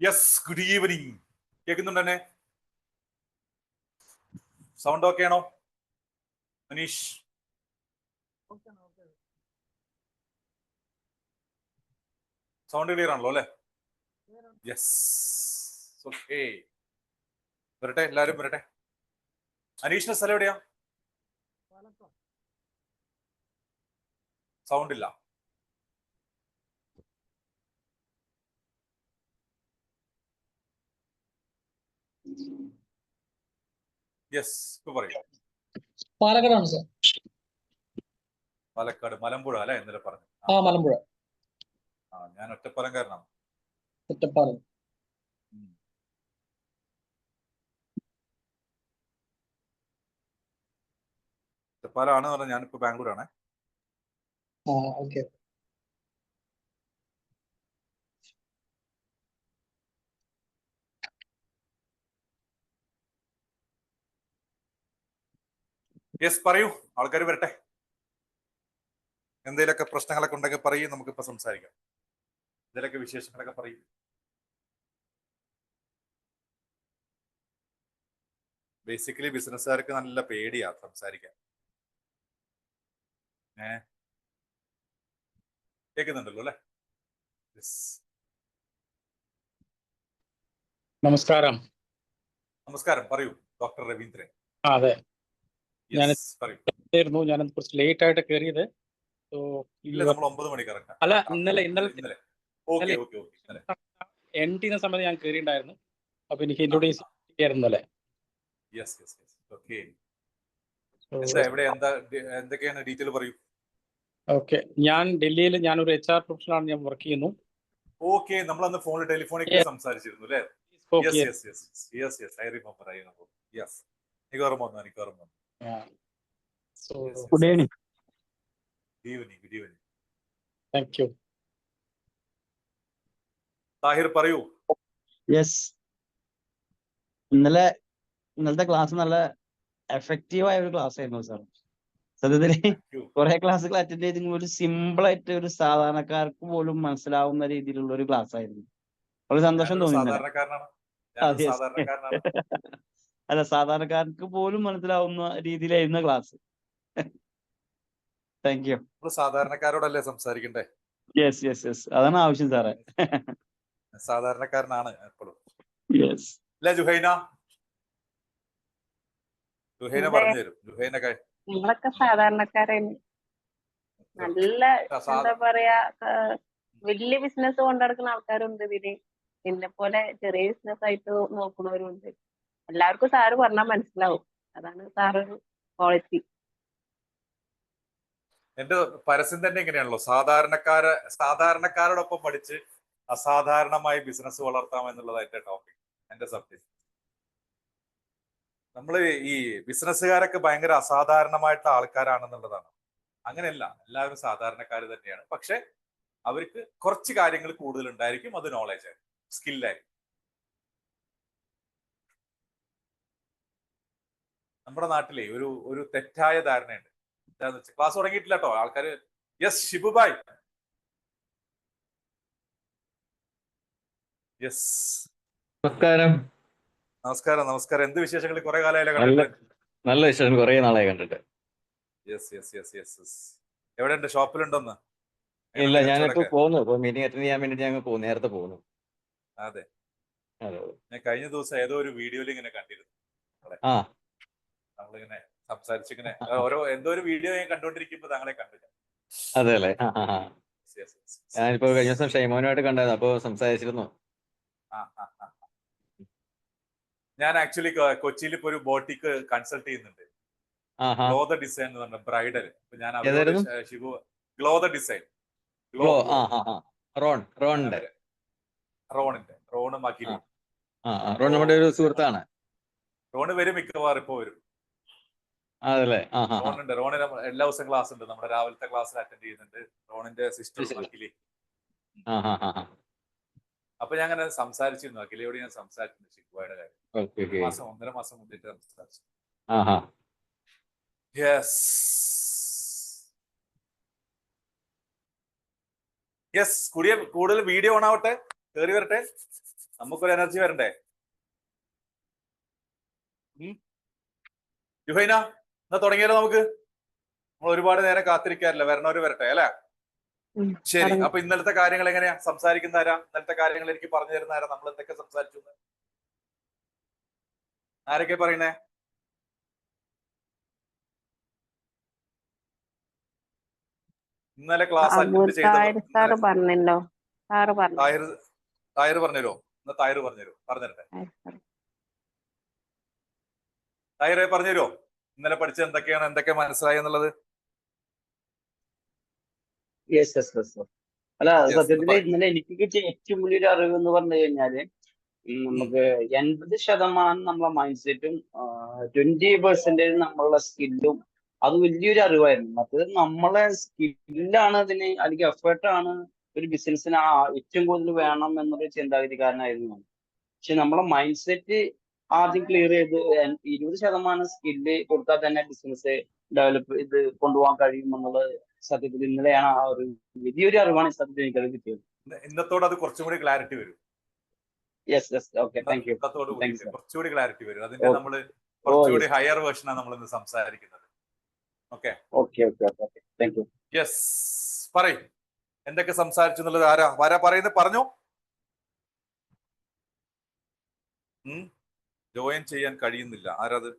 Yes, good evening. കേൾക്കുന്നുണ്ടെന്നെ? Sound okay ആണോ Manish? Sound clear ആണല്ലോ അല്ലെ? Yes, okay. വരട്ടെ, എല്ലാരും വരട്ടെ. അനീഷിന്റെ സ്ഥലം എവിടെയാ? സൗണ്ട് ഇല്ല. യെസ്, ഇപ്പൊ പറയൂ. പാലക്കാടാണ് സാർ. പാലക്കാട് മലമ്പുഴ അല്ലെ ഇന്നലെ പറഞ്ഞു? മലമ്പുഴ. ഞാൻ ഒറ്റപ്പാലംകാരനാണ്. ഒറ്റപ്പാലം. ഒറ്റപ്പാലാണ് പറഞ്ഞാൽ ഞാനിപ്പോ ബാംഗ്ലൂരാണ്. ഓക്കെ. യെസ്, പറയൂ, ആൾക്കാർ വരട്ടെ. എന്തെങ്കിലുമൊക്കെ പ്രശ്നങ്ങളൊക്കെ ഉണ്ടെങ്കിൽ പറയും, നമുക്കിപ്പോ സംസാരിക്കാം. എന്തെങ്കിലുമൊക്കെ വിശേഷങ്ങളൊക്കെ പറയും. ബേസിക്കലി ബിസിനസ്സുകാർക്ക് നല്ല പേടിയാ സംസാരിക്കാൻ. കേൾക്കുന്നുണ്ടല്ലോ അല്ലെ? നമസ്കാരം. നമസ്കാരം, പറയൂ ഡോക്ടർ രവീന്ദ്രൻ. അതെ, പറയൂ. ഞാൻ കുറച്ച് ലേറ്റ് ആയിട്ട് കയറിയത്. നമ്മൾ 9 മണി കറക്റ്റ്. അല്ല, ഇന്നലെ എൻഡ് ചെയ്യുന്ന സമയത്ത് ഞാൻ കയറിയിട്ടുണ്ടായിരുന്നു. അപ്പൊ എനിക്ക് ഇൻട്രോഡ്യൂസ് ചെയ്യാറുന്നല്ലേ? എന്തൊക്കെയാണ് ഡീറ്റെയിൽ പറയൂ. ഓക്കെ, ഞാൻ ഡൽഹിയിൽ ഞാനൊരു HR പ്രൊഫഷണലാണ്. ഞാൻ വർക്ക് ചെയ്യുന്നു. ഓക്കെ, നമ്മൾ അന്ന് ഫോണിൽ ടെലിഫോണിക്കലി സംസാരിച്ചിരുന്നു അല്ലേ? എനിക്ക് ഓർമ്മ വന്നു. Good evening. Good evening. Thank you. Tahir പറയൂ. യെസ്, ഇന്നലത്തെ ക്ലാസ് നല്ല എഫക്റ്റീവായ ഒരു ക്ലാസ് ആയിരുന്നു സാർ. സത്യത്തില് കുറെ ക്ലാസ്സുകൾ അറ്റൻഡ് ചെയ്തെങ്കിൽ ഒരു സിമ്പിൾ ആയിട്ട് ഒരു സാധാരണക്കാർക്ക് പോലും മനസ്സിലാവുന്ന രീതിയിലുള്ള ഒരു ക്ലാസ് ആയിരുന്നു. വളരെ സന്തോഷം തോന്നി. അല്ല, സാധാരണക്കാർക്ക് പോലും മനസ്സിലാവുന്ന രീതിയിലായിരുന്ന ക്ലാസ്. Thank you. സാധാരണക്കാരോടല്ലേ സംസാരിക്കണ്ടേ? യെസ്, അതാണ് ആവശ്യം സാറേ. സാധാരണക്കാരനാണ് എപ്പോഴും. യെസ്. ജുഹൈന പറഞ്ഞു തരും. നമ്മളൊക്കെ സാധാരണക്കാരാണ്. നല്ല എന്താ പറയാ, വലിയ ബിസിനസ് കൊണ്ടുനടക്കുന്ന ആൾക്കാരുണ്ട് ഇതില്. എന്നെ പോലെ ചെറിയ ബിസിനസ് ആയിട്ട് നോക്കുന്നവരുണ്ട്. എല്ലാവർക്കും സാറ് പറഞ്ഞാൽ മനസ്സിലാവും. അതാണ് സാറൊരു ക്വാളിറ്റി. എന്റെ പരസ്യം തന്നെ ഇങ്ങനെയാണല്ലോ, സാധാരണക്കാരോടൊപ്പം പഠിച്ച് അസാധാരണമായി ബിസിനസ് വളർത്താം എന്നുള്ളതായിട്ട് ടോപ്പിക്. എന്റെ സബ്ജക്ട് നമ്മള് ഈ ബിസിനസ്സുകാരൊക്കെ ഭയങ്കര അസാധാരണമായിട്ടുള്ള ആൾക്കാരാണെന്നുള്ളതാണ്. അങ്ങനെയല്ല, എല്ലാവരും സാധാരണക്കാർ തന്നെയാണ്. പക്ഷെ അവർക്ക് കുറച്ച് കാര്യങ്ങൾ കൂടുതൽ ഉണ്ടായിരിക്കും. അത് നോളജ് ആയിരിക്കും, സ്കില്ലായിരിക്കും. നമ്മുടെ നാട്ടിലെ ഒരു തെറ്റായ ധാരണയുണ്ട്. എന്താന്ന് വെച്ചാൽ, ക്ലാസ് തുടങ്ങിയിട്ടില്ല കേട്ടോ ആൾക്കാര്. യെസ്, ഷിബുബായ്. യെസ്, നമസ്കാരം. എന്ത് വിശേഷങ്ങൾ? കുറെ കാലമായാലോ കണ്ടിട്ട്? നല്ല വിശേഷം, കുറെ നാളായി കണ്ടിട്ട്. യെസ്. എവിടെയുണ്ട്? ഷോപ്പിലുണ്ടോന്ന്? ഇല്ല, ഞാനിപ്പോ പോകുന്നു. ഇപ്പൊ മീറ്റിംഗ് അറ്റൻഡ് ചെയ്യാൻ വേണ്ടി ഞാൻ നേരത്തെ പോകുന്നു. അതെ. ഞാൻ കഴിഞ്ഞ ദിവസം ഏതോ ഒരു വീഡിയോയിൽ ഇങ്ങനെ കണ്ടിരുന്നു. നമ്മളിങ്ങനെ സംസാരിച്ചിങ്ങനെ എന്തോ ഒരു വീഡിയോ ഞാൻ കണ്ടോണ്ടിരിക്കുമ്പോ താങ്കളെ കണ്ടില്ല. അതെ അല്ലേ? ഞാനിപ്പോ കഴിഞ്ഞ ദിവസം ഷൈമോനുമായിട്ട് കണ്ടായിരുന്നു. അപ്പൊ സംസാരിച്ചിരുന്നു. ഞാൻ ആക്ച്വലി കൊച്ചിയിൽ ഇപ്പൊ ഒരു ബോട്ടിക്ക് കൺസൾട്ട് ചെയ്യുന്നുണ്ട്. ഗ്ലോ ദ ഡിസൈൻ എന്ന് പറഞ്ഞ ബ്രൈഡൽ. ഞാൻ അവരോട് Shibu, glow the design, Ron മക്കിലി. റോൺ നമ്മുടെ ഒരു സുഹൃത്താണ്. റോണ് വരും, മിക്കവാറും ഇപ്പൊ വരും. റോണിന് എല്ലാ ദിവസവും ക്ലാസ് ഉണ്ട്. നമ്മുടെ രാവിലത്തെ ക്ലാസ്സിൽ അറ്റൻഡ് ചെയ്യുന്നുണ്ട്. റോണിന്റെ സിസ്റ്റർ മക്കിലി. അപ്പൊ ഞാൻ അങ്ങനെ സംസാരിച്ചിരുന്നു, അഖിലയോട് ഞാൻ സംസാരിച്ചിരുന്നു ഷിബുയുടെ കാര്യം. 1.5 മാസം മുന്നിട്ട് സംസാരിച്ചു. യെസ്, കൂടുതൽ വീഡിയോ ഓൺ ആവട്ടെ, കയറി വരട്ടെ. നമുക്കൊരു എനർജി വരണ്ടേ? ജുഹൈന, എന്നാ തുടങ്ങിയാലോ നമുക്ക്? നമ്മൾ ഒരുപാട് നേരം കാത്തിരിക്കാറില്ല, വരണവര് വരട്ടെ അല്ലെ? ശരി, അപ്പൊ ഇന്നലത്തെ കാര്യങ്ങൾ എങ്ങനെയാ? സംസാരിക്കുന്ന ആരാ? ഇന്നലത്തെ കാര്യങ്ങൾ എനിക്ക് പറഞ്ഞു തരുന്ന ആരാ? നമ്മൾ എന്തൊക്കെ സംസാരിച്ചു? ആരൊക്കെ പറയണേ? ഇന്നലെ ക്ലാസ് അറ്റൻഡ് ചെയ്തവർ പറഞ്ഞല്ലോ. തായർ പറഞ്ഞുതരോ? എന്നാ തായർ പറഞ്ഞുതരട്ടെ. തായറെ പറഞ്ഞുതരോ ഇന്നലെ പഠിച്ചത് എന്തൊക്കെയാണ്, എന്തൊക്കെ മനസ്സിലായി എന്നുള്ളത്? അല്ല, സത്യത്തില് ഇന്നലെ എനിക്ക് കിട്ടിയ ഏറ്റവും വലിയൊരു അറിവ് എന്ന് പറഞ്ഞു കഴിഞ്ഞാല്, നമുക്ക് 80% നമ്മളെ മൈൻഡ് സെറ്റും 20% നമ്മളുടെ സ്കില്ലും, അത് വലിയൊരു അറിവായിരുന്നു. മറ്റത് നമ്മളെ സ്കില്ലാണ് അതിന്, അല്ലെങ്കിൽ എഫേർട്ടാണ് ഒരു ബിസിനസ്സിന് ഏറ്റവും കൂടുതൽ വേണം എന്നൊരു ചിന്താഗതിക്കാരനായിരുന്നു. പക്ഷെ നമ്മളെ മൈൻഡ് സെറ്റ് ആദ്യം ക്ലിയർ ചെയ്ത് 20% സ്കില്ല് കൊടുത്താൽ തന്നെ ബിസിനസ് ഡെവലപ്പ് ഇത് കൊണ്ടുപോകാൻ കഴിയും എന്നുള്ളത് സത്യത്തിൽ ഇന്നലെയാണ് ആ ഒരു വലിയൊരു അറിവാണ് സത്യത്തിൽ എനിക്കത് കിട്ടിയത്. ഇന്നത്തോടെ അത് കുറച്ചും കൂടി ക്ലാരിറ്റി വരും. കുറച്ചുകൂടി ക്ലാരിറ്റി വരും. അതിന്റെ നമ്മള് കുറച്ചുകൂടി ഹയർ വേർഷനാണ് നമ്മൾ ഇന്ന് സംസാരിക്കുന്നത്. യെസ്, പറയും എന്തൊക്കെ സംസാരിച്ചു എന്നുള്ളത്. ആരാ പറയുന്നത്? പറഞ്ഞു. ജോയിൻ ചെയ്യാൻ കഴിയുന്നില്ല. ആരാത്?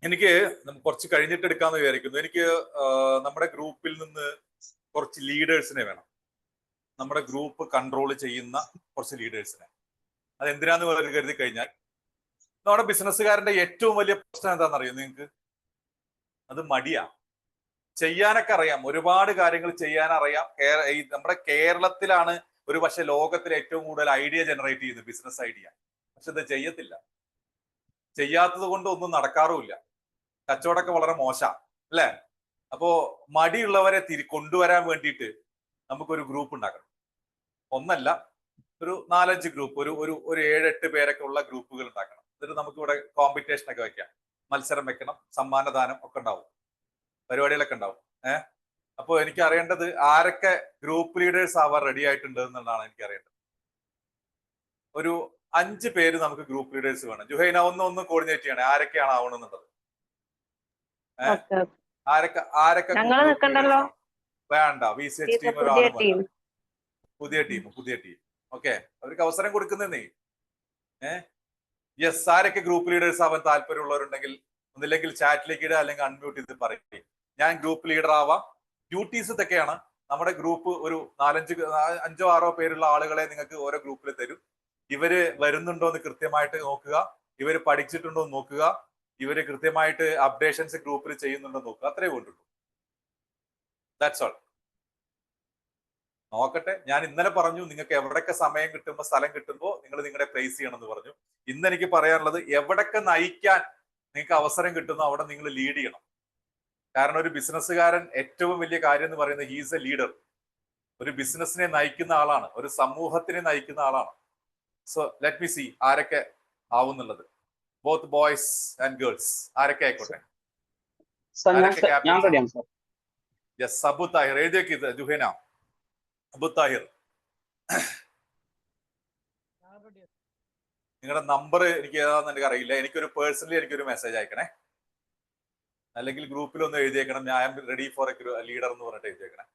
എനിക്ക് കുറച്ച് കഴിഞ്ഞിട്ട് എടുക്കാന്ന് വിചാരിക്കുന്നു. എനിക്ക് നമ്മുടെ ഗ്രൂപ്പിൽ നിന്ന് കുറച്ച് ലീഡേഴ്സിനെ വേണം. നമ്മുടെ ഗ്രൂപ്പ് കൺട്രോൾ ചെയ്യുന്ന കുറച്ച് ലീഡേഴ്സിനെ. അതെന്തിനാന്ന് കരുതി കഴിഞ്ഞാൽ, നമ്മുടെ ബിസിനസ്സുകാരന്റെ ഏറ്റവും വലിയ പ്രശ്നം എന്താണെന്നറിയോ നിങ്ങൾക്ക്? അത് മടിയാ. ചെയ്യാനൊക്കെ അറിയാം, ഒരുപാട് കാര്യങ്ങൾ ചെയ്യാനറിയാം. നമ്മുടെ കേരളത്തിലാണ് ഒരു പക്ഷെ ലോകത്തിൽ ഏറ്റവും കൂടുതൽ ഐഡിയ ജനറേറ്റ് ചെയ്യുന്നത്, ബിസിനസ് ഐഡിയ. പക്ഷെ ഇത് ചെയ്യത്തില്ല. ചെയ്യാത്തത് കൊണ്ട് ഒന്നും നടക്കാറുമില്ല. കച്ചവടമൊക്കെ വളരെ മോശം അല്ലേ? അപ്പോ മടിയുള്ളവരെ കൊണ്ടുവരാൻ വേണ്ടിയിട്ട് നമുക്കൊരു ഗ്രൂപ്പ് ഉണ്ടാക്കണം. ഒന്നല്ല, ഒരു 4-5 ഗ്രൂപ്പ്, ഒരു 7-8 പേരൊക്കെ ഉള്ള ഗ്രൂപ്പുകൾ ഉണ്ടാക്കണം. എന്നിട്ട് നമുക്കിവിടെ കോമ്പറ്റീഷൻ ഒക്കെ വെക്കാം, മത്സരം വെക്കണം, സമ്മാനദാനം ഒക്കെ ഉണ്ടാവും, പരിപാടികളൊക്കെ ഉണ്ടാവും. അപ്പോൾ എനിക്ക് അറിയേണ്ടത് ആരൊക്കെ ഗ്രൂപ്പ് ലീഡേഴ്സ് ആവാൻ റെഡി ആയിട്ടുണ്ട് എന്നുള്ളതാണ് എനിക്ക് അറിയേണ്ടത്. ഒരു 5 പേര് നമുക്ക് ഗ്രൂപ്പ് ലീഡേഴ്സ് വേണം. ജുഹൈന ഒന്ന് കോർഡിനേറ്റ് ചെയ്യണേ, ആരൊക്കെയാണ് ആവണമെന്നുള്ളത്. ആരൊക്കെ വേണ്ട? VCH ടീം ഒരാൾ വേണ്ട. പുതിയ ടീം. ഓക്കെ, അവർക്ക് അവസരം കൊടുക്കുന്നേ. യെസ്, ആരൊക്കെ ഗ്രൂപ്പ് ലീഡേഴ്സ് ആവാൻ താല്പര്യമുള്ളവരുണ്ടെങ്കിൽ ഒന്നില്ലെങ്കിൽ ചാറ്റിലേക്ക് ഇടുക, അല്ലെങ്കിൽ അൺമ്യൂട്ട് ചെയ്ത് പറയും. ഞാൻ ഗ്രൂപ്പ് ലീഡർ ആവാം. ഡ്യൂട്ടീസ് ഇതൊക്കെയാണ്. നമ്മുടെ ഗ്രൂപ്പ് ഒരു 5-6 പേരുള്ള ആളുകളെ നിങ്ങൾക്ക് ഓരോ ഗ്രൂപ്പിൽ തരും. ഇവര് വരുന്നുണ്ടോ എന്ന് കൃത്യമായിട്ട് നോക്കുക, ഇവര് പഠിച്ചിട്ടുണ്ടോ എന്ന് നോക്കുക, ഇവര് കൃത്യമായിട്ട് അപ്ഡേഷൻസ് ഗ്രൂപ്പിൽ ചെയ്യുന്നുണ്ടോ നോക്കുക. അത്രേ വേണ്ടുള്ളൂ. That's all. നോക്കട്ടെ. ഞാൻ ഇന്നലെ പറഞ്ഞു നിങ്ങൾക്ക് എവിടൊക്കെ സമയം കിട്ടുമ്പോൾ, സ്ഥലം കിട്ടുമ്പോൾ നിങ്ങൾ നിങ്ങളുടെ പ്ലേസ് ചെയ്യണമെന്ന് പറഞ്ഞു. ഇന്ന് എനിക്ക് പറയാനുള്ളത്, എവിടൊക്കെ നയിക്കാൻ നിങ്ങൾക്ക് അവസരം കിട്ടുന്നു അവിടെ നിങ്ങൾ ലീഡ് ചെയ്യണം. കാരണം ഒരു ബിസിനസ്സുകാരൻ ഏറ്റവും വലിയ കാര്യം എന്ന് പറയുന്നത് ഹീസ് എ ലീഡർ. ഒരു ബിസിനസ്സിനെ നയിക്കുന്ന ആളാണ്, ഒരു സമൂഹത്തിനെ നയിക്കുന്ന ആളാണ്. സോ ലെറ്റ് മി സി ആരൊക്കെ ആവുന്നുള്ളത്. ബോത്ത് ബോയ്സ് ആൻഡ് ഗേൾസ്, ആരൊക്കെ ആയിക്കോട്ടെ. യെസ്, അബു താഹിർ എഴുതിയേക്ക്. ജുഹൈന, അബു താഹിർ, നിങ്ങളുടെ നമ്പർ എനിക്ക് ഏതാണെന്ന് എനിക്ക് അറിയില്ല. എനിക്കൊരു പേഴ്സണലി എനിക്കൊരു മെസ്സേജ് അയക്കണേ, അല്ലെങ്കിൽ ഗ്രൂപ്പിൽ ഒന്ന് എഴുതിയേക്കണം. I am ready for a leader എന്ന് പറഞ്ഞിട്ട് എഴുതിയേക്കണേ.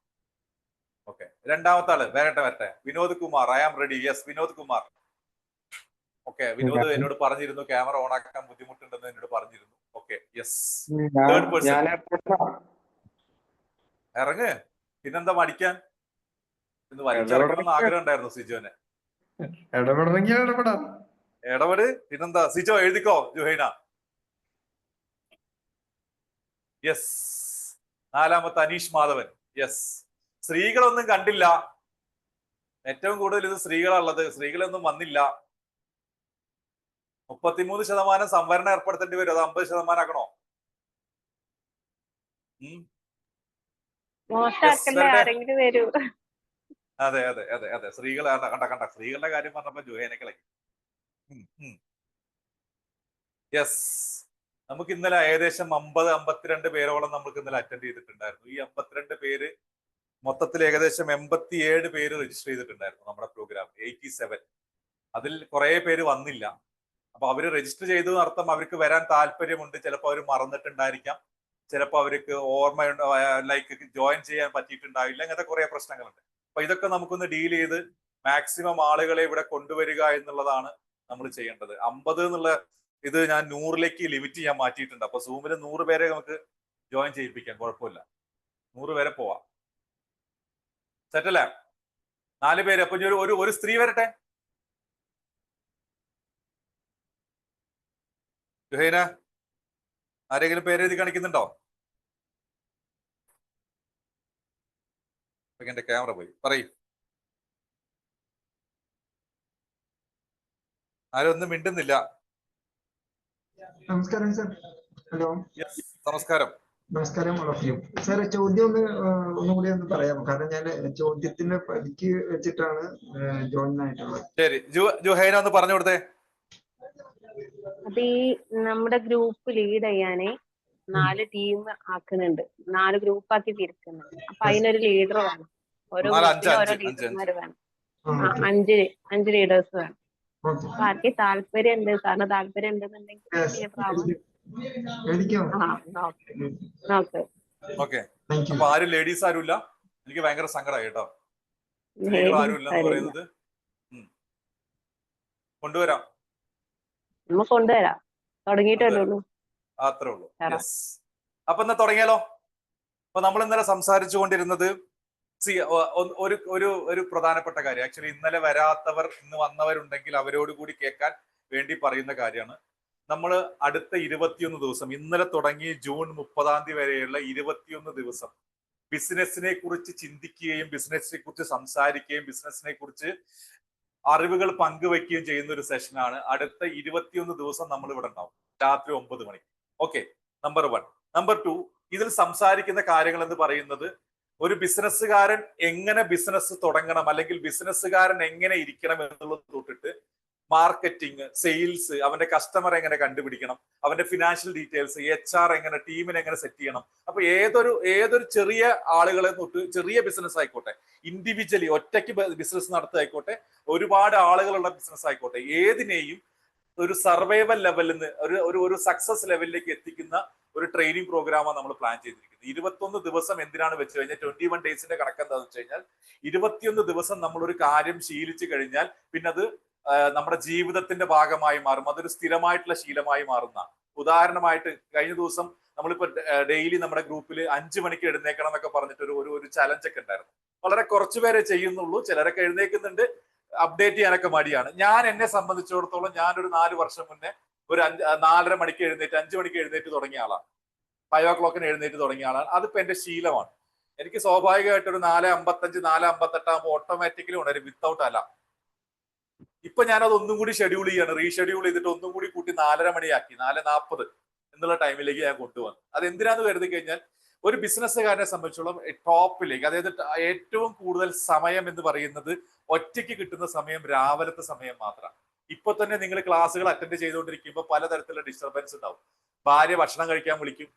ഓക്കെ, രണ്ടാമത്തെ ആള് വരട്ടെ. Vinod Kumar, I am ready. Yes, Vinod Kumar. Okay, Vinod എന്നോട് പറഞ്ഞിരുന്നു ക്യാമറ ഓൺ ആക്കാൻ ബുദ്ധിമുട്ടുണ്ടെന്ന് എന്നോട് പറഞ്ഞിരുന്നു. Okay, yes. തേർഡ് പേഴ്സൺ ഇറങ്ങ്. പിന്നെന്താ മടിക്കാൻ? ഇന്ന് വലിച്ചിറക്കണം ആഗ്രഹം ഉണ്ടായിരുന്നു സിജോന്. ഇടപെട്. പിന്നെന്താ സിജോ, എഴുതിക്കോ. ജുഹൈന. യെസ്. നാലാമത്തെ അനീഷ് മാധവൻ. യെസ്. സ്ത്രീകളൊന്നും കണ്ടില്ല. ഏറ്റവും കൂടുതൽ ഇത് സ്ത്രീകളുള്ളത്. സ്ത്രീകളൊന്നും വന്നില്ല. 33% സംവരണം ഏർപ്പെടുത്തേണ്ടി വരും. അത് 50% ആക്കണോ? അതെ അതെ അതെ അതെ സ്ത്രീകൾ കണ്ട സ്ത്രീകളുടെ കാര്യം പറഞ്ഞപ്പോ ജുഹേനെ കളി. യെസ്, നമുക്ക് ഇന്നലെ ഏകദേശം 52 പേരോളം നമുക്ക് ഇന്നലെ അറ്റൻഡ് ചെയ്തിട്ടുണ്ടായിരുന്നു. ഈ 52 പേര് മൊത്തത്തിൽ ഏകദേശം 87 പേര് രജിസ്റ്റർ ചെയ്തിട്ടുണ്ടായിരുന്നു നമ്മുടെ പ്രോഗ്രാം 87. അതിൽ കുറെ പേര് വന്നില്ല. അപ്പൊ അവര് രജിസ്റ്റർ ചെയ്തു അർത്ഥം അവർക്ക് വരാൻ താല്പര്യമുണ്ട്. ചിലപ്പോൾ അവർ മറന്നിട്ടുണ്ടായിരിക്കാം, ചിലപ്പോൾ അവർക്ക് ഓർമ്മ ലൈക്ക് ജോയിൻ ചെയ്യാൻ പറ്റിയിട്ടുണ്ടാവില്ല. അങ്ങനത്തെ കുറെ പ്രശ്നങ്ങളുണ്ട്. അപ്പൊ ഇതൊക്കെ നമുക്കൊന്ന് ഡീൽ ചെയ്ത് മാക്സിമം ആളുകളെ ഇവിടെ കൊണ്ടുവരിക എന്നുള്ളതാണ് നമ്മൾ ചെയ്യേണ്ടത്. 50 എന്നുള്ള ഇത് ഞാൻ 100ലേക്ക് ലിമിറ്റ് ചെയ്യാൻ മാറ്റിയിട്ടുണ്ട്. അപ്പൊ സൂമിൽ 100 പേരെ നമുക്ക് ജോയിൻ ചെയ്യിപ്പിക്കാം, കുഴപ്പമില്ല. 100 പേരെ പോവാം. സെറ്റല്ലേ? 4 പേര്. അപ്പൊ ഇനി ഒരു സ്ത്രീ വരട്ടെ. ജുഹൈന, ആരെങ്കിലും പേരെഴുതി കാണിക്കുന്നുണ്ടോ? എന്റെ ക്യാമറ പോയി. പറയും. ആരും ഒന്നും മിണ്ടുന്നില്ല. നമസ്കാരം സർ. ഹലോ. യെസ്, നമസ്കാരം. നമസ്കാരം ഓൾ ഓഫ് യു. സാർ ചോദ്യം ഒന്നുകൂടി ഒന്ന് പറയാമോ? കാരണം ഞാൻ ചോദ്യത്തിന്റെ പതിക്ക് വെച്ചിട്ടാണ് ജോയിൻ ആയിട്ടുള്ളത്. ശരി, ജുഹൈന ഒന്ന് പറഞ്ഞു കൊടുത്തേ. അത് ഈ നമ്മുടെ ഗ്രൂപ്പ് ലീഡ് ചെയ്യാനേ 4 ടീം ആക്കുന്നുണ്ട്, 4 ഗ്രൂപ്പ് ആക്കി തിരിക്കുന്നുണ്ട്. അപ്പൊ അതിനൊരു ലീഡർ വേണം, ഓരോ ഗ്രൂപ്പിലും ഓരോ ലീഡർമാര് വേണം. 5 ലീഡേഴ്സ് വേണം. അപ്പൊ ആർക്ക് താല്പര്യം ഉണ്ട്, സാറിന് താല്പര്യം ഉണ്ടെന്നുണ്ടെങ്കിൽ ലീഡർ ആവാം. നോക്ക്. ഓക്കെ. അപ്പൊ ആരും ലേഡീസ് ആരും ഇല്ല? എനിക്ക് ഭയങ്കര സങ്കടമായി കേട്ടോ. ആരും ഇല്ലെന്ന് പറയുന്നത്. കൊണ്ടുവരാം, നമ്മ കൊണ്ടുവരാം. തുടങ്ങിയിട്ടല്ലേ ഉള്ളൂ. അത്രേ ഉള്ളൂ. യെസ്. അപ്പൊ എന്നാ തുടങ്ങിയാലോ? അപ്പൊ നമ്മൾ ഇന്നലെ സംസാരിച്ചു കൊണ്ടിരുന്നത് ഒരു പ്രധാനപ്പെട്ട കാര്യം, ആക്ച്വലി ഇന്നലെ വരാത്തവർ ഇന്ന് വന്നവരുണ്ടെങ്കിൽ അവരോട് കൂടി കേൾക്കാൻ വേണ്ടി പറയുന്ന കാര്യമാണ്. നമ്മൾ അടുത്ത 21 ദിവസം, ഇന്നലെ തുടങ്ങി ജൂൺ 30 വരെയുള്ള 21 ദിവസം ബിസിനസിനെ കുറിച്ച് ചിന്തിക്കുകയും ബിസിനസിനെ കുറിച്ച് സംസാരിക്കുകയും ബിസിനസിനെ കുറിച്ച് അറിവുകൾ പങ്കുവെക്കുകയും ചെയ്യുന്ന ഒരു സെഷനാണ്. അടുത്ത 21 ദിവസം നമ്മൾ ഇവിടെ ഉണ്ടാവും, രാത്രി 9 മണിക്ക്. Okay, number 1. നമ്പർ 2, ഇതിൽ സംസാരിക്കുന്ന കാര്യങ്ങൾ എന്ന് പറയുന്നത് ഒരു ബിസിനസ്സുകാരൻ എങ്ങനെ ബിസിനസ് തുടങ്ങണം, അല്ലെങ്കിൽ ബിസിനസ്സുകാരൻ എങ്ങനെ ഇരിക്കണം എന്നുള്ളത് തൊട്ടിട്ട് മാർക്കറ്റിംഗ്, സെയിൽസ്, അവന്റെ കസ്റ്റമർ എങ്ങനെ കണ്ടുപിടിക്കണം, അവന്റെ ഫിനാൻഷ്യൽ ഡീറ്റെയിൽസ്, HR എങ്ങനെ, ടീമിനെ എങ്ങനെ സെറ്റ് ചെയ്യണം. അപ്പൊ ഏതൊരു ചെറിയ ആളുകളെ തൊട്ട്, ചെറിയ ബിസിനസ് ആയിക്കോട്ടെ, ഇൻഡിവിജ്വലി ഒറ്റയ്ക്ക് ബിസിനസ് നടത്തുകയായിക്കോട്ടെ, ഒരുപാട് ആളുകളുള്ള ബിസിനസ് ആയിക്കോട്ടെ, ഏതിനെയും ഒരു സർവൈവൽ ലെവലിൽ നിന്ന് ഒരു സക്സസ് ലെവലിലേക്ക് എത്തിക്കുന്ന ഒരു ട്രെയിനിങ് പ്രോഗ്രാമാണ് നമ്മൾ പ്ലാൻ ചെയ്തിരിക്കുന്നത്. 21 ദിവസം എന്തിനാണ് വെച്ച് കഴിഞ്ഞാൽ 21 ഡേയ്സിന്റെ കണക്ക് എന്താണെന്ന് വെച്ച് കഴിഞ്ഞാൽ 21 ദിവസം നമ്മൾ ഒരു കാര്യം ശീലിച്ചു കഴിഞ്ഞാൽ പിന്നെ അത് നമ്മുടെ ജീവിതത്തിന്റെ ഭാഗമായി മാറും. അതൊരു സ്ഥിരമായിട്ടുള്ള ശീലമായി മാറുന്ന. ഉദാഹരണമായിട്ട് കഴിഞ്ഞ ദിവസം നമ്മളിപ്പോ ഡെയിലി നമ്മുടെ ഗ്രൂപ്പിൽ 5 മണിക്ക് എഴുന്നേക്കണം എന്നൊക്കെ പറഞ്ഞിട്ട് ഒരു ചലഞ്ച് ഒക്കെ ഉണ്ടായിരുന്നു. വളരെ കുറച്ചു പേരെ ചെയ്യുന്നുള്ളൂ, ചിലരൊക്കെ എഴുന്നേക്കുന്നുണ്ട്. അപ്ഡേറ്റ് ചെയ്യാനൊക്കെ മടിയാണ്. ഞാൻ എന്നെ സംബന്ധിച്ചിടത്തോളം ഞാനൊരു 4 വർഷം മുന്നേ ഒരു 4:30 മണിക്ക് എഴുന്നേറ്റ് 5 മണിക്ക് എഴുന്നേറ്റ് തുടങ്ങിയ ആളാണ്. 5 o'clock എഴുന്നേറ്റ് തുടങ്ങിയ ആളാണ്. അതിപ്പോ എന്റെ ശീലമാണ്. എനിക്ക് സ്വാഭാവികമായിട്ട് ഒരു 4:55 4:58 ആകുമ്പോൾ ഓട്ടോമാറ്റിക്കലി ഉണരും, വിത്തൗട്ട് അലാം. ഇപ്പൊ ഞാനത് ഒന്നും കൂടി ഷെഡ്യൂൾ ചെയ്യാണ്, റീഷെഡ്യൂൾ ചെയ്തിട്ട് ഒന്നും കൂടി കൂട്ടി 4:30 മണിയാക്കി, 4:40 എന്നുള്ള ടൈമിലേക്ക് ഞാൻ കൊണ്ടുവന്നു. അത് എന്തിനാന്ന് കരുതി കഴിഞ്ഞാൽ ഒരു ബിസിനസ്സുകാരനെ സംബന്ധിച്ചോളം ടോപ്പിലേക്ക്, അതായത് ഏറ്റവും കൂടുതൽ സമയം എന്ന് പറയുന്നത് ഒറ്റയ്ക്ക് കിട്ടുന്ന സമയം രാവിലത്തെ സമയം മാത്രമാണ്. ഇപ്പൊ തന്നെ നിങ്ങൾ ക്ലാസ്സുകൾ അറ്റൻഡ് ചെയ്തുകൊണ്ടിരിക്കുമ്പോൾ പലതരത്തിലുള്ള ഡിസ്റ്റർബൻസ് ഉണ്ടാവും. ഭാര്യ ഭക്ഷണം കഴിക്കാൻ വിളിക്കും,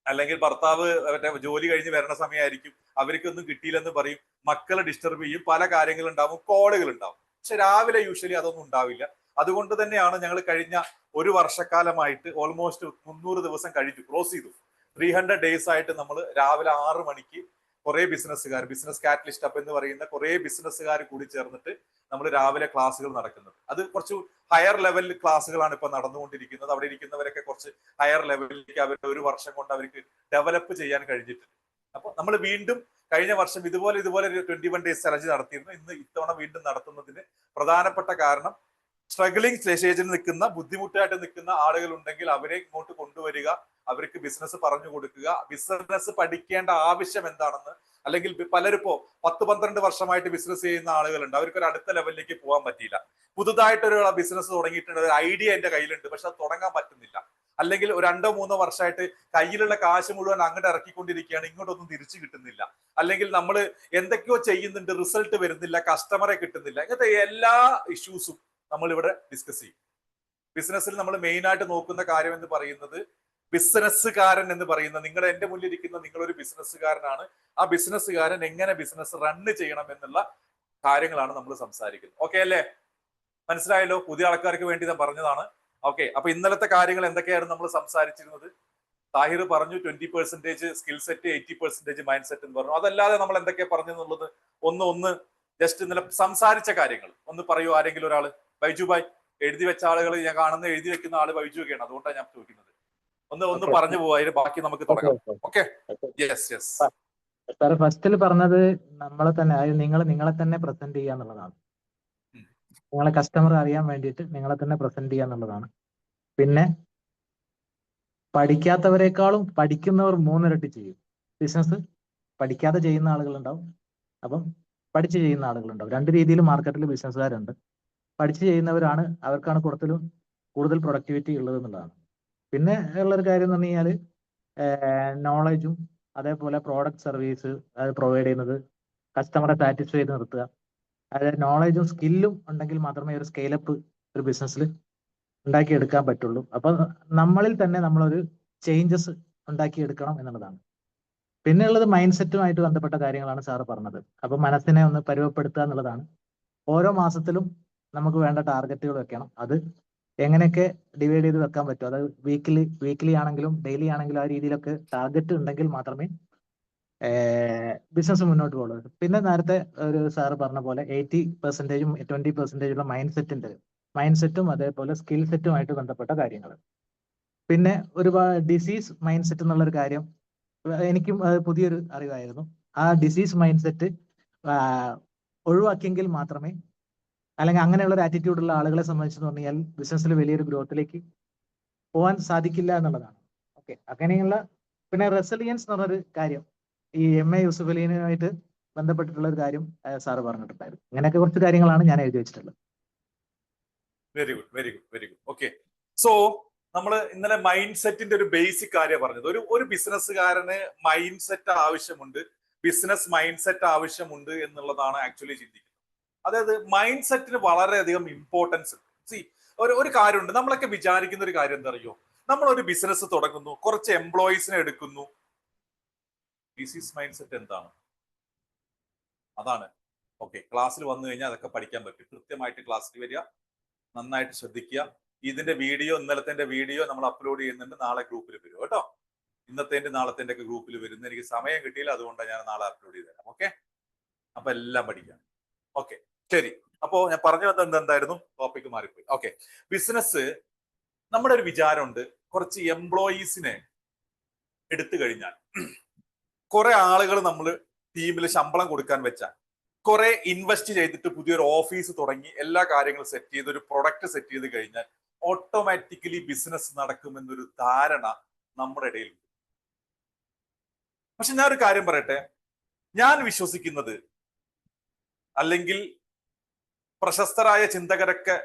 അല്ലെങ്കിൽ ഭർത്താവ് മറ്റേ ജോലി കഴിഞ്ഞ് വരണ സമയമായിരിക്കും, അവർക്കൊന്നും കിട്ടിയില്ലെന്ന് പറയും, മക്കളെ ഡിസ്റ്റർബ് ചെയ്യും, പല കാര്യങ്ങളുണ്ടാവും, കോളുകൾ ഉണ്ടാവും. പക്ഷെ രാവിലെ യൂഷ്വലി അതൊന്നും ഉണ്ടാവില്ല. അതുകൊണ്ട് തന്നെയാണ് ഞങ്ങൾ കഴിഞ്ഞ ഒരു വർഷക്കാലമായിട്ട് ഓൾമോസ്റ്റ് 300 ദിവസം കഴിഞ്ഞു, ക്രോസ് ചെയ്തു. 300 ഡേയ്സ് ആയിട്ട് നമ്മൾ രാവിലെ 6 മണിക്ക് കുറെ ബിസിനസ്സുകാർ, ബിസിനസ് കാറ്റലിസ്റ്റ് അപ്പ് എന്ന് പറയുന്ന കുറെ ബിസിനസ്സുകാർ കൂടി ചേർന്നിട്ട് നമ്മൾ രാവിലെ ക്ലാസ്സുകൾ നടക്കുന്നത്. അത് കുറച്ച് ഹയർ ലെവൽ ക്ലാസ്സുകളാണ് ഇപ്പൊ നടന്നുകൊണ്ടിരിക്കുന്നത്. അവിടെ ഇരിക്കുന്നവരൊക്കെ കുറച്ച് ഹയർ ലെവലിലേക്ക് അവർ ഒരു വർഷം കൊണ്ട് അവർക്ക് ഡെവലപ്പ് ചെയ്യാൻ കഴിഞ്ഞിട്ടുണ്ട്. അപ്പൊ നമ്മൾ വീണ്ടും കഴിഞ്ഞ വർഷം ഇതുപോലെ ഒരു 21 ഡേയ്സ് ചലഞ്ച് നടത്തിയിരുന്നു. ഇത്തവണ വീണ്ടും നടത്തുന്നതിന് പ്രധാനപ്പെട്ട കാരണം സ്ട്രഗ്ലിംഗ് സ്റ്റേജിൽ നിൽക്കുന്ന, ബുദ്ധിമുട്ടായിട്ട് നിൽക്കുന്ന ആളുകൾ ഉണ്ടെങ്കിൽ അവരെ ഇങ്ങോട്ട് കൊണ്ടുവരിക, അവർക്ക് ബിസിനസ് പറഞ്ഞു കൊടുക്കുക, ബിസിനസ് പഠിക്കേണ്ട ആവശ്യം എന്താണെന്ന്. അല്ലെങ്കിൽ പലരും ഇപ്പോ 10-12 വർഷമായിട്ട് ബിസിനസ് ചെയ്യുന്ന ആളുകളുണ്ട്, അവർക്ക് ഒരു അടുത്ത ലെവലിലേക്ക് പോകാൻ പറ്റിയില്ല. പുതുതായിട്ടൊരു ബിസിനസ് തുടങ്ങിയിട്ടുണ്ട്, ഒരു ഐഡിയ എന്റെ കയ്യിലുണ്ട്, പക്ഷെ അത് തുടങ്ങാൻ പറ്റുന്നില്ല. അല്ലെങ്കിൽ ഒരു 2-3 വർഷമായിട്ട് കയ്യിലുള്ള കാശ് മുഴുവൻ അങ്ങോട്ട് ഇറക്കിക്കൊണ്ടിരിക്കുകയാണ്, ഇങ്ങോട്ടൊന്നും തിരിച്ചു കിട്ടുന്നില്ല, അല്ലെങ്കിൽ നമ്മൾ എന്തൊക്കെയോ ചെയ്യുന്നുണ്ട്, റിസൾട്ട് വരുന്നില്ല, കസ്റ്റമറെ കിട്ടുന്നില്ല, ഇങ്ങനത്തെ എല്ലാ ഇഷ്യൂസും നമ്മൾ ഇവിടെ ഡിസ്കസ് ചെയ്യും. ബിസിനസ്സിൽ നമ്മൾ മെയിൻ ആയിട്ട് നോക്കുന്ന കാര്യം എന്ന് പറയുന്നത് ബിസിനസ്സുകാരൻ എന്ന് പറയുന്ന എന്റെ മുന്നിൽ ഇരിക്കുന്ന നിങ്ങളൊരു ബിസിനസ്സുകാരനാണ്. ആ ബിസിനസ്സുകാരൻ എങ്ങനെ ബിസിനസ് റണ്ണ് ചെയ്യണം എന്നുള്ള കാര്യങ്ങളാണ് നമ്മൾ സംസാരിക്കുന്നത്. ഓക്കെ അല്ലേ? മനസ്സിലായല്ലോ? പുതിയ ആൾക്കാർക്ക് വേണ്ടി ഞാൻ പറഞ്ഞതാണ്. ഓക്കെ, അപ്പൊ ഇന്നലത്തെ കാര്യങ്ങൾ എന്തൊക്കെയായിരുന്നു നമ്മൾ സംസാരിച്ചിരുന്നത്? താഹിർ പറഞ്ഞു 20% സ്കിൽ സെറ്റ്, 80% മൈൻഡ് സെറ്റ് എന്ന് പറഞ്ഞു. അതല്ലാതെ നമ്മൾ എന്തൊക്കെയാ പറഞ്ഞു എന്നുള്ളത് ഒന്ന് ജസ്റ്റ് ഇന്നലെ സംസാരിച്ച കാര്യങ്ങൾ ഒന്ന് പറയൂ ആരെങ്കിലും ഒരാള്. ബൈജു ഭായ്, എഴുതി വെച്ച ആളുകൾ ഞാൻ കാണുന്ന എഴുതി വെക്കുന്ന ആള് ബൈജു ഒക്കെയാണ്, അതുകൊണ്ടാണ് ഞാൻ ചോദിക്കുന്നത്. ഒന്ന് പറഞ്ഞു പോവാ, അതിന് ബാക്കി നമുക്ക് തുടങ്ങാം. Okay, yes. സാർ ഫസ്റ്റിൽ പറഞ്ഞത് നമ്മളെ തന്നെ, അതായത് നിങ്ങളെ തന്നെ പ്രസന്റ് ചെയ്യുക എന്നുള്ളതാണ്. നിങ്ങളെ കസ്റ്റമർ അറിയാൻ വേണ്ടിയിട്ട് നിങ്ങളെ തന്നെ പ്രസന്റ് ചെയ്യുക എന്നുള്ളതാണ്. പിന്നെ പഠിക്കാത്തവരെക്കാളും പഠിക്കുന്നവർ 3 ഇരട്ടി ചെയ്യും. ബിസിനസ് പഠിക്കാതെ ചെയ്യുന്ന ആളുകളുണ്ടാവും, അപ്പം പഠിച്ച് ചെയ്യുന്ന ആളുകളുണ്ടാവും. 2 രീതിയിൽ മാർക്കറ്റിൽ ബിസിനസ്സുകാരുണ്ട്. പഠിച്ച് ചെയ്യുന്നവരാണ്, അവർക്കാണ് കൂടുതൽ പ്രൊഡക്ടിവിറ്റി ഉള്ളത് എന്നുള്ളതാണ്. പിന്നെ ഉള്ളൊരു കാര്യം എന്ന് പറഞ്ഞു കഴിഞ്ഞാൽ നോളജും അതേപോലെ പ്രോഡക്റ്റ് സർവീസ് അത് പ്രൊവൈഡ് ചെയ്യുന്നത്, കസ്റ്റമറെ സാറ്റിസ്ഫൈ ചെയ്ത് നിർത്തുക. അതായത് നോളജും സ്കില്ലും ഉണ്ടെങ്കിൽ മാത്രമേ ഒരു സ്കെയിലപ്പ് ഒരു ബിസിനസ്സിൽ ഉണ്ടാക്കിയെടുക്കാൻ പറ്റുള്ളൂ. അപ്പൊ നമ്മളിൽ തന്നെ നമ്മളൊരു ചേഞ്ചസ് ഉണ്ടാക്കിയെടുക്കണം എന്നുള്ളതാണ്. പിന്നെ ഉള്ളത് മൈൻഡ് സെറ്റുമായിട്ട് ബന്ധപ്പെട്ട കാര്യങ്ങളാണ് സാറ് പറഞ്ഞത്. അപ്പൊ മനസ്സിനെ ഒന്ന് പരുവപ്പെടുത്തുക എന്നുള്ളതാണ്. ഓരോ മാസത്തിലും നമുക്ക് വേണ്ട ടാർഗറ്റുകൾ വെക്കണം. അത് എങ്ങനെയൊക്കെ ഡിവൈഡ് ചെയ്ത് വെക്കാൻ പറ്റും, അതായത് വീക്ക്ലി ആണെങ്കിലും ഡെയിലി ആണെങ്കിലും ആ രീതിയിലൊക്കെ ടാർഗറ്റ് ഉണ്ടെങ്കിൽ മാത്രമേ ബിസിനസ് മുന്നോട്ട് പോകുള്ളൂ. പിന്നെ നേരത്തെ ഒരു സാറ് പറഞ്ഞ പോലെ 80%-ഉം 20%-ഉള്ള മൈൻഡ് സെറ്റും അതേപോലെ സ്കിൽ സെറ്റുമായിട്ട് ബന്ധപ്പെട്ട കാര്യങ്ങൾ. പിന്നെ ഒരുപാട് ഡിസീസ് മൈൻഡ് സെറ്റ് എന്നുള്ളൊരു കാര്യം എനിക്കും പുതിയൊരു അറിവായിരുന്നു. ആ ഡിസീസ് മൈൻഡ് സെറ്റ് ഒഴിവാക്കിയെങ്കിൽ മാത്രമേ, അല്ലെങ്കിൽ അങ്ങനെയുള്ള ഒരു ആറ്റിറ്റ്യൂഡ് ഉള്ള ആളുകളെ സംബന്ധിച്ചെന്ന് പറഞ്ഞാൽ ബിസിനസ്സിൽ വലിയൊരു ഗ്രോത്തിലേക്ക് പോകാൻ സാധിക്കില്ല എന്നുള്ളതാണ്. ഓക്കെ, അങ്ങനെയുള്ള പിന്നെ റെസിലിയൻസ് എന്ന് പറഞ്ഞൊരു കാര്യം ഈ MA യൂസുഫ് അലീനുമായിട്ട് ബന്ധപ്പെട്ടിട്ടുള്ള ഒരു കാര്യം സാറ് പറഞ്ഞിട്ടുണ്ടായിരുന്നു. ഇങ്ങനെയൊക്കെ കുറച്ച് കാര്യങ്ങളാണ് ഞാൻ എഴുതി വെച്ചിട്ടുള്ളത്. Very good. ഓക്കെ, സോ നമ്മൾ ഇന്നലെ മൈൻഡ് സെറ്റിന്റെ ഒരു ബേസിക് കാര്യം പറഞ്ഞത്. ഒരു ബിസിനസ്സുകാരന് മൈൻഡ് സെറ്റ് ആവശ്യമുണ്ട്, ബിസിനസ് മൈൻഡ് സെറ്റ് ആവശ്യമുണ്ട് എന്നുള്ളതാണ് ആക്ച്വലി ചിന്തിക്കുന്നത്. അതായത് മൈൻഡ് സെറ്റിന് വളരെയധികം ഇമ്പോർട്ടൻസ് ഉണ്ട്. സി, ഒരു കാര്യമുണ്ട്, നമ്മളൊക്കെ വിചാരിക്കുന്ന ഒരു കാര്യം എന്താ അറിയോ, നമ്മൾ ഒരു ബിസിനസ് തുടങ്ങുന്നു, കുറച്ച് എംപ്ലോയീസിനെ എടുക്കുന്നു. ഡിസീസ് മൈൻഡ് സെറ്റ് എന്താണ്? അതാണ്. ഓക്കെ, ക്ലാസ്സിൽ വന്നു കഴിഞ്ഞാൽ അതൊക്കെ പഠിക്കാൻ പറ്റും. കൃത്യമായിട്ട് ക്ലാസ്സിൽ വരിക, നന്നായിട്ട് ശ്രദ്ധിക്കുക. ഇതിന്റെ വീഡിയോ, ഇന്നലത്തെ വീഡിയോ നമ്മൾ അപ്ലോഡ് ചെയ്യുന്നുണ്ട്, നാളെ ഗ്രൂപ്പിൽ വരും കേട്ടോ. ഇന്നത്തെ നാളത്തെ ഒക്കെ ഗ്രൂപ്പിൽ വരുന്ന, എനിക്ക് സമയം കിട്ടിയില്ല, അതുകൊണ്ടാണ് ഞാൻ നാളെ അപ്ലോഡ് ചെയ്ത് തരാം. ഓക്കെ, അപ്പൊ എല്ലാം പഠിക്കാം. ഓക്കെ, ശരി. അപ്പോ ഞാൻ പറഞ്ഞു വന്നത് എന്തായിരുന്നു, ടോപ്പിക് മാറിപ്പോയി. ഓക്കെ, ബിസിനസ് നമ്മുടെ ഒരു വിചാരമുണ്ട്, കുറച്ച് എംപ്ലോയീസിനെ എടുത്തു കഴിഞ്ഞാൽ, കുറെ ആളുകൾ നമ്മൾ ടീമിൽ ശമ്പളം കൊടുക്കാൻ വെച്ചാൽ, കുറെ ഇൻവെസ്റ്റ് ചെയ്തിട്ട് പുതിയൊരു ഓഫീസ് തുടങ്ങി എല്ലാ കാര്യങ്ങളും സെറ്റ് ചെയ്ത് ഒരു പ്രൊഡക്റ്റ് സെറ്റ് ചെയ്ത് കഴിഞ്ഞാൽ ഓട്ടോമാറ്റിക്കലി ബിസിനസ് നടക്കുമെന്നൊരു ധാരണ നമ്മുടെ ഇടയിലുണ്ട്. പക്ഷെ ഞാൻ ഒരു കാര്യം പറയട്ടെ, ഞാൻ വിശ്വസിക്കുന്നത്, അല്ലെങ്കിൽ പ്രശസ്തരായ ചിന്തകരൊക്കെ,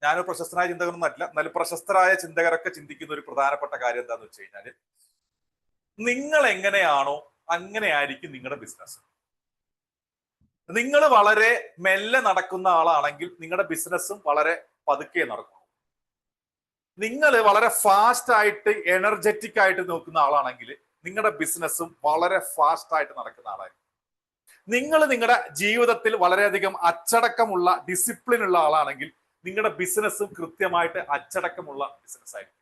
ഞാനൊരു പ്രശസ്തനായ ചിന്തകരൊന്നും അല്ല, എന്നാലും പ്രശസ്തരായ ചിന്തകരൊക്കെ ചിന്തിക്കുന്ന ഒരു പ്രധാനപ്പെട്ട കാര്യം എന്താണെന്ന് വെച്ച് കഴിഞ്ഞാൽ, നിങ്ങൾ എങ്ങനെയാണോ അങ്ങനെയായിരിക്കും നിങ്ങളുടെ ബിസിനസ്. നിങ്ങൾ വളരെ മെല്ലെ നടക്കുന്ന ആളാണെങ്കിൽ നിങ്ങളുടെ ബിസിനസ്സും വളരെ പതുക്കെ നടക്കും. നിങ്ങൾ വളരെ ഫാസ്റ്റ് ആയിട്ട് എനർജറ്റിക് ആയിട്ട് നോക്കുന്ന ആളാണെങ്കിൽ നിങ്ങളുടെ ബിസിനസ്സും വളരെ ഫാസ്റ്റ് ആയിട്ട് നടക്കുന്ന ആളായിരിക്കും. നിങ്ങൾ നിങ്ങളുടെ ജീവിതത്തിൽ വളരെയധികം അച്ചടക്കമുള്ള ഡിസിപ്ലിൻ ഉള്ള ആളാണെങ്കിൽ നിങ്ങളുടെ ബിസിനസ്സും കൃത്യമായിട്ട് അച്ചടക്കമുള്ള ബിസിനസ് ആയിരിക്കും.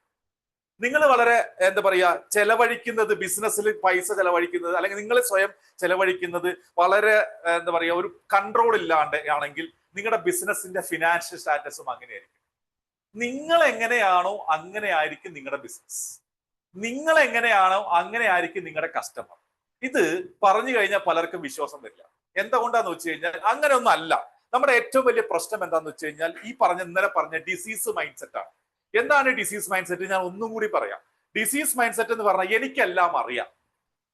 നിങ്ങൾ വളരെ എന്താ പറയുക, ചെലവഴിക്കുന്നത്, ബിസിനസ്സിൽ പൈസ ചെലവഴിക്കുന്നത്, അല്ലെങ്കിൽ നിങ്ങൾ സ്വയം ചെലവഴിക്കുന്നത് വളരെ എന്താ പറയുക, ഒരു കൺട്രോൾ ഇല്ലാണ്ട് ആണെങ്കിൽ നിങ്ങളുടെ ബിസിനസിന്റെ ഫിനാൻഷ്യൽ സ്റ്റാറ്റസും അങ്ങനെയായിരിക്കും. നിങ്ങൾ എങ്ങനെയാണോ അങ്ങനെ ആയിരിക്കും നിങ്ങളുടെ ബിസിനസ്. നിങ്ങൾ എങ്ങനെയാണോ അങ്ങനെ ആയിരിക്കും നിങ്ങളുടെ കസ്റ്റമർ. ഇത് പറഞ്ഞു കഴിഞ്ഞാൽ പലർക്കും വിശ്വാസം വരില്ല. എന്തുകൊണ്ടാന്ന് വെച്ച് കഴിഞ്ഞാൽ അങ്ങനെ ഒന്നും അല്ല. നമ്മുടെ ഏറ്റവും വലിയ പ്രശ്നം എന്താന്ന് വെച്ച് കഴിഞ്ഞാൽ ഈ ഇന്നലെ പറഞ്ഞ ഡിസീസ് മൈൻഡ് സെറ്റ് ആണ്. എന്താണ് ഡിസീസ് മൈൻഡ് സെറ്റ്? ഞാൻ ഒന്നും കൂടി പറയാം. ഡിസീസ് മൈൻഡ് സെറ്റ് എന്ന് പറഞ്ഞാൽ എനിക്കെല്ലാം അറിയാം,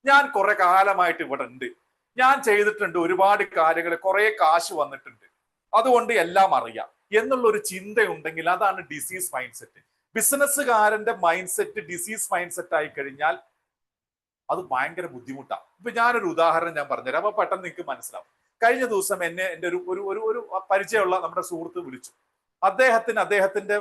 ഞാൻ കുറെ കാലമായിട്ട് ഇവിടെ ഉണ്ട്, ഞാൻ ചെയ്തിട്ടുണ്ട് ഒരുപാട് കാര്യങ്ങൾ, കുറെ കാശ് വന്നിട്ടുണ്ട്, അതുകൊണ്ട് എല്ലാം അറിയാം എന്നുള്ള ഒരു ചിന്തയുണ്ടെങ്കിൽ അതാണ് ഡിസീസ് മൈൻഡ് സെറ്റ്. ബിസിനസ്സുകാരന്റെ mindset disease mindset ആയി കഴിഞ്ഞാൽ അത് ഭയങ്കര ബുദ്ധിമുട്ടാണ്. ഇപ്പൊ ഞാനൊരു ഉദാഹരണം ഞാൻ പറഞ്ഞുതരാം, അപ്പൊ പെട്ടെന്ന് നിങ്ങൾക്ക് മനസ്സിലാവും. കഴിഞ്ഞ ദിവസം എന്നെ എൻ്റെ ഒരു പരിചയമുള്ള നമ്മുടെ സുഹൃത്ത് വിളിച്ചു. അദ്ദേഹത്തിന്റെ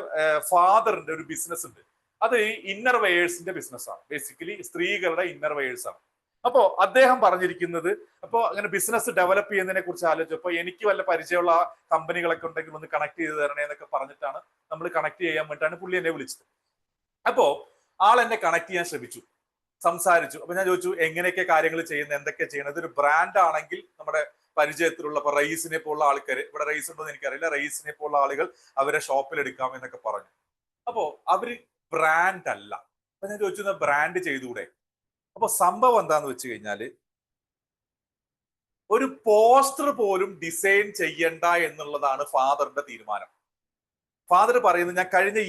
ഫാദറിന്റെ ഒരു ബിസിനസ് ഉണ്ട്. അത് ഇന്നർ വെയേഴ്സിന്റെ ബിസിനസ്സാണ്. ബേസിക്കലി സ്ത്രീകളുടെ ഇന്നർ വെയേഴ്സ് ആണ്. അപ്പോ അദ്ദേഹം പറഞ്ഞിരിക്കുന്നത്, അപ്പോൾ അങ്ങനെ ബിസിനസ് ഡെവലപ്പ് ചെയ്യുന്നതിനെ കുറിച്ച് ആലോചിച്ചപ്പോൾ എനിക്ക് വല്ല പരിചയമുള്ള കമ്പനികളൊക്കെ ഉണ്ടെങ്കിൽ ഒന്ന് കണക്ട് ചെയ്ത് തരണേ എന്നൊക്കെ പറഞ്ഞിട്ടാണ് നമ്മൾ കണക്ട് ചെയ്യാൻ വേണ്ടിയിട്ടാണ് പുള്ളി എന്നെ വിളിച്ചത്. അപ്പോ ആൾ എന്നെ കണക്ട് ചെയ്യാൻ ശ്രമിച്ചു, സംസാരിച്ചു. അപ്പൊ ഞാൻ ചോദിച്ചു എങ്ങനെയൊക്കെ കാര്യങ്ങൾ ചെയ്യുന്നത്, എന്തൊക്കെ ചെയ്യുന്നത്. ഇതൊരു ബ്രാൻഡ് ആണെങ്കിൽ നമ്മുടെ പരിചയത്തിലുള്ള ഇപ്പൊ റയീസിനെ പോലുള്ള ആൾക്കാർ, ഇവിടെ റയീസ് ഉണ്ടോ എന്ന് എനിക്കറിയില്ല, റയീസിനെ പോലുള്ള ആളുകൾ അവരെ ഷോപ്പിൽ എടുക്കാം എന്നൊക്കെ പറഞ്ഞു. അപ്പോ അവര് ബ്രാൻഡ് അല്ല. അപ്പൊ ഞാൻ ചോദിച്ചു ബ്രാൻഡ് ചെയ്തുകൂടെ? അപ്പൊ സംഭവം എന്താന്ന് വെച്ച് കഴിഞ്ഞാല് ഒരു പോസ്റ്റർ പോലും ഡിസൈൻ ചെയ്യണ്ട എന്നുള്ളതാണ് ഫാദറിന്റെ തീരുമാനം. ഫാദർ പറയുന്നത്, ഞാൻ കഴിഞ്ഞ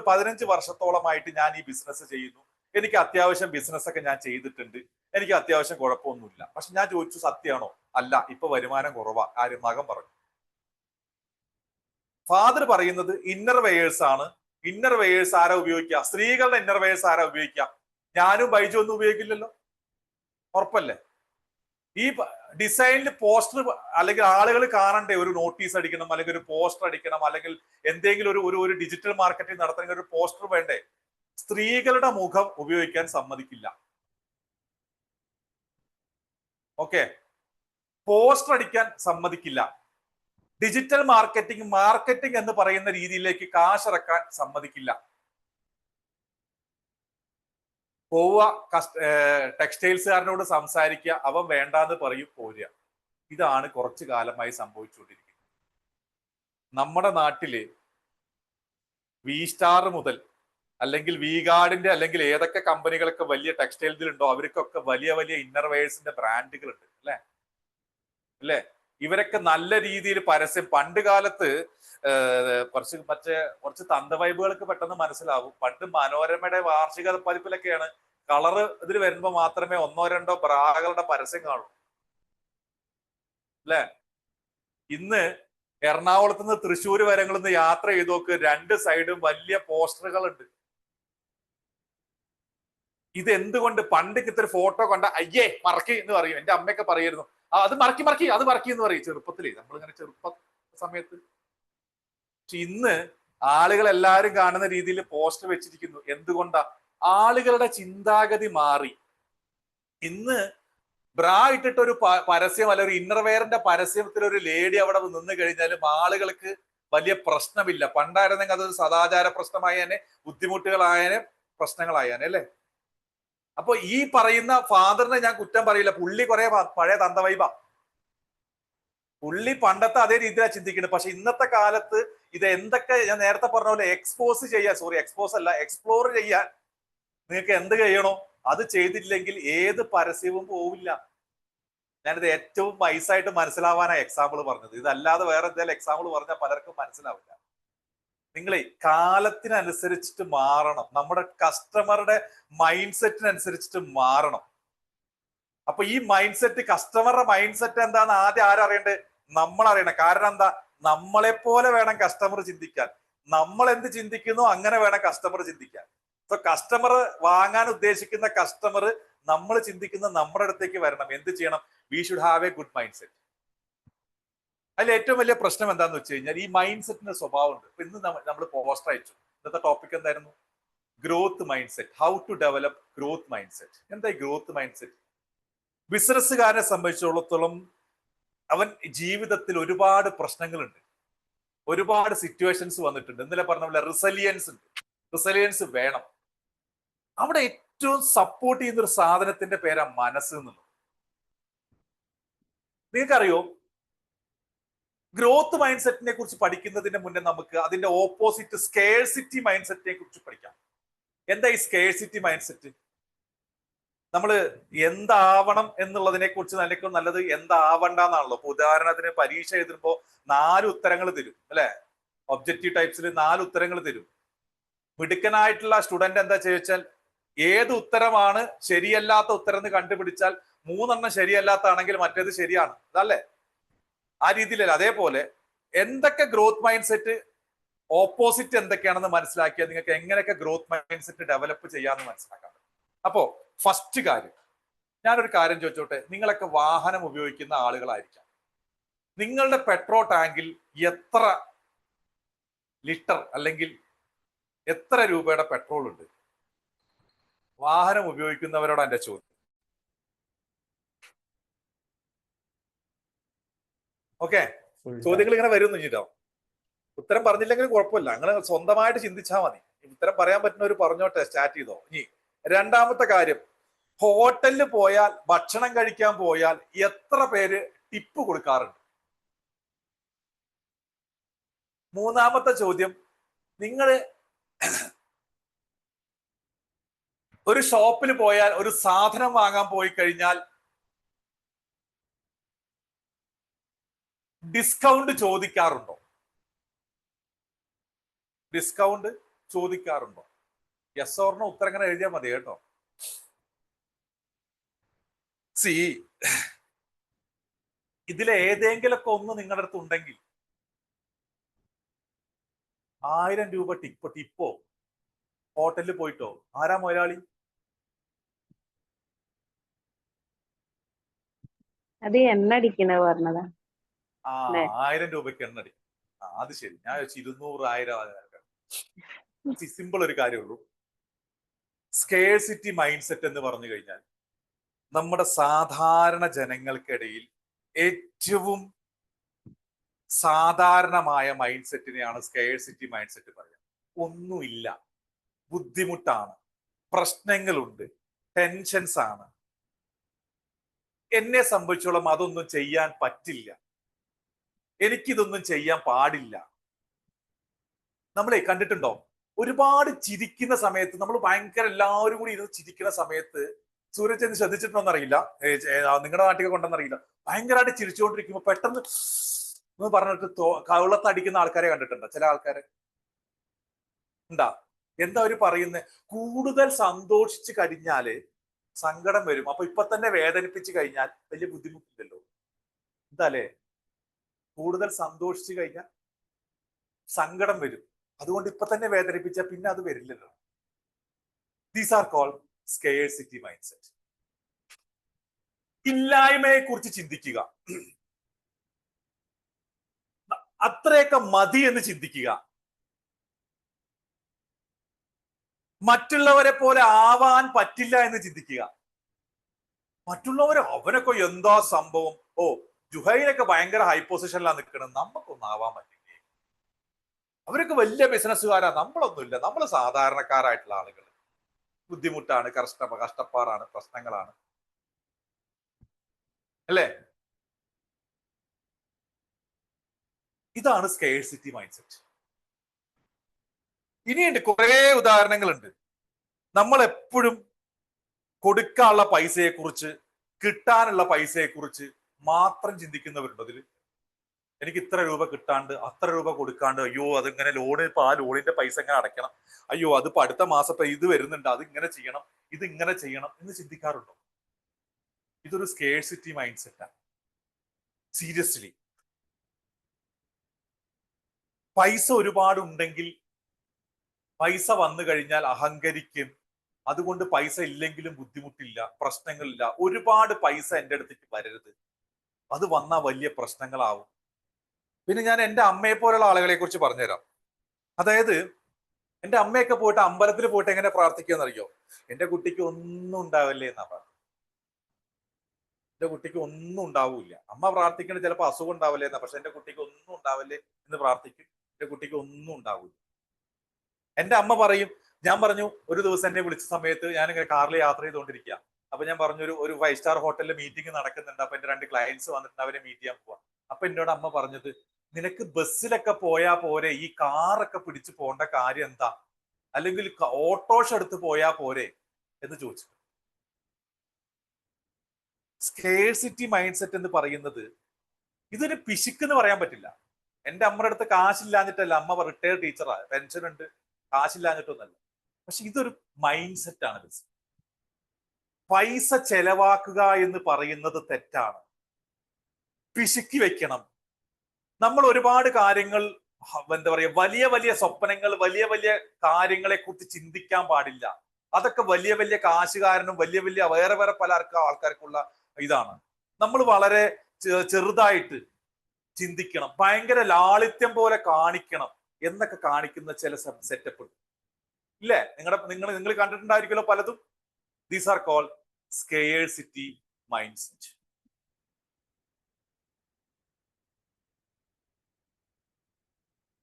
15 വർഷത്തോളമായിട്ട് ഞാൻ ഈ ബിസിനസ് ചെയ്യുന്നു, എനിക്ക് അത്യാവശ്യം ബിസിനസ് ഒക്കെ ഞാൻ ചെയ്തിട്ടുണ്ട്, എനിക്ക് അത്യാവശ്യം കുഴപ്പമൊന്നുമില്ല. പക്ഷെ ഞാൻ ചോദിച്ചു സത്യമാണോ? അല്ല, ഇപ്പൊ വരുമാനം കുറവാ. ആരും മകൻ പറഞ്ഞു. ഫാദർ പറയുന്നത് ഇന്നർ വെയേഴ്സ് ആണ്. ഇന്നർ വെയേഴ്സ് ആരാ ഉപയോഗിക്കുക? സ്ത്രീകളുടെ ഇന്നർ വെയേഴ്സ് ആരാ ഉപയോഗിക്കുക? ഞാനും ബൈജു ഒന്നും ഉപയോഗിക്കില്ലല്ലോ, ഉറപ്പല്ലേ? ഈ ഡിസൈനിൽ പോസ്റ്റർ അല്ലെങ്കിൽ ആളുകൾ കാണണ്ടേ? ഒരു നോട്ടീസ് അടിക്കണം, അല്ലെങ്കിൽ ഒരു പോസ്റ്റർ അടിക്കണം, അല്ലെങ്കിൽ എന്തെങ്കിലും ഒരു ഡിജിറ്റൽ മാർക്കറ്റിംഗ് നടത്തണമെങ്കിൽ ഒരു പോസ്റ്റർ വേണ്ടേ? സ്ത്രീകളുടെ മുഖം ഉപയോഗിക്കാൻ സമ്മതിക്കില്ല. ഓക്കെ, പോസ്റ്റർ അടിക്കാൻ സമ്മതിക്കില്ല. ഡിജിറ്റൽ മാർക്കറ്റിംഗ് എന്ന് പറയുന്ന രീതിയിലേക്ക് കാശിറക്കാൻ സമ്മതിക്കില്ല. പോവുക, ടെക്സ്റ്റൈൽസുകാരനോട് സംസാരിക്കുക, അവൻ വേണ്ടാന്ന് പറയും, പോരുക. ഇതാണ് കുറച്ചു കാലമായി സംഭവിച്ചുകൊണ്ടിരിക്കുന്നത്. നമ്മുടെ നാട്ടില് വി സ്റ്റാർ മുതൽ അല്ലെങ്കിൽ വി ഗാർഡിന്റെ അല്ലെങ്കിൽ ഏതൊക്കെ കമ്പനികളൊക്കെ വലിയ ടെക്സ്റ്റൈൽസിലുണ്ടോ അവർക്കൊക്കെ വലിയ വലിയ ഇന്നർ വെയേഴ്സിന്റെ ബ്രാൻഡുകൾ ഉണ്ട്, അല്ലേ? ഇവരൊക്കെ നല്ല രീതിയിൽ പരസ്യം, പണ്ട് കാലത്ത് കുറച്ച് തന്തവൈബുകൾക്ക് പെട്ടെന്ന് മനസ്സിലാവും. പണ്ട് മനോരമയുടെ വാർഷിക പതിപ്പിലൊക്കെയാണ് കളറ് ഇതിൽ വരുമ്പോ മാത്രമേ 1-2 ബ്രാകളുടെ പരസ്യം കാണൂ, അല്ലെ? ഇന്ന് എറണാകുളത്ത് നിന്ന് തൃശ്ശൂർ വരങ്ങളിൽ നിന്ന് യാത്ര ചെയ്ത് നോക്ക്, 2 സൈഡും വലിയ പോസ്റ്ററുകൾ ഉണ്ട്. ഇത് എന്തുകൊണ്ട്? പണ്ട് ഇത്ര ഫോട്ടോ കണ്ട അയ്യേ മറക്കി എന്ന് പറയും. എന്റെ അമ്മയൊക്കെ പറയായിരുന്നു, അത് മറക്കി എന്ന് പറയും ചെറുപ്പത്തിലേ, നമ്മളിങ്ങനെ ചെറുപ്പ സമയത്ത്. പക്ഷെ ഇന്ന് ആളുകൾ എല്ലാവരും കാണുന്ന രീതിയിൽ പോസ്റ്റർ വെച്ചിരിക്കുന്നു. എന്തുകൊണ്ടാ? ആളുകളുടെ ചിന്താഗതി മാറി. ഇന്ന് ബ്രാ ഇട്ടിട്ട് ഒരു പരസ്യം അല്ല ഒരു ഇന്നർവെയറിന്റെ പരസ്യത്തിൽ ഒരു ലേഡി അവിടെ നിന്ന് കഴിഞ്ഞാലും ആളുകൾക്ക് വലിയ പ്രശ്നമില്ല. പണ്ടായിരുന്നെങ്കിൽ അതൊരു സദാചാര പ്രശ്നമായേനെ, ബുദ്ധിമുട്ടുകളായേനെ, പ്രശ്നങ്ങളായേനെ, അല്ലേ? അപ്പൊ ഈ പറയുന്ന ഫാദറിനെ ഞാൻ കുറ്റം പറയില്ല. പുള്ളി കുറെ പഴയ തന്തവൈബ, പുള്ളി പണ്ടത്തെ അതേ രീതിയിലാണ് ചിന്തിക്കുന്നത്. പക്ഷെ ഇന്നത്തെ കാലത്ത് ഇത് എന്തൊക്കെ ഞാൻ നേരത്തെ പറഞ്ഞ പോലെ എക്സ്പ്ലോർ ചെയ്യാൻ നിങ്ങൾക്ക് എന്ത് ചെയ്യണോ അത് ചെയ്തില്ലെങ്കിൽ ഏത് പരസ്യവും പോവില്ല. ഞാനിത് ഏറ്റവും വയസ്സായിട്ട് മനസ്സിലാവാനാണ് എക്സാമ്പിൾ പറഞ്ഞത്. ഇതല്ലാതെ വേറെ എന്തെങ്കിലും എക്സാമ്പിൾ പറഞ്ഞാൽ പലർക്കും മനസ്സിലാവില്ല. നിങ്ങളെ കാലത്തിനനുസരിച്ചിട്ട് മാറണം, നമ്മുടെ കസ്റ്റമറുടെ മൈൻഡ് സെറ്റിനനുസരിച്ചിട്ട് മാറണം. അപ്പൊ ഈ മൈൻഡ് സെറ്റ്, കസ്റ്റമറുടെ മൈൻഡ് സെറ്റ് എന്താന്ന് ആദ്യം ആരറിയണ്ടേ? നമ്മൾ അറിയണം. കാരണം എന്താ? നമ്മളെ പോലെ വേണം കസ്റ്റമർ ചിന്തിക്കാൻ. നമ്മൾ എന്ത് ചിന്തിക്കുന്നോ അങ്ങനെ വേണം കസ്റ്റമർ ചിന്തിക്കാൻ. സോ കസ്റ്റമർ വാങ്ങാൻ ഉദ്ദേശിക്കുന്ന കസ്റ്റമർ നമ്മൾ ചിന്തിക്കുന്ന നമ്മുടെ അടുത്തേക്ക് വരണം. എന്ത് ചെയ്യണം? We should have A good mind set. അതിൽ ഏറ്റവും വലിയ പ്രശ്നം എന്താന്ന് വെച്ച് കഴിഞ്ഞാൽ ഈ മൈൻഡ് സെറ്റിന്റെ സ്വഭാവം ഉണ്ട്. ഇപ്പൊ ഇന്ന് നമ്മൾ പോസ്റ്റർ അയച്ചു. ഇന്നത്തെ ടോപ്പിക് എന്തായിരുന്നു? Growth mindset. How to develop growth mindset. എന്താ ഈ ഗ്രോത്ത് മൈൻഡ് സെറ്റ്? ബിസിനസ്സുകാരനെ സംബന്ധിച്ചിടത്തോളം അവൻ ജീവിതത്തിൽ ഒരുപാട് പ്രശ്നങ്ങളുണ്ട്, ഒരുപാട് സിറ്റുവേഷൻസ് വന്നിട്ടുണ്ട്. ഇന്നലെ പറഞ്ഞ പോലെ റിസലിയൻസ് ഉണ്ട്. റിസലിയൻസ് വേണം. അവിടെ ഏറ്റവും സപ്പോർട്ട് ചെയ്യുന്ന ഒരു സാധനത്തിന്റെ പേരാ മനസ്സ് എന്നുള്ളത്. നിങ്ങൾക്കറിയോ, ഗ്രോത്ത് മൈൻഡ് സെറ്റിനെ കുറിച്ച് പഠിക്കുന്നതിന് മുന്നേ നമുക്ക് അതിന്റെ ഓപ്പോസിറ്റ് സ്കേഴ്സിറ്റി മൈൻഡ് സെറ്റിനെ കുറിച്ച് പഠിക്കാം. എന്താ ഈ സ്കേഴ്സിറ്റി മൈൻഡ് സെറ്റ്? നമ്മൾ എന്താവണം എന്നുള്ളതിനെ കുറിച്ച് നിനക്കും നല്ലത് എന്താവണ്ടെന്നാണല്ലോ. ഇപ്പൊ ഉദാഹരണത്തിന് പരീക്ഷ എഴുതുമ്പോ 4 ഉത്തരങ്ങൾ തരും, അല്ലെ? ഒബ്ജക്റ്റീവ് ടൈപ്സിൽ 4 ഉത്തരങ്ങൾ തരും. മിടുക്കനായിട്ടുള്ള സ്റ്റുഡന്റ് എന്താ ചോദിച്ചാൽ ഏത് ഉത്തരമാണ് ശരിയല്ലാത്ത ഉത്തരം എന്ന് കണ്ടുപിടിച്ചാൽ 3 ശരിയല്ലാത്താണെങ്കിൽ മറ്റേത് ശരിയാണ്, അതല്ലേ? ആ രീതിയിലല്ല. അതേപോലെ എന്തൊക്കെ ഗ്രോത്ത് മൈൻഡ് സെറ്റ് ഓപ്പോസിറ്റ് എന്തൊക്കെയാണെന്ന് മനസ്സിലാക്കിയാൽ നിങ്ങൾക്ക് എങ്ങനെയൊക്കെ ഗ്രോത്ത് മൈൻഡ് സെറ്റ് ഡെവലപ്പ് ചെയ്യാമെന്ന് മനസ്സിലാക്കാം. അപ്പോ ഫസ്റ്റ് കാര്യം, ഞാനൊരു കാര്യം ചോദിച്ചോട്ടെ, നിങ്ങളൊക്കെ വാഹനം ഉപയോഗിക്കുന്ന ആളുകളായിരിക്കാം. നിങ്ങളുടെ പെട്രോൾ ടാങ്കിൽ എത്ര ലിറ്റർ അല്ലെങ്കിൽ എത്ര രൂപയുടെ പെട്രോൾ ഉണ്ട്? വാഹനം ഉപയോഗിക്കുന്നവരോടാണ് എന്റെ ചോദ്യം. ഓക്കെ, ചോദ്യങ്ങൾ ഇങ്ങനെ വരുന്നു കേട്ടോ. ഉത്തരം പറഞ്ഞില്ലെങ്കിൽ കുഴപ്പമില്ല, നിങ്ങൾ സ്വന്തമായിട്ട് ചിന്തിച്ചാൽ മതി. ഉത്തരം പറയാൻ പറ്റുന്നവർ പറഞ്ഞോട്ടെ, സ്റ്റാർട്ട് ചെയ്തോ. ഇനി രണ്ടാമത്തെ കാര്യം, ഹോട്ടലിൽ പോയാൽ, ഭക്ഷണം കഴിക്കാൻ പോയാൽ എത്ര പേര് ടിപ്പ് കൊടുക്കാറുണ്ട്? മൂന്നാമത്തെ ചോദ്യം, നിങ്ങൾ ഒരു ഷോപ്പിൽ പോയാൽ ഒരു സാധനം വാങ്ങാൻ പോയി കഴിഞ്ഞാൽ ഡിസ്കൗണ്ട് ചോദിക്കാറുണ്ടോ? ഡിസ്കൗണ്ട് ചോദിക്കാറുണ്ടോ? യെസ് ഓർ നോ ഉത്തരം ഇങ്ങനെ എഴുതിയാൽ മതി കേട്ടോ. സി, ഇതിലേതെങ്കിലൊക്കെ ഒന്ന് നിങ്ങളുടെ അടുത്ത് ഉണ്ടെങ്കിൽ 1000 രൂപ ടിപ്പോ ഹോട്ടലിൽ പോയിട്ടോ, ആരാ മുതലാളി? അത് എണ്ണടിക്കണ പറഞ്ഞതാ. 1000 രൂപയ്ക്ക് എണ്ണടി. അത് ശരി, ഞാൻ വെച്ച് 200, 1000. സിമ്പിൾ ഒരു കാര്യമുള്ളൂ. സ്കേഴ്സിറ്റി മൈൻഡ് സെറ്റ് എന്ന് പറഞ്ഞു കഴിഞ്ഞാൽ നമ്മുടെ സാധാരണ ജനങ്ങൾക്കിടയിൽ ഏറ്റവും സാധാരണമായ മൈൻഡ് സെറ്റിനെയാണ് സ്കേഴ്സിറ്റി മൈൻഡ് സെറ്റ് പറയുക. ഒന്നുമില്ല, ബുദ്ധിമുട്ടാണ്, പ്രശ്നങ്ങളുണ്ട്, ടെൻഷൻസ് ആണ്, എന്നെ സംബന്ധിച്ചോളം അതൊന്നും ചെയ്യാൻ പറ്റില്ല, എനിക്കിതൊന്നും ചെയ്യാൻ പാടില്ല. നമ്മളെ കണ്ടിട്ടുണ്ടോ? ഒരുപാട് ചിരിക്കുന്ന സമയത്ത്, നമ്മൾ ഭയങ്കര എല്ലാവരും കൂടി ഇരുന്ന് ചിരിക്കുന്ന സമയത്ത്, സൂരജ് എന്ന് ശ്രദ്ധിച്ചിട്ടുണ്ടോന്ന് അറിയില്ല, നിങ്ങളുടെ നാട്ടിൽ കൊണ്ടെന്നറിയില്ല, ഭയങ്കരമായിട്ട് ചിരിച്ചുകൊണ്ടിരിക്കുമ്പോ പെട്ടെന്ന് എന്ന് പറഞ്ഞിട്ട് കവിളത്തടിക്കുന്ന ആൾക്കാരെ കണ്ടിട്ടുണ്ടോ? ചില ആൾക്കാരെ ഉണ്ടാ. എന്താ അവര് പറയുന്നത്? കൂടുതൽ സന്തോഷിച്ചു കഴിഞ്ഞാല് സങ്കടം വരും, അപ്പൊ ഇപ്പൊ തന്നെ വേദനിപ്പിച്ചു കഴിഞ്ഞാൽ വലിയ ബുദ്ധിമുട്ടില്ലല്ലോ. എന്താ അല്ലേ? കൂടുതൽ സന്തോഷിച്ചു കഴിഞ്ഞാൽ സങ്കടം വരും, അതുകൊണ്ട് ഇപ്പൊ തന്നെ വേദനിപ്പിച്ചാൽ പിന്നെ അത് വരില്ലല്ലോ. These are called scarcity mindset. ഇല്ലായ്മയെ കുറിച്ച് ചിന്തിക്കുക, അത്രയൊക്കെ മതി എന്ന് ചിന്തിക്കുക. മറ്റുള്ളവരെ പോലെ ആവാൻ പറ്റില്ല എന്ന് ചിന്തിക്കുക. മറ്റുള്ളവരെ അവനൊക്കെ എന്താ സംഭവം, ഓ ജുഹൈനൊക്കെ ഭയങ്കര ഹൈ പൊസിഷനിലാണ് നിൽക്കണം, നമുക്കൊന്നും ആവാൻ പറ്റില്ല, അവരൊക്കെ വലിയ ബിസിനസ്സുകാരാ, നമ്മളൊന്നുമില്ല, നമ്മൾ സാധാരണക്കാരായിട്ടുള്ള ആളുകൾ, ബുദ്ധിമുട്ടാണ്, കഷ്ടപ്പാടാണ്, പ്രശ്നങ്ങളാണ്, അല്ലേ? ഇതാണ് സ്കേഴ്സിറ്റി മൈൻഡ് സെറ്റ്. ഇനിയുണ്ട്, കുറെ ഉദാഹരണങ്ങളുണ്ട്. നമ്മൾ എപ്പോഴും കൊടുക്കാനുള്ള പൈസയെ കുറിച്ച്, കിട്ടാനുള്ള പൈസയെ കുറിച്ച് മാത്രം ചിന്തിക്കുന്നവരുണ്ട്. അതിൽ എനിക്ക് ഇത്ര രൂപ കിട്ടാണ്ട്, അത്ര രൂപ കൊടുക്കാണ്ട്, അയ്യോ അതിങ്ങനെ ലോണ്, ഇപ്പൊ ആ ലോണിന്റെ പൈസ ഇങ്ങനെ അടയ്ക്കണം, അയ്യോ അതിപ്പോ അടുത്ത മാസം ഇപ്പൊ ഇത് വരുന്നുണ്ട്, അത് ഇങ്ങനെ ചെയ്യണം, ഇത് ഇങ്ങനെ ചെയ്യണം എന്ന് ചിന്തിക്കാറുണ്ടോ? ഇതൊരു സ്കേഴ്സിറ്റി മൈൻഡ് സെറ്റാണ്. സീരിയസ്ലി, പൈസ ഒരുപാടുണ്ടെങ്കിൽ, പൈസ വന്നു കഴിഞ്ഞാൽ അഹങ്കരിക്കും, അതുകൊണ്ട് പൈസ ഇല്ലെങ്കിലും ബുദ്ധിമുട്ടില്ല, പ്രശ്നങ്ങളില്ല, ഒരുപാട് പൈസ എൻ്റെ അടുത്തേക്ക് വരരുത്, അത് വന്നാൽ വലിയ പ്രശ്നങ്ങളാവും. പിന്നെ ഞാൻ എൻ്റെ അമ്മയെ പോലുള്ള ആളുകളെ കുറിച്ച് പറഞ്ഞുതരാം. അതായത് എൻ്റെ അമ്മയൊക്കെ പോയിട്ട് അമ്പലത്തിൽ പോയിട്ട് എങ്ങനെ പ്രാർത്ഥിക്കുക അറിയോ? എൻ്റെ കുട്ടിക്ക് ഒന്നും ഉണ്ടാവില്ലേ എന്നാ പറയുന്നത്. എൻ്റെ കുട്ടിക്ക് ഒന്നും ഉണ്ടാവില്ല. അമ്മ പ്രാർത്ഥിക്കണ ചിലപ്പോൾ അസുഖം ഉണ്ടാവില്ലേ എന്നാ, പക്ഷെ എൻ്റെ കുട്ടിക്ക് ഒന്നും ഉണ്ടാവില്ലേ എന്ന് പ്രാർത്ഥിക്കും, എൻ്റെ കുട്ടിക്ക് ഒന്നും ഉണ്ടാവില്ല. എൻ്റെ അമ്മ പറയും, ഞാൻ പറഞ്ഞു ഒരു ദിവസം എന്നെ വിളിച്ച സമയത്ത് ഞാൻ ഇങ്ങനെ കാറിൽ യാത്ര ചെയ്തുകൊണ്ടിരിക്കുക, അപ്പൊ ഞാൻ പറഞ്ഞു ഒരു 5 സ്റ്റാർ ഹോട്ടലിൽ മീറ്റിംഗ് നടക്കുന്നുണ്ട്, അപ്പൊ എന്റെ 2 ക്ലയൻസ് വന്നിട്ടുണ്ട്, അവരെ മീറ്റ് ചെയ്യാൻ പോവാ. അപ്പൊ എന്നോട് അമ്മ പറഞ്ഞത്, നിനക്ക് ബസ്സിലൊക്കെ പോയാ പോരെ, ഈ കാറൊക്കെ പിടിച്ചു പോകേണ്ട കാര്യം എന്താ, അല്ലെങ്കിൽ ഓട്ടോഷ എടുത്ത് പോയാ പോരെ എന്ന് ചോദിച്ചു. സ്കേഴ്സിറ്റി മൈൻഡ് സെറ്റ് എന്ന് പറയുന്നത് ഇതൊരു പിശുക്കെന്ന് പറയാൻ പറ്റില്ല. എൻ്റെ അമ്മയുടെ അടുത്ത് കാശില്ലാഞ്ഞിട്ടല്ല, അമ്മ റിട്ടയർഡ് ടീച്ചറാ, പെൻഷൻ ഉണ്ട്, കാശില്ലാഞ്ഞിട്ടൊന്നല്ല. പക്ഷെ ഇതൊരു മൈൻഡ് സെറ്റാണ്. പൈസ ചെലവാക്കുക എന്ന് പറയുന്നത് തെറ്റാണ്, പിശുക്കി വെക്കണം. നമ്മൾ ഒരുപാട് കാര്യങ്ങൾ എന്താ പറയാ, വലിയ വലിയ സ്വപ്നങ്ങൾ, വലിയ വലിയ കാര്യങ്ങളെ കുറിച്ച് ചിന്തിക്കാൻ പാടില്ല. അതൊക്കെ വലിയ വലിയ കാശുകാരനും വലിയ വലിയ വേറെ വേറെ പല ആൾക്കാർക്കുള്ള ഇതാണ്. നമ്മൾ വളരെ ചെറുതായിട്ട് ചിന്തിക്കണം, ഭയങ്കര ലാളിത്യം പോലെ കാണിക്കണം എന്നൊക്കെ കാണിക്കുന്ന ചില സെറ്റപ്പ് ഉണ്ട് ഇല്ലേ? നിങ്ങൾ കണ്ടിട്ടുണ്ടായിരിക്കുമല്ലോ പലതും. These are called scarcity mindset.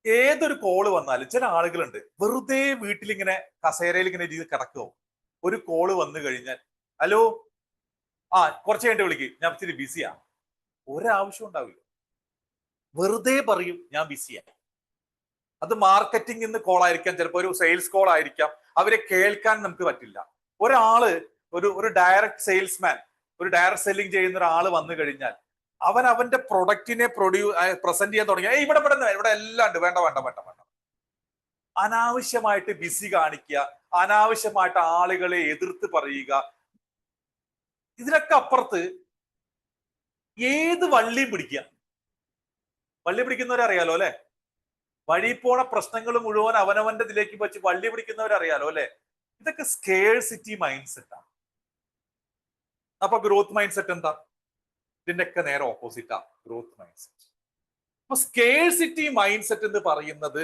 ഏതൊരു കോള് വന്നാലും ചില ആളുകളുണ്ട് വെറുതെ വീട്ടിലിങ്ങനെ കസേരയിൽ ഇങ്ങനെ ചെയ്ത് കിടക്കുമോ, ഒരു കോള് വന്നു കഴിഞ്ഞാൽ ഹലോ കുറച്ച് കഴിഞ്ഞിട്ട് വിളിക്ക്, ഞാൻ ഇച്ചിരി ബിസിയാ. ഒരാവശ്യം ഉണ്ടാവില്ല, വെറുതെ പറയും ഞാൻ ബിസിയാ. അത് മാർക്കറ്റിംഗ് നിന്ന് കോൾ ആയിരിക്കാം, ചിലപ്പോൾ ഒരു സെയിൽസ് കോൾ ആയിരിക്കാം. അവരെ കേൾക്കാൻ നമുക്ക് പറ്റില്ല. ഒരാള് ഒരു ഡയറക്റ്റ് സെയിൽസ്മാൻ, ഒരു ഡയറക്റ്റ് സെല്ലിംഗ് ചെയ്യുന്ന ഒരാൾ വന്നു കഴിഞ്ഞാൽ അവന്റെ പ്രൊഡക്റ്റിനെ പ്രസന്റ് ചെയ്യാൻ തുടങ്ങി, ഇവിടെ എല്ലാം ഉണ്ട്, വേണ്ട വേണ്ട വേണ്ട വേണ്ട. അനാവശ്യമായിട്ട് ബിസി കാണിക്കുക, അനാവശ്യമായിട്ട് ആളുകളെ എതിർത്ത് പറയുക. ഇതിനൊക്കെ അപ്പുറത്ത് ഏത് വള്ളിയും പിടിക്കുക. വള്ളി പിടിക്കുന്നവരറിയാലോ അല്ലെ? വഴി പോണ പ്രശ്നങ്ങൾ മുഴുവൻ അവനവന്റെ ഇതിലേക്ക് വെച്ച് വള്ളി പിടിക്കുന്നവരറിയാലോ അല്ലെ? ഇതൊക്കെ സ്കേഴ്സിറ്റി മൈൻഡ് സെറ്റ് ആണ്. അപ്പൊ ഗ്രോത്ത് മൈൻഡ് സെറ്റ് എന്താ? ഇതിന്റെയൊക്കെ നേരെ ഓപ്പോസിറ്റാ ഗ്രോത്ത് മൈൻഡ് സെറ്റ്. അപ്പൊ സ്കേഴ്സിറ്റി മൈൻഡ് സെറ്റ് എന്ന് പറയുന്നത്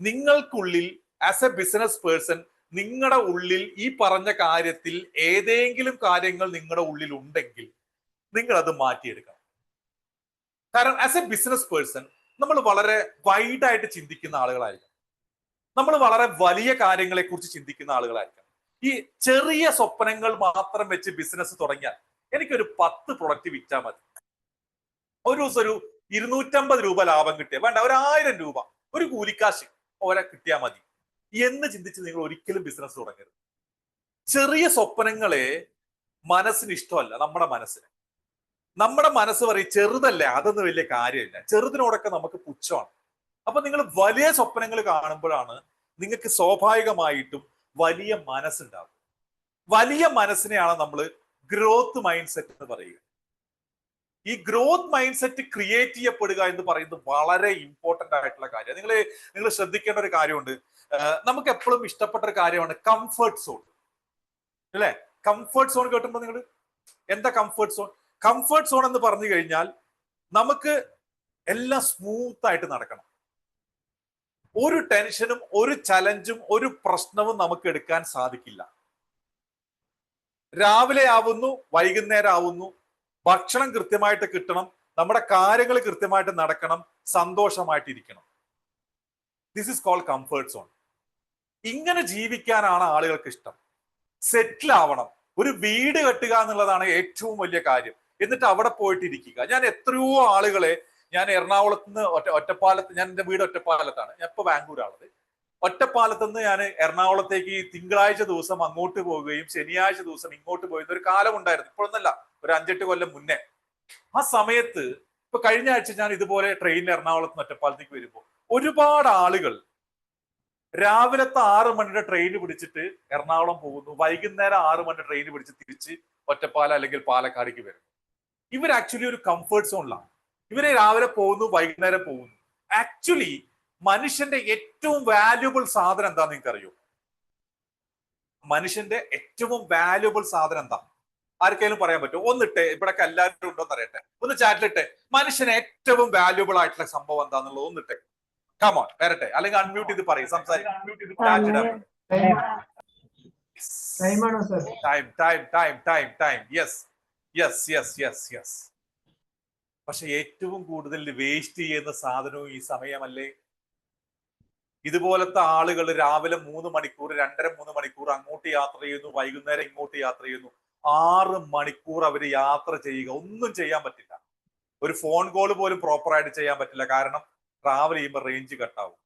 നിങ്ങൾക്കുള്ളിൽ ആസ് എ ബിസിനസ് പേഴ്സൺ, നിങ്ങളുടെ ഉള്ളിൽ ഈ പറഞ്ഞ കാര്യത്തിൽ ഏതെങ്കിലും കാര്യങ്ങൾ നിങ്ങളുടെ ഉള്ളിൽ ഉണ്ടെങ്കിൽ നിങ്ങൾ അത് മാറ്റിയെടുക്കണം. കാരണം ആസ് എ ബിസിനസ് പേഴ്സൺ നമ്മൾ വളരെ വൈഡായിട്ട് ചിന്തിക്കുന്ന ആളുകളായിരിക്കും. നമ്മൾ വളരെ വലിയ കാര്യങ്ങളെ കുറിച്ച് ചിന്തിക്കുന്ന ആളുകളായിരിക്കും. ഈ ചെറിയ സ്വപ്നങ്ങൾ മാത്രം വെച്ച് ബിസിനസ് തുടങ്ങിയാൽ എനിക്കൊരു 10 പ്രൊഡക്റ്റ് വിറ്റാൽ മതി, ഒരു ദിവസം ഒരു 250 രൂപ ലാഭം കിട്ടിയ വേണ്ട, ഒരു 1000 രൂപ ഒരു കൂലിക്കാശ് ഓരോ കിട്ടിയാൽ മതി എന്ന് ചിന്തിച്ച് നിങ്ങൾ ഒരിക്കലും ബിസിനസ് തുടങ്ങരുത്. ചെറിയ സ്വപ്നങ്ങളെ മനസ്സിന് ഇഷ്ടമല്ല. നമ്മുടെ മനസ്സ് പറയും ചെറുതല്ലേ, അതൊന്നും വലിയ കാര്യമില്ല, ചെറുതിനോടൊക്കെ നമുക്ക് പുച്ഛമാണ്. അപ്പൊ നിങ്ങൾ വലിയ സ്വപ്നങ്ങൾ കാണുമ്പോഴാണ് നിങ്ങൾക്ക് സ്വാഭാവികമായിട്ടും വലിയ മനസ്സുണ്ടാവും. വലിയ മനസ്സിനെയാണ് നമ്മൾ ഗ്രോത്ത് മൈൻഡ് സെറ്റ് എന്ന് പറയുക. ഈ ഗ്രോത്ത് മൈൻഡ് സെറ്റ് ക്രിയേറ്റ് ചെയ്യപ്പെടുക എന്ന് പറയുന്നത് വളരെ ഇമ്പോർട്ടന്റ് ആയിട്ടുള്ള കാര്യമാണ്. നിങ്ങൾ ശ്രദ്ധിക്കേണ്ട ഒരു കാര്യമുണ്ട്. നമുക്ക് എപ്പോഴും ഇഷ്ടപ്പെട്ട ഒരു കാര്യമാണ് കംഫർട്ട് സോൺ അല്ലെ? കംഫർട്ട് സോൺ കേട്ടുമ്പോ നിങ്ങൾ എന്താ കംഫർട്ട് സോൺ? കംഫർട്ട് സോൺ എന്ന് പറഞ്ഞു കഴിഞ്ഞാൽ നമുക്ക് എല്ലാം സ്മൂത്ത് ആയിട്ട് നടക്കണം. ഒരു ടെൻഷനും ഒരു ചലഞ്ചും ഒരു പ്രശ്നവും നമുക്ക് എടുക്കാൻ സാധിക്കില്ല. രാവിലെ ആവുന്നു, വൈകുന്നേരം ആവുന്നു, ഭക്ഷണം കൃത്യമായിട്ട് കിട്ടണം, നമ്മുടെ കാര്യങ്ങൾ കൃത്യമായിട്ട് നടക്കണം, സന്തോഷമായിട്ടിരിക്കണം. This is called comfort zone. ഇങ്ങനെ ജീവിക്കാനാണ് ആളുകൾക്ക് ഇഷ്ടം. സെറ്റിൽ ആവണം, ഒരു വീട് കെട്ടുക എന്നുള്ളതാണ് ഏറ്റവും വലിയ കാര്യം. എന്നിട്ട് അവിടെ പോയിട്ടിരിക്കുക. ഞാൻ എത്രയോ ആളുകളെ, ഞാൻ എറണാകുളത്ത് നിന്ന് ഒറ്റപ്പാലത്ത്, ഞാൻ എൻ്റെ വീട് ഒറ്റപ്പാലത്താണ്, ഞാൻ ഇപ്പൊ ബാംഗ്ലൂരാണത്. ഒറ്റപ്പാലത്ത് നിന്ന് ഞാൻ എറണാകുളത്തേക്ക് തിങ്കളാഴ്ച ദിവസം അങ്ങോട്ട് പോവുകയും ശനിയാഴ്ച ദിവസം ഇങ്ങോട്ട് പോയിരുന്ന ഒരു കാലം ഉണ്ടായിരുന്നു. ഇപ്പോഴൊന്നല്ല, ഒരു 5-8 കൊല്ലം മുന്നേ. ആ സമയത്ത് ഇപ്പൊ കഴിഞ്ഞ ആഴ്ച ഞാൻ ഇതുപോലെ ട്രെയിനിൽ എറണാകുളത്ത് നിന്ന് ഒറ്റപ്പാലത്തേക്ക് വരുമ്പോൾ ഒരുപാട് ആളുകൾ രാവിലത്തെ 6 മണിയുടെ ട്രെയിൻ പിടിച്ചിട്ട് എറണാകുളം പോകുന്നു, വൈകുന്നേരം 6 മണിയുടെ ട്രെയിൻ പിടിച്ച് തിരിച്ച് ഒറ്റപ്പാല അല്ലെങ്കിൽ പാലക്കാടേക്ക് വരുന്നു. ഇവർ ആക്ച്വലി ഒരു കംഫർട്ട് സോണിലാണ്. ഇവരെ രാവിലെ പോകുന്നു, വൈകുന്നേരം പോകുന്നു. ആക്ച്വലി മനുഷ്യന്റെ ഏറ്റവും വാല്യുബിൾ സാധനം എന്താ നിങ്ങൾക്ക് അറിയോ? മനുഷ്യന്റെ ഏറ്റവും വാല്യുബിൾ സാധനം എന്താ? ആർക്കെങ്കിലും പറയാൻ പറ്റുമോ? ഒന്നിട്ടെ, ഇവിടൊക്കെ എല്ലാവരും ഉണ്ടോന്ന് അറിയട്ടെ, ഒന്ന് ചാറ്റിലിട്ടെ. മനുഷ്യന് ഏറ്റവും വാല്യുബിൾ ആയിട്ടുള്ള സംഭവം എന്താന്നുള്ളത് ഒന്നിട്ടെ. കമോൺ വരട്ടെ, അല്ലെങ്കിൽ അൺമ്യൂട്ട് ചെയ്ത് പറയും, സംസാരിക്കും. പക്ഷെ ഏറ്റവും കൂടുതൽ വേസ്റ്റ് ചെയ്യുന്ന സാധനവും ഈ സമയമല്ലേ? ഇതുപോലത്തെ ആളുകൾ രാവിലെ 3 മണിക്കൂർ, 2.5-3 മണിക്കൂർ അങ്ങോട്ട് യാത്ര ചെയ്യുന്നു, വൈകുന്നേരം ഇങ്ങോട്ട് യാത്ര ചെയ്യുന്നു. 6 മണിക്കൂർ അവര് യാത്ര ചെയ്യുക, ഒന്നും ചെയ്യാൻ പറ്റില്ല. ഒരു ഫോൺ കോൾ പോലും പ്രോപ്പറായിട്ട് ചെയ്യാൻ പറ്റില്ല. കാരണം ട്രാവൽ ചെയ്യുമ്പോൾ റേഞ്ച് കട്ടാവും.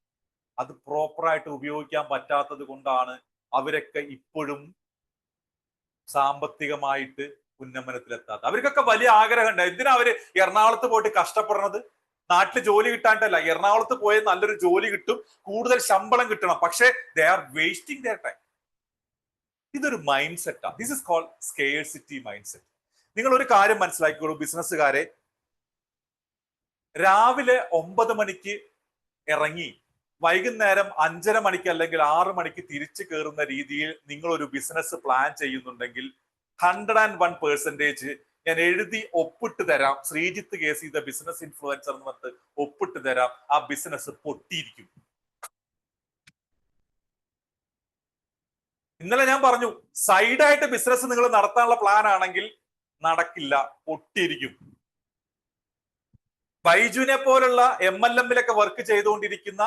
അത് പ്രോപ്പറായിട്ട് ഉപയോഗിക്കാൻ പറ്റാത്തത് കൊണ്ടാണ് അവരൊക്കെ ഇപ്പോഴും സാമ്പത്തികമായിട്ട് ഉന്നമനത്തിലെത്താത്ത. അവർക്കൊക്കെ വലിയ ആഗ്രഹമുണ്ട്. എന്തിനാ അവര് എറണാകുളത്ത് പോയിട്ട് കഷ്ടപ്പെടുന്നത്? നാട്ടിൽ ജോലി കിട്ടാണ്ടല്ല, എറണാകുളത്ത് പോയാൽ നല്ലൊരു ജോലി കിട്ടും, കൂടുതൽ ശമ്പളം കിട്ടണം. പക്ഷെ they are wasting their time. ഇതൊരു മൈൻഡ് സെറ്റാണ്. This is called scarcity mindset. നിങ്ങൾ ഒരു കാര്യം മനസ്സിലാക്കിക്കോളൂ ബിസിനസ്സുകാരെ. രാവിലെ 9 മണിക്ക് ഇറങ്ങി വൈകുന്നേരം 5:30 മണിക്ക് അല്ലെങ്കിൽ 6 മണിക്ക് തിരിച്ചു കയറുന്ന രീതിയിൽ നിങ്ങൾ ഒരു ബിസിനസ് പ്ലാൻ ചെയ്യുന്നുണ്ടെങ്കിൽ 101% ഞാൻ എഴുതി ഒപ്പിട്ട് തരാം. ശ്രീജിത്ത് കേസ് ചെയ്ത ബിസിനസ് ഇൻഫ്ലുവൻസർ എന്ന് പറഞ്ഞിട്ട് ഒപ്പിട്ട് തരാം. ആ ബിസിനസ് പൊട്ടിയിരിക്കും. ഇന്നലെ ഞാൻ പറഞ്ഞു, സൈഡായിട്ട് ബിസിനസ് നിങ്ങൾ നടത്താനുള്ള പ്ലാൻ ആണെങ്കിൽ നടക്കില്ല, പൊട്ടിയിരിക്കും. ബൈജുവിനെ പോലുള്ള MLM-ലൊക്കെ വർക്ക് ചെയ്തുകൊണ്ടിരിക്കുന്ന,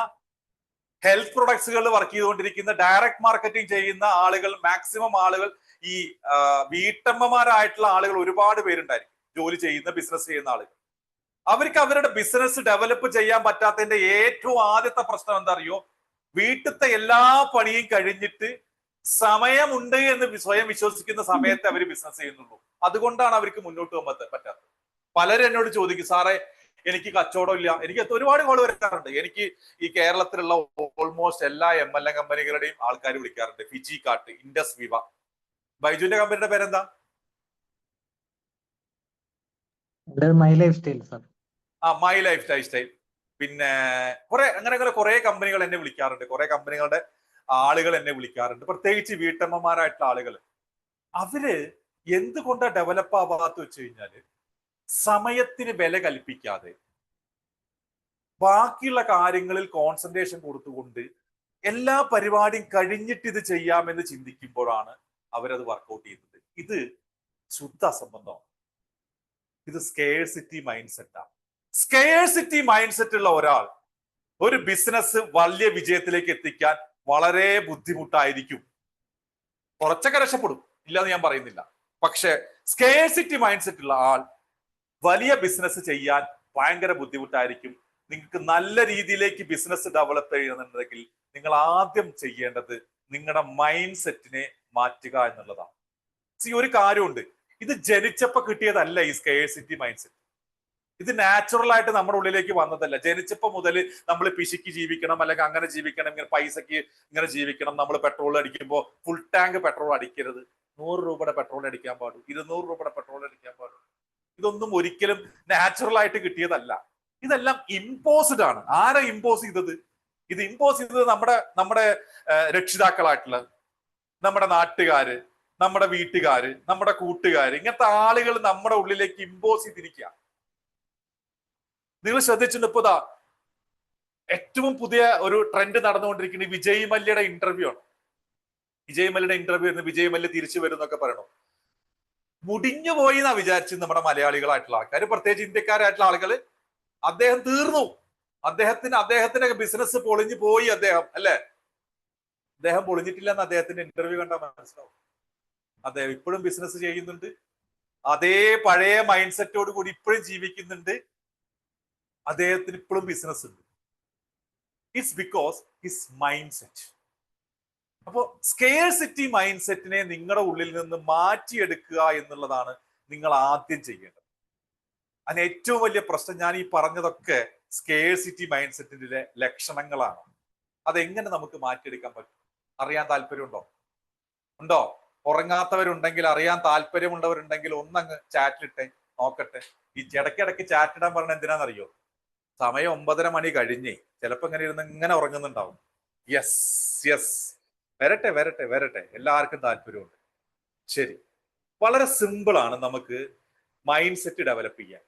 ഹെൽത്ത് പ്രൊഡക്ട്സുകളിൽ വർക്ക് ചെയ്തുകൊണ്ടിരിക്കുന്ന, ഡയറക്ട് മാർക്കറ്റിംഗ് ചെയ്യുന്ന ആളുകൾ, മാക്സിമം ആളുകൾ ഈ വീട്ടമ്മമാരായിട്ടുള്ള ആളുകൾ ഒരുപാട് പേരുണ്ടായിരിക്കും, ജോലി ചെയ്യുന്ന, ബിസിനസ് ചെയ്യുന്ന ആളുകൾ. അവർക്ക് അവരുടെ ബിസിനസ് ഡെവലപ്പ് ചെയ്യാൻ പറ്റാത്തതിന്റെ ഏറ്റവും ആദ്യത്തെ പ്രശ്നം എന്താ അറിയോ? വീട്ടിലത്തെ എല്ലാ പണിയും കഴിഞ്ഞിട്ട് സമയമുണ്ട് എന്ന് സ്വയം വിശ്വസിക്കുന്ന സമയത്ത് അവർ ബിസിനസ് ചെയ്യുന്നുള്ളൂ. അതുകൊണ്ടാണ് അവർക്ക് മുന്നോട്ട് പോകാൻ പറ്റാത്തത്. പലരും എന്നോട് ചോദിക്കും, സാറേ എനിക്ക് കച്ചവടം ഇല്ല. എനിക്ക് ഒരുപാട് കോൾ വരാറുണ്ട്. എനിക്ക് ഈ കേരളത്തിലുള്ള ഓൾമോസ്റ്റ് എല്ലാ MLM കമ്പനികളുടെയും ആൾക്കാർ വിളിക്കാറുണ്ട്. ഫിജി കാർട്ട്, ഇൻഡസ് വിവ. ബൈജുവിന്റെ കമ്പനിയുടെ പേരെന്താ? My life style sir. My life style. പിന്നെ അങ്ങനെ കുറെ കമ്പനികൾ എന്നെ വിളിക്കാറുണ്ട്. കുറെ കമ്പനികളുടെ ആളുകൾ എന്നെ വിളിക്കാറുണ്ട്, പ്രത്യേകിച്ച് വീട്ടമ്മമാരായിട്ടുള്ള ആളുകൾ. അവര് എന്തുകൊണ്ടാണ് ഡെവലപ്പ് ആവാത്ത വെച്ച് കഴിഞ്ഞാല് സമയത്തിന് വില കൽപ്പിക്കാതെ ബാക്കിയുള്ള കാര്യങ്ങളിൽ കോൺസെൻട്രേഷൻ കൊടുത്തുകൊണ്ട് എല്ലാ പരിപാടിയും കഴിഞ്ഞിട്ട് ഇത് ചെയ്യാമെന്ന് ചിന്തിക്കുമ്പോഴാണ് അവരത് വർക്കൗട്ട് ചെയ്യുന്നത്. ഇത് ശുദ്ധ അസംബന്ധമാണ്. ഇത് സ്കേഴ്സിറ്റി മൈൻഡ് സെറ്റാണ്. സ്കേഴ്സിറ്റി മൈൻഡ് സെറ്റ് ഉള്ള ഒരാൾ ഒരു ബിസിനസ് വലിയ വിജയത്തിലേക്ക് എത്തിക്കാൻ വളരെ ബുദ്ധിമുട്ടായിരിക്കും. കുറച്ചൊക്കെ രക്ഷപ്പെടും, ഇല്ലാന്ന് ഞാൻ പറയുന്നില്ല. പക്ഷെ സ്കേഴ്സിറ്റി മൈൻഡ് സെറ്റ് ഉള്ള ആൾ വലിയ ബിസിനസ് ചെയ്യാൻ ഭയങ്കര ബുദ്ധിമുട്ടായിരിക്കും. നിങ്ങൾക്ക് നല്ല രീതിയിലേക്ക് ബിസിനസ് ഡെവലപ്പ് ചെയ്യുന്നുണ്ടെങ്കിൽ നിങ്ങൾ ആദ്യം ചെയ്യേണ്ടത് നിങ്ങളുടെ മൈൻഡ് സെറ്റിനെ മാറ്റുക എന്നുള്ളതാണ്. ഒരു കാര്യമുണ്ട്, ഇത് ജനിച്ചപ്പോ കിട്ടിയതല്ല ഈ സ്കേഴ്സിറ്റി മൈൻഡ് സെറ്റ്. ഇത് നാച്ചുറൽ ആയിട്ട് നമ്മുടെ ഉള്ളിലേക്ക് വന്നതല്ല. ജനിച്ചപ്പോ മുതൽ നമ്മൾ പിശുക്കി ജീവിക്കണം, അല്ലെങ്കിൽ അങ്ങനെ ജീവിക്കണം, ഇങ്ങനെ പൈസക്ക് ഇങ്ങനെ ജീവിക്കണം. നമ്മൾ പെട്രോൾ അടിക്കുമ്പോൾ ഫുൾ ടാങ്ക് പെട്രോൾ അടിക്കരുത്. 100 രൂപയുടെ പെട്രോൾ അടിക്കാൻ പാടും, 200 രൂപയുടെ പെട്രോൾ അടിക്കാൻ പാടും. ഇതൊന്നും ഒരിക്കലും നാച്ചുറൽ ആയിട്ട് കിട്ടിയതല്ല. ഇതെല്ലാം ഇമ്പോസ്ഡ് ആണ്. ആരാ ഇമ്പോസ് ചെയ്തത്? ഇത് ഇമ്പോസ് ചെയ്തത് നമ്മുടെ രക്ഷിതാക്കളായിട്ടുള്ള, നമ്മുടെ നാട്ടുകാര്, നമ്മുടെ വീട്ടുകാര്, നമ്മുടെ കൂട്ടുകാര്, ഇങ്ങനത്തെ ആളുകൾ നമ്മുടെ ഉള്ളിലേക്ക് ഇമ്പോസ് ചെയ്തിരിക്കുക. നിങ്ങൾ ശ്രദ്ധിച്ചിട്ടുണ്ട്, ഇപ്പൊ ഏറ്റവും പുതിയ ഒരു ട്രെൻഡ് നടന്നുകൊണ്ടിരിക്കുന്നത് വിജയ് മല്യയുടെ ഇന്റർവ്യൂ ആണ്. വിജയ് മല്യയുടെ ഇന്റർവ്യൂ എന്ന് വിജയ് മല്യ തിരിച്ചു വരുന്നൊക്കെ പറയണു. മുടിഞ്ഞു പോയി എന്നാ വിചാരിച്ചു നമ്മുടെ മലയാളികളായിട്ടുള്ള ആൾക്കാർ, പ്രത്യേകിച്ച് ഇന്ത്യക്കാരായിട്ടുള്ള ആളുകൾ. അദ്ദേഹം തീർന്നു. അദ്ദേഹത്തിന്റെ ബിസിനസ് പൊളിഞ്ഞു പോയി. അദ്ദേഹം പൊളിഞ്ഞിട്ടില്ലെന്ന് അദ്ദേഹത്തിന്റെ ഇന്റർവ്യൂ കണ്ടാൽ മനസ്സിലാവും. അദ്ദേഹം ഇപ്പോഴും ബിസിനസ് ചെയ്യുന്നുണ്ട്. അതേ പഴയ മൈൻഡ് സെറ്റോട് കൂടി ഇപ്പോഴും ജീവിക്കുന്നുണ്ട്. അദ്ദേഹത്തിന് ഇപ്പോഴും ബിസിനസ് ഉണ്ട്. It's because his mind set. അപ്പോൾ സ്കേഴ്സിറ്റി മൈൻഡ് സെറ്റിനെ നിങ്ങളുടെ ഉള്ളിൽ നിന്ന് മാറ്റിയെടുക്കുക എന്നുള്ളതാണ് നിങ്ങൾ ആദ്യം ചെയ്യേണ്ടത്. അതിന് ഏറ്റവും വലിയ പ്രശ്നം, ഞാൻ ഈ പറഞ്ഞതൊക്കെ സ്കേഴ്സിറ്റി മൈൻഡ് സെറ്റിന്റെ ലക്ഷണങ്ങളാണ്. അതെങ്ങനെ നമുക്ക് മാറ്റിയെടുക്കാൻ പറ്റും? അറിയാൻ താല്പര്യമുണ്ടോ? ഉറങ്ങാത്തവരുണ്ടെങ്കിൽ, അറിയാൻ താല്പര്യമുള്ളവരുണ്ടെങ്കിൽ ഒന്നങ്ങ് ചാറ്റിലിട്ടെ, നോക്കട്ടെ. ഈ ഇടയ്ക്കിടയ്ക്ക് ചാറ്റ് ഇടാൻ പറഞ്ഞ എന്തിനാണെന്നറിയോ? സമയം 9:30 മണി കഴിഞ്ഞേ ചിലപ്പോ ഇങ്ങനെ ഇരുന്ന് ഇങ്ങനെ ഉറങ്ങുന്നുണ്ടാവും. യെസ് വരട്ടെ, എല്ലാവർക്കും താല്പര്യമുണ്ട്. ശരി, വളരെ സിമ്പിൾ ആണ് നമുക്ക് മൈൻഡ് സെറ്റ് ഡെവലപ്പ് ചെയ്യാൻ.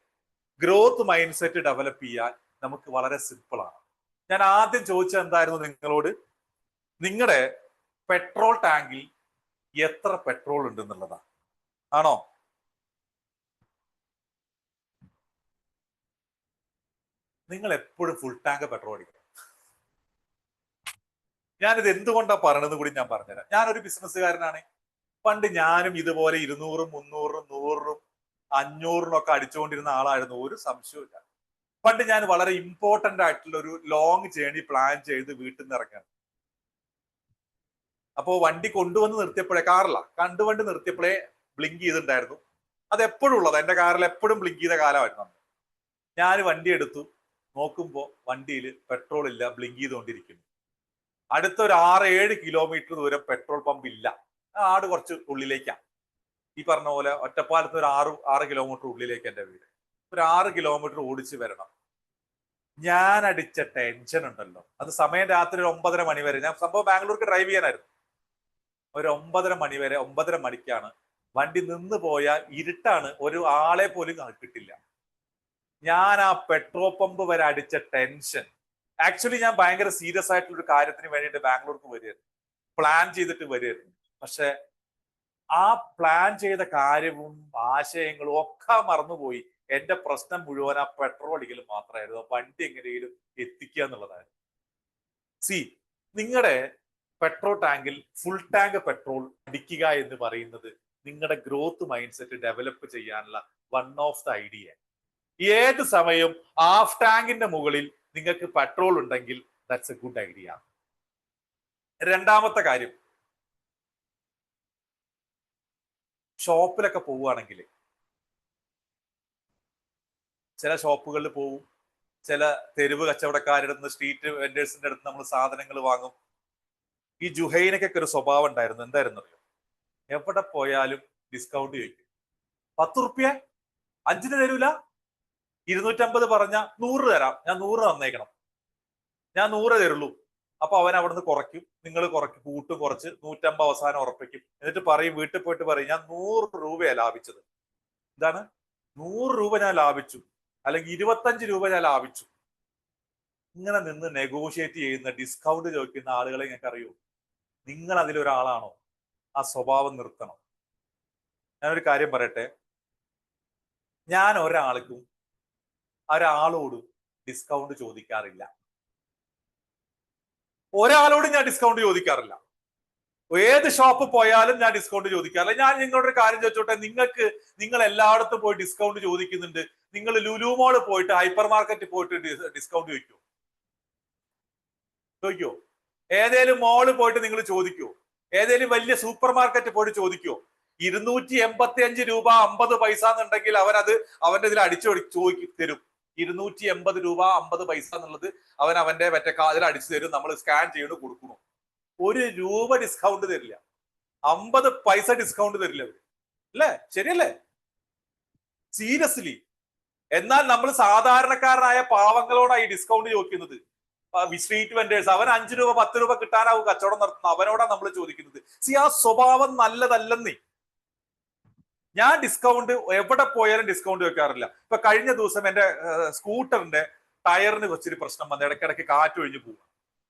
ഗ്രോത്ത് മൈൻഡ് സെറ്റ് ഡെവലപ്പ് ചെയ്യാൻ നമുക്ക് വളരെ സിമ്പിൾ ആണ്. ഞാൻ ആദ്യം ചോദിച്ചത് എന്തായിരുന്നു നിങ്ങളോട്? നിങ്ങളുടെ പെട്രോൾ ടാങ്കിൽ എത്ര പെട്രോൾ ഉണ്ട് എന്നുള്ളതാണ്. ആണോ? നിങ്ങൾ എപ്പോഴും ഫുൾ ടാങ്ക് പെട്രോൾ അടിക്കണം. ഞാനിത് എന്തുകൊണ്ടാണ് പറയണത് കൂടി ഞാൻ പറഞ്ഞുതരാം. ഞാനൊരു ബിസിനസ്സുകാരനാണ്. പണ്ട് ഞാനും ഇതുപോലെ 200, 300, 100, 500 അടിച്ചുകൊണ്ടിരുന്ന ആളായിരുന്നു, ഒരു സംശയമില്ല. പണ്ട് ഞാൻ വളരെ ഇമ്പോർട്ടന്റ് ആയിട്ടുള്ള ഒരു ലോങ് ജേർണി പ്ലാൻ ചെയ്ത് വീട്ടിൽ നിന്ന് ഇറങ്ങാണ്. അപ്പോ വണ്ടി കൊണ്ടുവന്ന് നിർത്തിയപ്പോഴേ, വണ്ടി നിർത്തിയപ്പോഴേ ബ്ലിങ്ക് ചെയ്തിട്ടുണ്ടായിരുന്നു. അത് എപ്പോഴും ഉള്ളത്, എന്റെ കാറിൽ എപ്പോഴും ബ്ലിങ്ക് ചെയ്ത കാലമായിരുന്നു. ഞാൻ വണ്ടി എടുത്തു, നോക്കുമ്പോൾ വണ്ടിയിൽ പെട്രോൾ ഇല്ല, ബ്ലിങ്ക് ചെയ്തുകൊണ്ടിരിക്കുന്നു. അടുത്ത ഒരു 6-7 കിലോമീറ്റർ ദൂരം പെട്രോൾ പമ്പ് ഇല്ല. ആട് കുറച്ച് ഉള്ളിലേക്കാണ്. ഈ പറഞ്ഞ പോലെ ഒറ്റപ്പാലത്ത് ഒരു 6 കിലോമീറ്റർ ഉള്ളിലേക്ക് എൻ്റെ വീട്. ഒരു 6 കിലോമീറ്റർ ഓടിച്ച് വരണം. ഞാൻ അടിച്ച ടെൻഷൻ ഉണ്ടല്ലോ, അത് സമയം രാത്രി ഒരു 9:30 മണി വരെ. ഞാൻ സംഭവം ബാംഗ്ലൂർക്ക് ഡ്രൈവ് ചെയ്യാനായിരുന്നു. ഒരു 9:30 മണി വരെ, 9:30 മണിക്കാണ് വണ്ടി നിന്ന് പോയാൽ ഇരുട്ടാണ്, ഒരു ആളെ പോലും കിട്ടില്ല. ഞാൻ ആ പെട്രോൾ പമ്പ് വരെ അടിച്ച ടെൻഷൻ. ആക്ച്വലി ഞാൻ ഭയങ്കര സീരിയസ് ആയിട്ടുള്ള ഒരു കാര്യത്തിന് വേണ്ടിയിട്ട് ബാംഗ്ലൂർക്ക് വരികയായിരുന്നു, പ്ലാൻ ചെയ്തിട്ട് വരികയായിരുന്നു. പക്ഷെ ആ പ്ലാൻ ചെയ്ത കാര്യവും ആശയങ്ങളും ഒക്കെ മറന്നുപോയി. എന്റെ പ്രശ്നം മുഴുവൻ ആ പെട്രോൾ അടിക്കൽ മാത്രമായിരുന്നു, വണ്ടി എങ്ങനെയെങ്കിലും എത്തിക്കുക എന്നുള്ളതായിരുന്നു. സി, നിങ്ങളുടെ പെട്രോൾ ടാങ്കിൽ ഫുൾ ടാങ്ക് പെട്രോൾ അടിക്കുക എന്ന് പറയുന്നത് നിങ്ങളുടെ ഗ്രോത്ത് മൈൻഡ് സെറ്റ് ഡെവലപ്പ് ചെയ്യാനുള്ള വൺ ഓഫ് ദ ഐഡിയ. ഏത് സമയവും ഹാഫ് ടാങ്കിന്റെ മുകളിൽ നിങ്ങൾക്ക് പെട്രോൾ ഉണ്ടെങ്കിൽ ദാറ്റ്സ് എ ഗുഡ് ഐഡിയ. രണ്ടാമത്തെ കാര്യം, ഷോപ്പിലൊക്കെ പോവുകയാണെങ്കിൽ, ചില ഷോപ്പുകളിൽ പോവും, ചില തെരുവ് കച്ചവടക്കാരുടെ അടുത്ത്, സ്ട്രീറ്റ് വെൻഡേഴ്സിന്റെ അടുത്ത് നമ്മൾ സാധനങ്ങൾ വാങ്ങും. ഈ ജുഹൈനൊക്കെ ഒരു സ്വഭാവം ഉണ്ടായിരുന്നു. എന്തായിരുന്നു അറിയോ? എവിടെ പോയാലും ഡിസ്കൗണ്ട് ചോദിക്കും. 10 റുപ്യ 5 തരൂല, 250 പറഞ്ഞ 100 തരാം, ഞാൻ 100 തന്നേക്കണം, ഞാൻ 100 തരുള്ളൂ. അപ്പൊ അവൻ അവിടുന്ന് കുറയ്ക്കും, നിങ്ങൾ കൂട്ടും, കുറച്ച് 150 അവസാനം ഉറപ്പിക്കും. എന്നിട്ട് പറയും, വീട്ടിൽ പോയിട്ട് പറയും, ഞാൻ 100 രൂപയാണ് ലാഭിച്ചത്. എന്താണ്? 100 രൂപ ഞാൻ ലാഭിച്ചു, അല്ലെങ്കിൽ 25 രൂപ ഞാൻ ലാഭിച്ചു. ഇങ്ങനെ നിന്ന് നെഗോഷിയേറ്റ് ചെയ്യുന്ന, ഡിസ്കൗണ്ട് ചോദിക്കുന്ന ആളുകളെ നിങ്ങൾക്ക് അറിയൂ? നിങ്ങൾ അതിലൊരാളാണോ? ആ സ്വഭാവം നിർത്തണം. ഞാനൊരു കാര്യം പറയട്ടെ, ഞാൻ ഒരാളോടും ഡിസ്കൗണ്ട് ചോദിക്കാറില്ല. ഒരാളോടും ഞാൻ ഡിസ്കൗണ്ട് ചോദിക്കാറില്ല. ഏത് ഷോപ്പ് പോയാലും ഞാൻ ഡിസ്കൗണ്ട് ചോദിക്കാറില്ല. ഞാൻ നിങ്ങളോടൊരു കാര്യം ചോദിച്ചോട്ടെ, നിങ്ങൾ എല്ലായിടത്തും പോയി ഡിസ്കൗണ്ട് ചോദിക്കുന്നുണ്ട്. നിങ്ങൾ ലുലു മോള് പോയിട്ട്, ഹൈപ്പർ മാർക്കറ്റിൽ പോയിട്ട് ഡിസ്കൗണ്ട് ചോദിക്കോ? ഏതേലും മോള് പോയിട്ട് നിങ്ങൾ ചോദിക്കോ? ഏതേലും വലിയ സൂപ്പർ മാർക്കറ്റ് പോയിട്ട് ചോദിക്കോ? 285 രൂപ 50 പൈസ എന്നുണ്ടെങ്കിൽ അവന്റെ ഇതിൽ ചോദിക്കും, തരും. 280 രൂപ 50 പൈസ എന്നുള്ളത് അവന്റെ മറ്റേ കാതിൽ അടിച്ചു തരും. നമ്മൾ സ്കാൻ ചെയ്യണം, കൊടുക്കണം. 1 രൂപ ഡിസ്കൗണ്ട് തരില്ല, 50 പൈസ ഡിസ്കൗണ്ട് തരില്ല അവര്. അല്ലേ? ശരിയല്ലേ? സീരിയസ്ലി. എന്നാൽ നമ്മൾ സാധാരണക്കാരനായ പാവങ്ങളോടാണ് ഈ ഡിസ്കൗണ്ട് ചോദിക്കുന്നത്. സ്ട്രീറ്റ് വെൻഡേഴ്സ്, അവൻ 5 രൂപ 10 രൂപ കിട്ടാനാവും കച്ചവടം നടത്തുന്നത്, അവനോടാണ് നമ്മൾ ചോദിക്കുന്നത്. ആ സ്വഭാവം നല്ലതല്ലെന്നേ. ഞാൻ ഡിസ്കൗണ്ട് എവിടെ പോയാലും ഡിസ്കൗണ്ട് വെക്കാറില്ല. ഇപ്പൊ കഴിഞ്ഞ ദിവസം എന്റെ സ്കൂട്ടറിന്റെ ടയറിന് വെച്ചൊരു പ്രശ്നം വന്ന്, ഇടയ്ക്കിടയ്ക്ക് കാറ്റ് ഒഴിഞ്ഞു പോകും.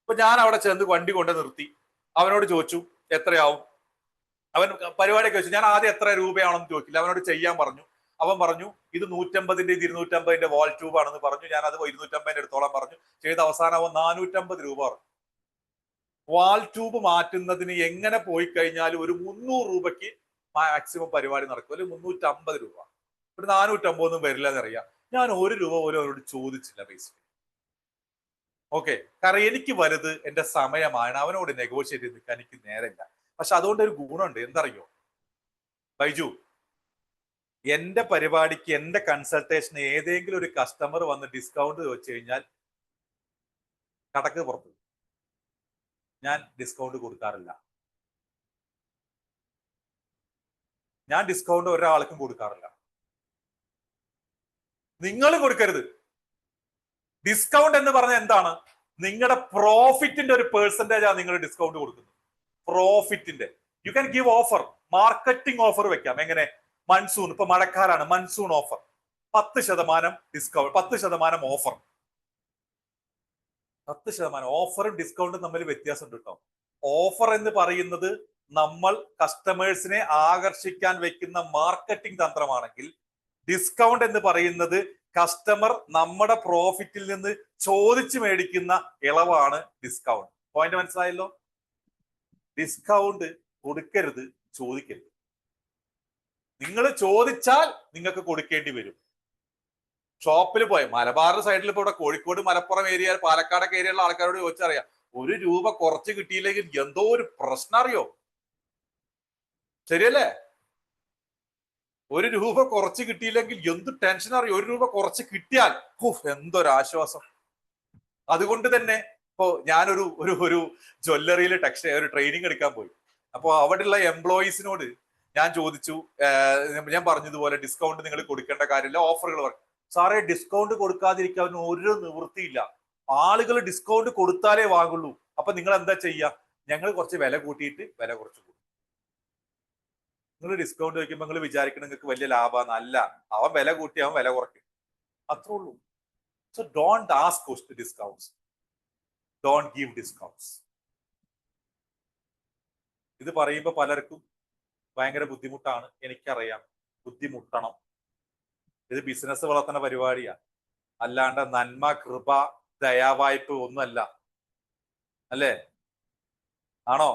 അപ്പൊ ഞാൻ അവിടെ ചെന്ന് വണ്ടി കൊണ്ട് നിർത്തി, അവനോട് ചോദിച്ചു എത്രയാവും. അവൻ പരിപാടിയൊക്കെ വെച്ചു. ഞാൻ ആദ്യം എത്ര രൂപയാണെന്ന് ചോദിക്കില്ല, അവനോട് ചെയ്യാൻ പറഞ്ഞു. അവൻ പറഞ്ഞു ഇത് 150ന്റെ 250ന്റെ വാൾ ട്യൂബ് ആണെന്ന് പറഞ്ഞു. ഞാൻ അത് 250ന്റെ എടുത്തോളം പറഞ്ഞു. ചെയ്ത അവസാനം അവൻ 450 രൂപ പറഞ്ഞു. വാൾ ട്യൂബ് മാറ്റുന്നതിന് എങ്ങനെ പോയി കഴിഞ്ഞാലും ഒരു 300 രൂപയ്ക്ക് മാക്സിമം പരിപാടി നടക്കും, അല്ലെങ്കിൽ 350 രൂപ. ഒരു 450 ഒന്നും വരില്ല എന്നറിയാം. ഞാൻ 1 രൂപ പോലും അവരോട് ചോദിച്ചില്ല പൈസ. ഓക്കെ, കാരണം എനിക്ക് വലുത് എന്റെ സമയമാണ്. അവനോട് നെഗോഷിയേറ്റ് ചെയ്ത് നിൽക്കാൻ എനിക്ക് നേരമില്ല. പക്ഷെ അതുകൊണ്ട് ഒരു ഗുണമുണ്ട്, എന്തറിയോ ബൈജു? എന്റെ പരിപാടിക്ക്, എന്റെ കൺസൾട്ടേഷന് ഏതെങ്കിലും ഒരു കസ്റ്റമർ വന്ന് ഡിസ്കൗണ്ട് ചോദിച്ചു കഴിഞ്ഞാൽ കടക്ക് പുറത്ത് ഞാൻ ഡിസ്കൗണ്ട് കൊടുക്കാറില്ല. ഞാൻ ഡിസ്കൗണ്ട് ഒരാൾക്കും കൊടുക്കാറില്ല. നിങ്ങൾ കൊടുക്കരുത്. ഡിസ്കൗണ്ട് എന്ന് പറഞ്ഞാൽ എന്താണ്? നിങ്ങളുടെ പ്രോഫിറ്റിന്റെ ഒരു പെർസെന്റേജ് ആണ് നിങ്ങൾ ഡിസ്കൗണ്ട് കൊടുക്കുന്നത്. പ്രോഫിറ്റിന്റെ you can give offer, marketing offer വെക്കാം. എങ്ങനെ? മൺസൂൺ, ഇപ്പൊ മഴക്കാലാണ്, മൺസൂൺ ഓഫർ 10% ഡിസ്കൗണ്ട്, 10% ഓഫർ. 10% ഓഫറും ഡിസ്കൗണ്ടും തമ്മിൽ വ്യത്യാസമുണ്ട് കേട്ടോ. ഓഫർ എന്ന് പറയുന്നത് നമ്മൾ കസ്റ്റമേഴ്സിനെ ആകർഷിക്കാൻ വെക്കുന്ന മാർക്കറ്റിംഗ് തന്ത്രമാണെങ്കിൽ, ഡിസ്കൗണ്ട് എന്ന് പറയുന്നത് കസ്റ്റമർ നമ്മുടെ പ്രോഫിറ്റിൽ നിന്ന് ചോദിച്ചു മേടിക്കുന്ന ഇളവാണ് ഡിസ്കൗണ്ട്. പോയിന്റ് മനസ്സിലായല്ലോ? ഡിസ്കൗണ്ട് കൊടുക്കരുത്, ചോദിക്കരുത്. നിങ്ങൾ ചോദിച്ചാൽ നിങ്ങൾക്ക് കൊടുക്കേണ്ടി വരും. ഷോപ്പിൽ പോയി മലബാർ സൈഡിൽ ഇപ്പൊ ഇവിടെ കോഴിക്കോട്, മലപ്പുറം ഏരിയ, പാലക്കാടൊക്കെ ഏരിയയുള്ള ആൾക്കാരോട് ചോദിച്ചറിയാം, 1 രൂപ കുറച്ച് കിട്ടിയില്ലെങ്കിൽ എന്തോ ഒരു പ്രശ്നം അറിയോ? ശരിയല്ലേ? 1 രൂപ കുറച്ച് കിട്ടിയില്ലെങ്കിൽ എന്ത് ടെൻഷൻ അറിയോ? 1 രൂപ കുറച്ച് കിട്ടിയാൽ എന്തൊരാശ്വാസം. അതുകൊണ്ട് തന്നെ ഇപ്പോ ഞാനൊരു ഒരു ജ്വല്ലറിയിൽ ഒരു ട്രെയിനിങ് എടുക്കാൻ പോയി. അപ്പോൾ അവിടെയുള്ള എംപ്ലോയീസിനോട് ഞാൻ ചോദിച്ചു, ഞാൻ പറഞ്ഞതുപോലെ ഡിസ്കൗണ്ട് നിങ്ങൾ കൊടുക്കേണ്ട കാര്യമില്ല, ഓഫറുകൾ സാറേ ഡിസ്കൗണ്ട് കൊടുക്കാതിരിക്കാൻ ഒരു നിവൃത്തിയില്ല, ആളുകൾ ഡിസ്കൗണ്ട് കൊടുത്താലേ വാങ്ങുള്ളൂ. അപ്പൊ നിങ്ങൾ എന്താ ചെയ്യുക? ഞങ്ങൾ കുറച്ച് വില കൂട്ടിയിട്ട് വില കുറച്ച് കൊടുക്കും. നിങ്ങൾ ഡിസ്കൗണ്ട് വയ്ക്കുമ്പോൾ നിങ്ങൾ വിചാരിക്കണം നിങ്ങൾക്ക് വലിയ ലാഭമാണ്. അല്ല, അവൻ വില കൂട്ടി അവൻ വില കുറയ്ക്കും, അത്രേ ഉള്ളൂ. So don't ask discounts, don't give discounts. ഇത് പറയുമ്പോൾ പലർക്കും ഭയങ്കര ബുദ്ധിമുട്ടാണ്, എനിക്കറിയാം, ബുദ്ധിമുട്ടണം. ഇത് ബിസിനസ് വളർത്തുന്ന പരിപാടിയാണ്, അല്ലാണ്ട് നന്മ, കൃപ, ദയാവായ്പ ഒന്നുമല്ല. അല്ലേ? ആണോ?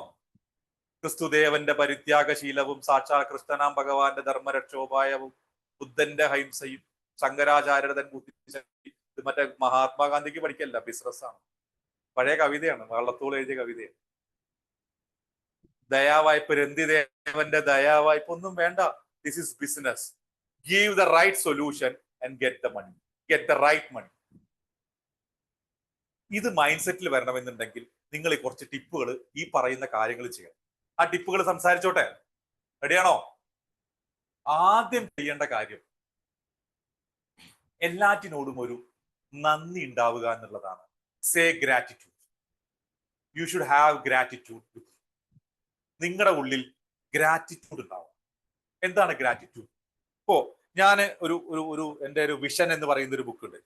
ക്രിസ്തുദേവന്റെ പരിത്യാഗശീലവും സാക്ഷാൽ കൃഷ്ണനാം ഭഗവാന്റെ ധർമ്മരക്ഷോപായവും ബുദ്ധന്റെ അഹിംസയും ശങ്കരാചാര്യതൻ ബുദ്ധിശക്തി, ഇത് മറ്റേ മഹാത്മാഗാന്ധിക്ക് പഠിക്കല്ല, ബിസിനസ്സാണ്. പഴയ കവിതയാണ്, വള്ളത്തോൾ എഴുതിയ കവിതയാണ്. ദയാവായ്പ, രന്തിദേവന്റെ ദയാവായ്പ ഒന്നും വേണ്ട. This is business. Give the right solution and get the money, get the right money. ഇത് മൈൻഡ് സെറ്റിൽ വരണമെന്നുണ്ടെങ്കിൽ നിങ്ങൾ ഈ കുറച്ച് ടിപ്പുകൾ, ഈ പറയുന്ന കാര്യങ്ങൾ ചെയ്യണം. ആ ടിപ്പുകൾ സംസാരിച്ചോട്ടെ? റെഡിയാണോ? ആദ്യം ചെയ്യേണ്ട കാര്യം എല്ലാറ്റിനോടും ഒരു നന്ദി ഉണ്ടാവുക എന്നുള്ളതാണ്. Say gratitude. You should have gratitude with. നിങ്ങളുടെ ഉള്ളിൽ ഗ്രാറ്റിറ്റ്യൂഡ് ഉണ്ടാവും. എന്താണ് ഗ്രാറ്റിറ്റ്യൂഡ്? ഇപ്പോ ഞാൻ എൻ്റെ ഒരു വിഷൻ എന്ന് പറയുന്ന ഒരു ബുക്ക് ഉണ്ട്.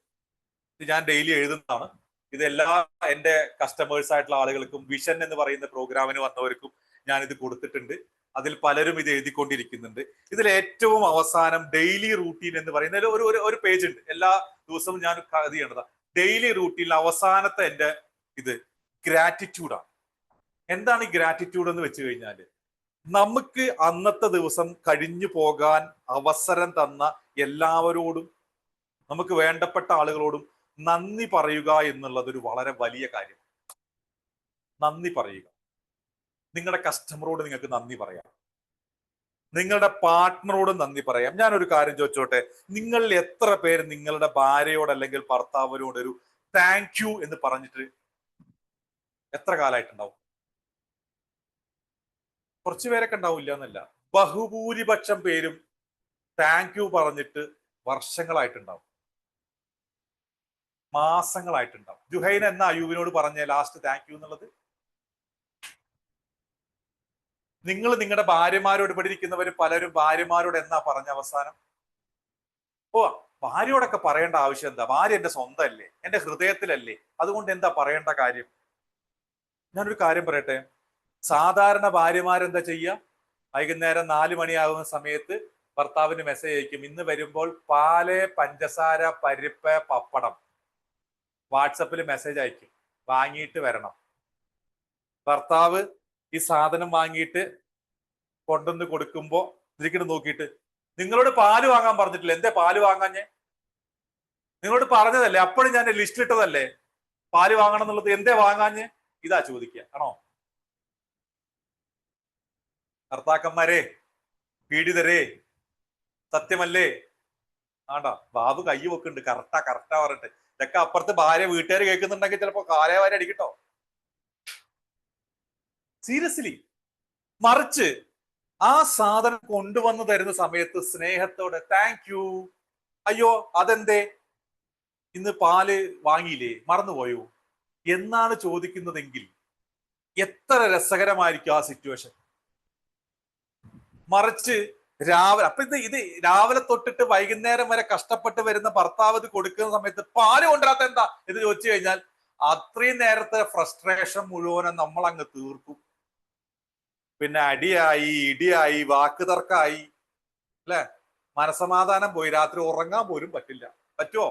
ഇത് ഞാൻ ഡെയിലി എഴുതുന്നതാണ്. ഇത് എല്ലാ എൻ്റെ കസ്റ്റമേഴ്സ് ആയിട്ടുള്ള ആളുകൾക്കും, വിഷൻ എന്ന് പറയുന്ന പ്രോഗ്രാമിന് വന്നവർക്കും ഞാൻ ഇത് കൊടുത്തിട്ടുണ്ട്. അതിൽ പലരും ഇത് എഴുതിക്കൊണ്ടിരിക്കുന്നുണ്ട്. ഇതിൽ ഏറ്റവും അവസാനം ഡെയിലി റൂട്ടീൻ എന്ന് പറയുന്ന ഒരു പേജ് ഉണ്ട്. എല്ലാ ദിവസവും ഞാൻ ഇത് ചെയ്യേണ്ടതാ. ഡെയിലി റൂട്ടീനിൽ അവസാനത്തെ എൻ്റെ ഇത് ഗ്രാറ്റിറ്റ്യൂഡാണ്. എന്താണ് ഈ ഗ്രാറ്റിറ്റ്യൂഡ് എന്ന് വെച്ച് കഴിഞ്ഞാൽ, നമുക്ക് അന്നത്തെ ദിവസം കഴിഞ്ഞു പോകാൻ അവസരം തന്ന എല്ലാവരോടും, നമുക്ക് വേണ്ടപ്പെട്ട ആളുകളോടും നന്ദി പറയുക എന്നുള്ളത് ഒരു വളരെ വലിയ കാര്യം. നന്ദി പറയുക. നിങ്ങളുടെ കസ്റ്റമറോട് നിങ്ങൾക്ക് നന്ദി പറയാം, നിങ്ങളുടെ പാർട്ട്ണറോട് നന്ദി പറയാം. ഞാനൊരു കാര്യം ചോദിച്ചോട്ടെ, നിങ്ങളിൽ എത്ര പേര് നിങ്ങളുടെ ഭാര്യയോട് അല്ലെങ്കിൽ ഭർത്താവിനോട് ഒരു താങ്ക് യു എന്ന് പറഞ്ഞിട്ട് എത്ര കാലമായിട്ടുണ്ടാവും? കുറച്ചു പേരൊക്കെ ഉണ്ടാവില്ല എന്നല്ല, ബഹുഭൂരിപക്ഷം പേരും താങ്ക് യു പറഞ്ഞിട്ട് വർഷങ്ങളായിട്ടുണ്ടാവും, മാസങ്ങളായിട്ടുണ്ടാവും. ജുഹൈന എന്നാ അയ്യൂബിനോട് പറഞ്ഞ ലാസ്റ്റ് താങ്ക് യു എന്നുള്ളത്? നിങ്ങൾ നിങ്ങളുടെ ഭാര്യമാരോട് ഇവിടെ ഇരിക്കുന്നവർ പലരും ഭാര്യമാരോട് എന്നാ പറഞ്ഞ അവസാനം? ഓ, ഭാര്യയോടൊക്കെ പറയേണ്ട ആവശ്യം എന്താ? ഭാര്യ എന്റെ സ്വന്തമല്ലേ, എന്റെ ഹൃദയത്തിലല്ലേ, അതുകൊണ്ട് എന്താ പറയേണ്ട കാര്യം? ഞാനൊരു കാര്യം പറയട്ടെ. സാധാരണ ഭാര്യമാരെന്താ ചെയ്യുക? വൈകുന്നേരം 4 മണിയാകുന്ന സമയത്ത് ഭർത്താവിന് മെസ്സേജ് അയക്കും, ഇന്ന് വരുമ്പോൾ പാല്, പഞ്ചസാര, പരിപ്പ്, പപ്പടം. വാട്സപ്പിൽ മെസ്സേജ് അയക്കും, വാങ്ങിയിട്ട് വരണം. ഭർത്താവ് ഈ സാധനം വാങ്ങിയിട്ട് കൊണ്ടുവന്ന് കൊടുക്കുമ്പോ ഇതിരിക്കട്ട് നോക്കിയിട്ട്, നിങ്ങളോട് പാല് വാങ്ങാൻ പറഞ്ഞിട്ടില്ല, എന്തേ പാല് വാങ്ങാഞ്ഞേ? നിങ്ങളോട് പറഞ്ഞതല്ലേ, അപ്പോഴും ഞാൻ ലിസ്റ്റിലിട്ടതല്ലേ പാല് വാങ്ങണം എന്നുള്ളത്, എന്തേ വാങ്ങാഞ്ഞേ? ഇതാ ചോദിക്കുക. ആണോ? ഭർത്താക്കന്മാരെ, പീഡിതരെ, സത്യമല്ലേ? ആണ്ടാ ബാബു കൈ വെക്കുന്നുണ്ട്, കറക്റ്റാ പറഞ്ഞിട്ട്. ഇതൊക്കെ അപ്പുറത്ത് ഭാര്യ, വീട്ടുകാർ കേൾക്കുന്നുണ്ടെങ്കിൽ ചിലപ്പോ കാലയവാരി അടിക്കട്ടോ. സീരിയസ്ലി. മറിച്ച് ആ സാധനം കൊണ്ടുവന്ന് തരുന്ന സമയത്ത് സ്നേഹത്തോടെ താങ്ക് യു, അയ്യോ അതെന്തേ ഇന്ന് പാല് വാങ്ങിയില്ലേ, മറന്നുപോയോ എന്നാണ് ചോദിക്കുന്നതെങ്കിൽ എത്ര രസകരമായിരിക്കും ആ സിറ്റുവേഷൻ. മറിച്ച് രാവിലെ, അപ്പൊ ഇത് രാവിലെ തൊട്ടിട്ട് വൈകുന്നേരം വരെ കഷ്ടപ്പെട്ട് വരുന്ന ഭർത്താവ് ഇത് കൊടുക്കുന്ന സമയത്ത് പാല് കൊണ്ടുവരാത്ത എന്താ എന്ന് ചോദിച്ചു കഴിഞ്ഞാൽ അത്രയും നേരത്തെ ഫ്രസ്ട്രേഷൻ മുഴുവനും നമ്മൾ അങ്ങ് തീർക്കും. പിന്നെ അടിയായി, ഇടിയായി, വാക്ക് തർക്കമായി, അല്ലെ? മനസമാധാനം പോയി, രാത്രി ഉറങ്ങാൻ പോലും പറ്റില്ല. പറ്റുമോ?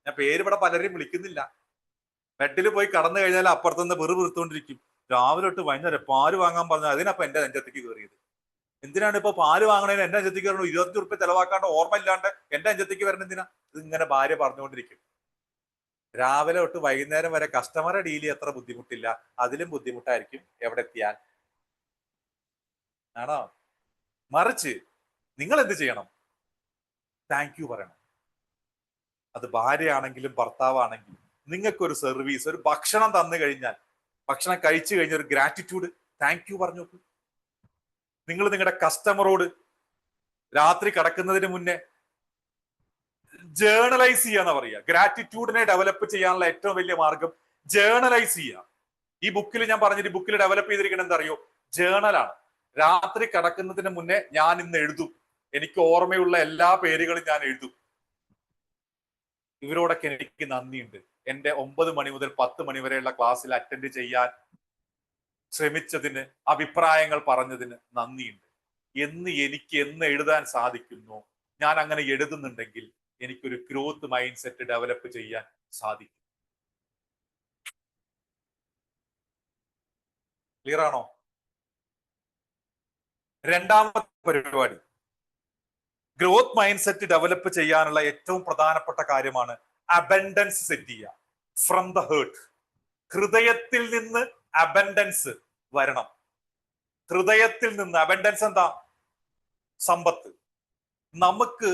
ഞാൻ പേര് ഇവിടെ പലരെയും വിളിക്കുന്നില്ല. ബെഡിൽ പോയി കടന്നു കഴിഞ്ഞാൽ അപ്പുറത്തുനിന്ന് വെറുതെടുത്തോണ്ടിരിക്കും. രാവിലെ തൊട്ട് വൈകുന്നേരം പാല് വാങ്ങാൻ പറഞ്ഞാൽ അതിനപ്പൊ എന്റെ നെഞ്ചത്തേക്ക് കയറിയത്. എന്തിനാണ് ഇപ്പൊ പാല് വാങ്ങണേന് എന്റെ നെഞ്ചത്തേക്ക് വരണം? 25 ഉറുപ്പ്യ ചെലവാക്കാണ്ട് ഓർമ്മ ഇല്ലാണ്ട് എന്റെ നെഞ്ചത്തേക്ക് വരണം എന്തിനാ? ഇതിങ്ങനെ ഭാര്യ പറഞ്ഞുകൊണ്ടിരിക്കും. രാവിലെ തൊട്ട് വൈകുന്നേരം വരെ കസ്റ്റമറെ ഡീൽ ചെയ്യാൻ എത്ര ബുദ്ധിമുട്ടില്ല, അതിലും ബുദ്ധിമുട്ടായിരിക്കും എവിടെ എത്തിയാൽ. ആണോ? മറിച്ച് നിങ്ങൾ എന്ത് ചെയ്യണം? താങ്ക് യു പറയണം. അത് ഭാര്യയാണെങ്കിലും ഭർത്താവാണെങ്കിലും നിങ്ങൾക്കൊരു സർവീസ്, ഒരു ഭക്ഷണം തന്നു കഴിഞ്ഞാൽ, ഭക്ഷണം കഴിച്ചു കഴിഞ്ഞ ഒരു ഗ്രാറ്റിറ്റ്യൂഡ്, താങ്ക് യു പറഞ്ഞു നോക്കൂ. നിങ്ങൾ നിങ്ങളുടെ കസ്റ്റമറോട് രാത്രി കിടക്കുന്നതിന് മുന്നേ ജേർണലൈസ് ചെയ്യാന്ന് പറയുക. ഗ്രാറ്റിറ്റ്യൂഡിനെ ഡെവലപ്പ് ചെയ്യാനുള്ള ഏറ്റവും വലിയ മാർഗം ജേർണലൈസ് ചെയ്യുക. ഈ ബുക്കിൽ ഞാൻ പറഞ്ഞിട്ട് ബുക്കിൽ ഡെവലപ്പ് ചെയ്തിരിക്കുന്നത് എന്താ അറിയോ? ജേർണലാണ്. രാത്രി കിടക്കുന്നതിന് മുന്നേ ഞാൻ ഇന്ന് എഴുതും, എനിക്ക് ഓർമ്മയുള്ള എല്ലാ പേരുകളും ഞാൻ എഴുതും. ഇവരോടൊക്കെ എനിക്ക് നന്ദിയുണ്ട്. എന്റെ 9 മണി മുതൽ 10 മണി വരെയുള്ള ക്ലാസ്സിൽ അറ്റൻഡ് ചെയ്യാൻ ശ്രമിച്ചതിന്, അഭിപ്രായങ്ങൾ പറഞ്ഞതിന് നന്ദിയുണ്ട് എന്ന് എനിക്ക് എന്ന് എഴുതാൻ സാധിക്കുന്നു. ഞാൻ അങ്ങനെ എഴുതുന്നുണ്ടെങ്കിൽ എനിക്കൊരു ഗ്രോത്ത് മൈൻഡ് സെറ്റ് ഡെവലപ്പ് ചെയ്യാൻ സാധിക്കും. ക്ലിയർ ആണോ? രണ്ടാമത്തെ പരിപാടി, ഗ്രോത്ത് മൈൻഡ് സെറ്റ് ഡെവലപ്പ് ചെയ്യാനുള്ള ഏറ്റവും പ്രധാനപ്പെട്ട കാര്യമാണ് അബൻഡൻസ് സെറ്റ് ചെയ്യുക. ഫ്രം ദ ഹേർട്ട്, ഹൃദയത്തിൽ നിന്ന് അബൻഡൻസ് വരണം. ഹൃദയത്തിൽ നിന്ന് അബൻഡൻസ് എന്താ? സമ്പത്ത്. നമുക്ക്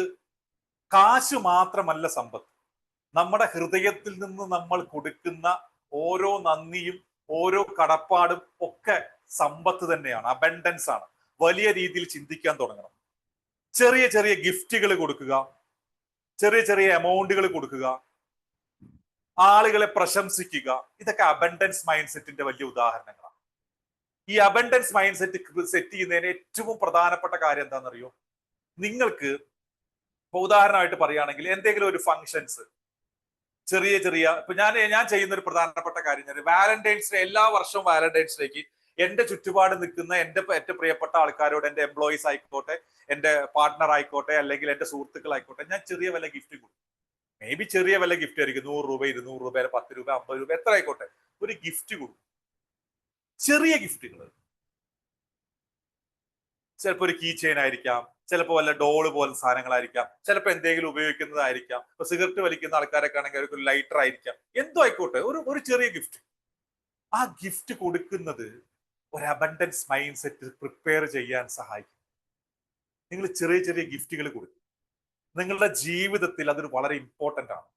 കാശ് മാത്രമല്ല സമ്പത്ത്. നമ്മുടെ ഹൃദയത്തിൽ നിന്ന് നമ്മൾ കൊടുക്കുന്ന ഓരോ നന്ദിയും ഓരോ കടപ്പാടും ഒക്കെ സമ്പത്ത് തന്നെയാണ്, അബൻഡൻസ് ആണ്. വലിയ രീതിയിൽ ചിന്തിക്കാൻ തുടങ്ങണം. ചെറിയ ചെറിയ ഗിഫ്റ്റുകൾ കൊടുക്കുക, ചെറിയ ചെറിയ എമൗണ്ടുകൾ കൊടുക്കുക, ആളുകളെ പ്രശംസിക്കുക, ഇതൊക്കെ അബൻഡൻസ് മൈൻഡ് സെറ്റിന്റെ വലിയ ഉദാഹരണങ്ങളാണ്. ഈ അബൻഡൻസ് മൈൻഡ് സെറ്റ് ചെയ്യുന്നതിന് ഏറ്റവും പ്രധാനപ്പെട്ട കാര്യം എന്താണെന്നറിയോ? നിങ്ങൾക്ക് ഇപ്പൊ ഉദാഹരണമായിട്ട് പറയുകയാണെങ്കിൽ എന്തെങ്കിലും ഒരു ഫങ്ഷൻസ്, ചെറിയ ചെറിയ, ഇപ്പൊ ഞാൻ ചെയ്യുന്ന ഒരു പ്രധാനപ്പെട്ട കാര്യം, വാലന്റൈൻസ് ഡേ, എല്ലാ വർഷവും വാലന്റൈൻസ് ഡേക്ക് എന്റെ ചുറ്റുപാട് നിൽക്കുന്ന എന്റെ ഏറ്റവും പ്രിയപ്പെട്ട ആൾക്കാരോട്, എന്റെ എംപ്ലോയീസ് ആയിക്കോട്ടെ, എന്റെ പാർട്ട്ണർ ആയിക്കോട്ടെ, അല്ലെങ്കിൽ എന്റെ സുഹൃത്തുക്കളായിക്കോട്ടെ, ഞാൻ ചെറിയ വില ഗിഫ്റ്റ് കൊടുക്കും. മേ ബി ചെറിയ വില ഗിഫ്റ്റ് ആയിരിക്കും, 100 രൂപ, 200 രൂപ, 10 രൂപ, 50 രൂപ, എത്ര ആയിക്കോട്ടെ, ഒരു ഗിഫ്റ്റ് കൊടുക്കും. ചെറിയ ഗിഫ്റ്റുകൾ, ചിലപ്പോൾ ഒരു കീ ചെയിൻ ആയിരിക്കാം, ചിലപ്പോൾ വല്ല ഡോള് പോലെ സാധനങ്ങളായിരിക്കാം, ചിലപ്പോൾ എന്തെങ്കിലും ഉപയോഗിക്കുന്നതായിരിക്കാം. ഇപ്പൊ സിഗരറ്റ് വലിക്കുന്ന ആൾക്കാരൊക്കെ ആണെങ്കിൽ അവർക്ക് ഒരു ലൈറ്റർ ആയിരിക്കാം, എന്തോ ആയിക്കോട്ടെ, ഒരു ചെറിയ ഗിഫ്റ്റ്. ആ ഗിഫ്റ്റ് കൊടുക്കുന്നത് ഒരു അബൻഡൻസ് മൈൻഡ് സെറ്റ് പ്രിപ്പയർ ചെയ്യാൻ സഹായിക്കും. നിങ്ങൾ ചെറിയ ചെറിയ ഗിഫ്റ്റുകൾ കൊടുക്കും. നിങ്ങളുടെ ജീവിതത്തിൽ അതൊരു വളരെ ഇമ്പോർട്ടന്റ് ആണ്.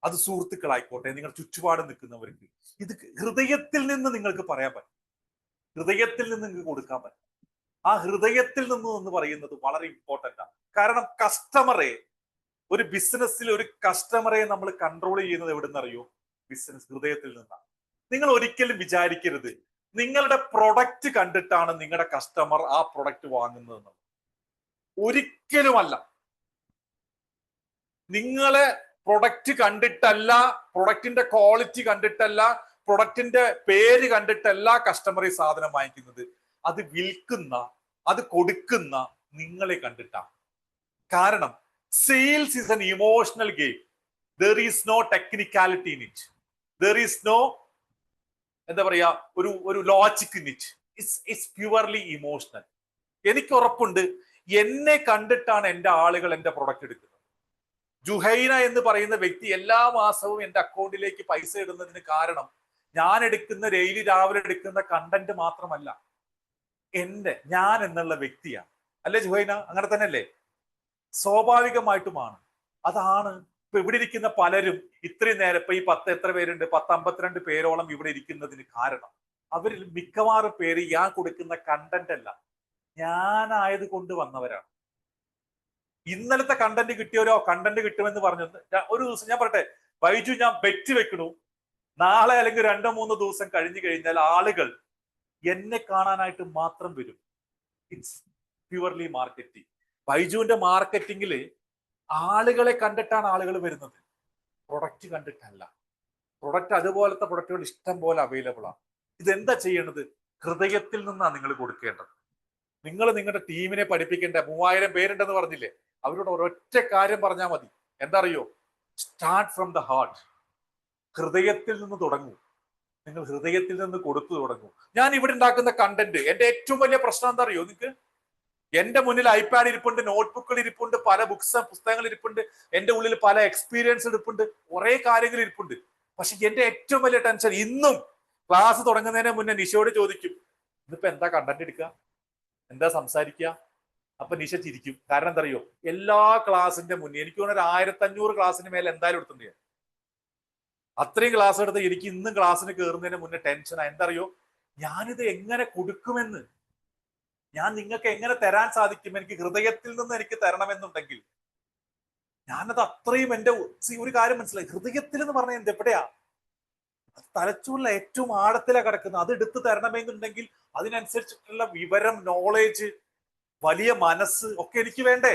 അത് സുഹൃത്തുക്കളായിക്കോട്ടെ, നിങ്ങൾ ചുറ്റുപാട് നിൽക്കുന്നവർക്ക്, ഇത് ഹൃദയത്തിൽ നിന്ന് നിങ്ങൾക്ക് പറയാൻ പറ്റും, ഹൃദയത്തിൽ നിന്ന് നിങ്ങൾക്ക് കൊടുക്കാൻ പറ്റും. ആ ഹൃദയത്തിൽ നിന്ന് എന്ന് പറയുന്നത് വളരെ ഇമ്പോർട്ടന്റ് ആണ്. കാരണം കസ്റ്റമറെ, ഒരു ബിസിനസ്സിൽ ഒരു കസ്റ്റമറെ നമ്മൾ കൺട്രോൾ ചെയ്യുന്നത് എവിടെ നിന്നറിയോ? ബിസിനസ് ഹൃദയത്തിൽ നിന്നാണ്. നിങ്ങൾ ഒരിക്കലും വിചാരിക്കരുത് നിങ്ങളുടെ പ്രൊഡക്റ്റ് കണ്ടിട്ടാണ് നിങ്ങളുടെ കസ്റ്റമർ ആ പ്രൊഡക്റ്റ് വാങ്ങുന്നത്. ഒരിക്കലുമല്ല. നിങ്ങളെ പ്രൊഡക്റ്റ് കണ്ടിട്ടല്ല, പ്രൊഡക്റ്റിന്റെ ക്വാളിറ്റി കണ്ടിട്ടല്ല, പ്രൊഡക്റ്റിന്റെ പേര് കണ്ടിട്ടല്ല കസ്റ്റമർ ഈ സാധനം വാങ്ങിക്കുന്നത്. അത് വിൽക്കുന്ന, അത് കൊടുക്കുന്ന നിങ്ങളെ കണ്ടിട്ടാണ്. കാരണം sales is an emotional game. There is no technicality in it. There is no, എന്താ പറയാ, ഒരു logic in it. It's purely emotional. എനിക്ക് ഉറപ്പുണ്ട് എന്നെ കണ്ടിട്ടാണ് എന്റെ ആളുകൾ എന്റെ പ്രൊഡക്റ്റ് എടുക്കുന്നത്. ജുഹൈന എന്ന് പറയുന്ന വ്യക്തി എല്ലാ മാസവും എന്റെ അക്കൗണ്ടിലേക്ക് പൈസ ഇടുന്നതിന് കാരണം ഞാൻ എടുക്കുന്ന രാവിലെ എടുക്കുന്ന കണ്ടന്റ് മാത്രമല്ല, ഞാൻ എന്നുള്ള വ്യക്തിയാണ്. അല്ലേ ജുഹൈന? അങ്ങനെ തന്നെ അല്ലേ? സ്വാഭാവികമായിട്ടുമാണ്. അതാണ് ഇപ്പൊ ഇവിടെ ഇരിക്കുന്ന പലരും ഇത്രയും നേരം, ഇപ്പൊ ഈ 10 എത്ര പേരുണ്ട്, 52 പേരോളം ഇവിടെ ഇരിക്കുന്നതിന് കാരണം അവരിൽ മിക്കവാറും പേര് ഞാൻ കൊടുക്കുന്ന കണ്ടന്റ് അല്ല, ഞാനായത് കൊണ്ട് വന്നവരാണ്. ഇന്നലത്തെ കണ്ടന്റ് കിട്ടിയവരോ കണ്ടന്റ് കിട്ടുമെന്ന് പറഞ്ഞു ഒരു ദിവസം ഞാൻ പറയട്ടെ, ബൈജു ഞാൻ ബെറ്റ് വെക്കണു, നാളെ അല്ലെങ്കിൽ 2-3 ദിവസം കഴിഞ്ഞു കഴിഞ്ഞാൽ ആളുകൾ എന്നെ കാണാനായിട്ട് മാത്രം വരും. It's purely marketing. ബൈജുവിന്റെ മാർക്കറ്റിംഗില് ആളുകളെ കണ്ടിട്ടാണ് ആളുകൾ വരുന്നത്, പ്രൊഡക്റ്റ് കണ്ടിട്ടല്ല. പ്രൊഡക്റ്റ്, അതുപോലത്തെ പ്രൊഡക്റ്റുകൾ ഇഷ്ടം പോലെ അവൈലബിൾ ആണ്. ഇതെന്താ ചെയ്യേണ്ടത്? ഹൃദയത്തിൽ നിന്നാണ് നിങ്ങൾ കൊടുക്കേണ്ടത്. നിങ്ങൾ നിങ്ങളുടെ ടീമിനെ പഠിപ്പിക്കേണ്ട 3000 പേരുണ്ടെന്ന് പറഞ്ഞില്ലേ, അവരോട് ഒരൊറ്റ കാര്യം പറഞ്ഞാൽ മതി. എന്താ അറിയോ? Start from the heart. ഹൃദയത്തിൽ നിന്ന് തുടങ്ങൂ. നിങ്ങൾ ഹൃദയത്തിൽ നിന്ന് കൊടുത്തു തുടങ്ങൂ. ഞാൻ ഇവിടെ ഉണ്ടാക്കുന്ന കണ്ടന്റ്, എന്റെ ഏറ്റവും വലിയ പ്രശ്നം എന്താ അറിയോ നിങ്ങൾക്ക്? എന്റെ മുന്നിൽ ഐപാഡ് ഇരിപ്പുണ്ട്, നോട്ട്ബുക്കുകൾ ഇരിപ്പുണ്ട്, പല പുസ്തകങ്ങൾ ഇരിപ്പുണ്ട്, എന്റെ ഉള്ളിൽ പല എക്സ്പീരിയൻസ് ഇരിപ്പുണ്ട്, കുറെ കാര്യങ്ങൾ ഇരിപ്പുണ്ട്. പക്ഷെ എന്റെ ഏറ്റവും വലിയ ടെൻഷൻ, ഇന്നും ക്ലാസ് തുടങ്ങുന്നതിന് മുന്നേ നിഷയോട് ചോദിക്കും, ഇന്നിപ്പോ എന്താ കണ്ടന്റ് എടുക്കുക, എന്താ സംസാരിക്കുക? അപ്പൊ നിഷ ചിരിക്കും. കാരണം എന്താ അറിയോ? എല്ലാ ക്ലാസിന്റെ മുന്നേ എനിക്ക് തോന്നുന്ന 1500 ക്ലാസ്സിന് മേലെ എന്തായാലും എടുത്തിട്ടുണ്ട്. അത്രയും ക്ലാസ് എടുത്ത് എനിക്ക് ഇന്നും ക്ലാസ്സിന് കയറുന്നതിന് മുന്നേ ടെൻഷനാ. എന്താ അറിയോ? ഞാനിത് എങ്ങനെ കൊടുക്കുമെന്ന്, ഞാൻ നിങ്ങൾക്ക് എങ്ങനെ തരാൻ സാധിക്കും? എനിക്ക് ഹൃദയത്തിൽ നിന്ന് എനിക്ക് തരണമെന്നുണ്ടെങ്കിൽ ഞാനത് അത്രയും ഒരു കാര്യം മനസ്സിലായി, ഹൃദയത്തിൽ എന്ന് പറഞ്ഞാൽ എന്ത് എവിടെയാ, തലച്ചോറിലെ ഏറ്റവും ആഴത്തിലാണ് കിടക്കുന്നത്. അത് എടുത്തു തരണമെന്നുണ്ടെങ്കിൽ അതിനനുസരിച്ചിട്ടുള്ള വിവരം, നോളേജ്, വലിയ മനസ്സ് ഒക്കെ എനിക്ക് വേണ്ടേ?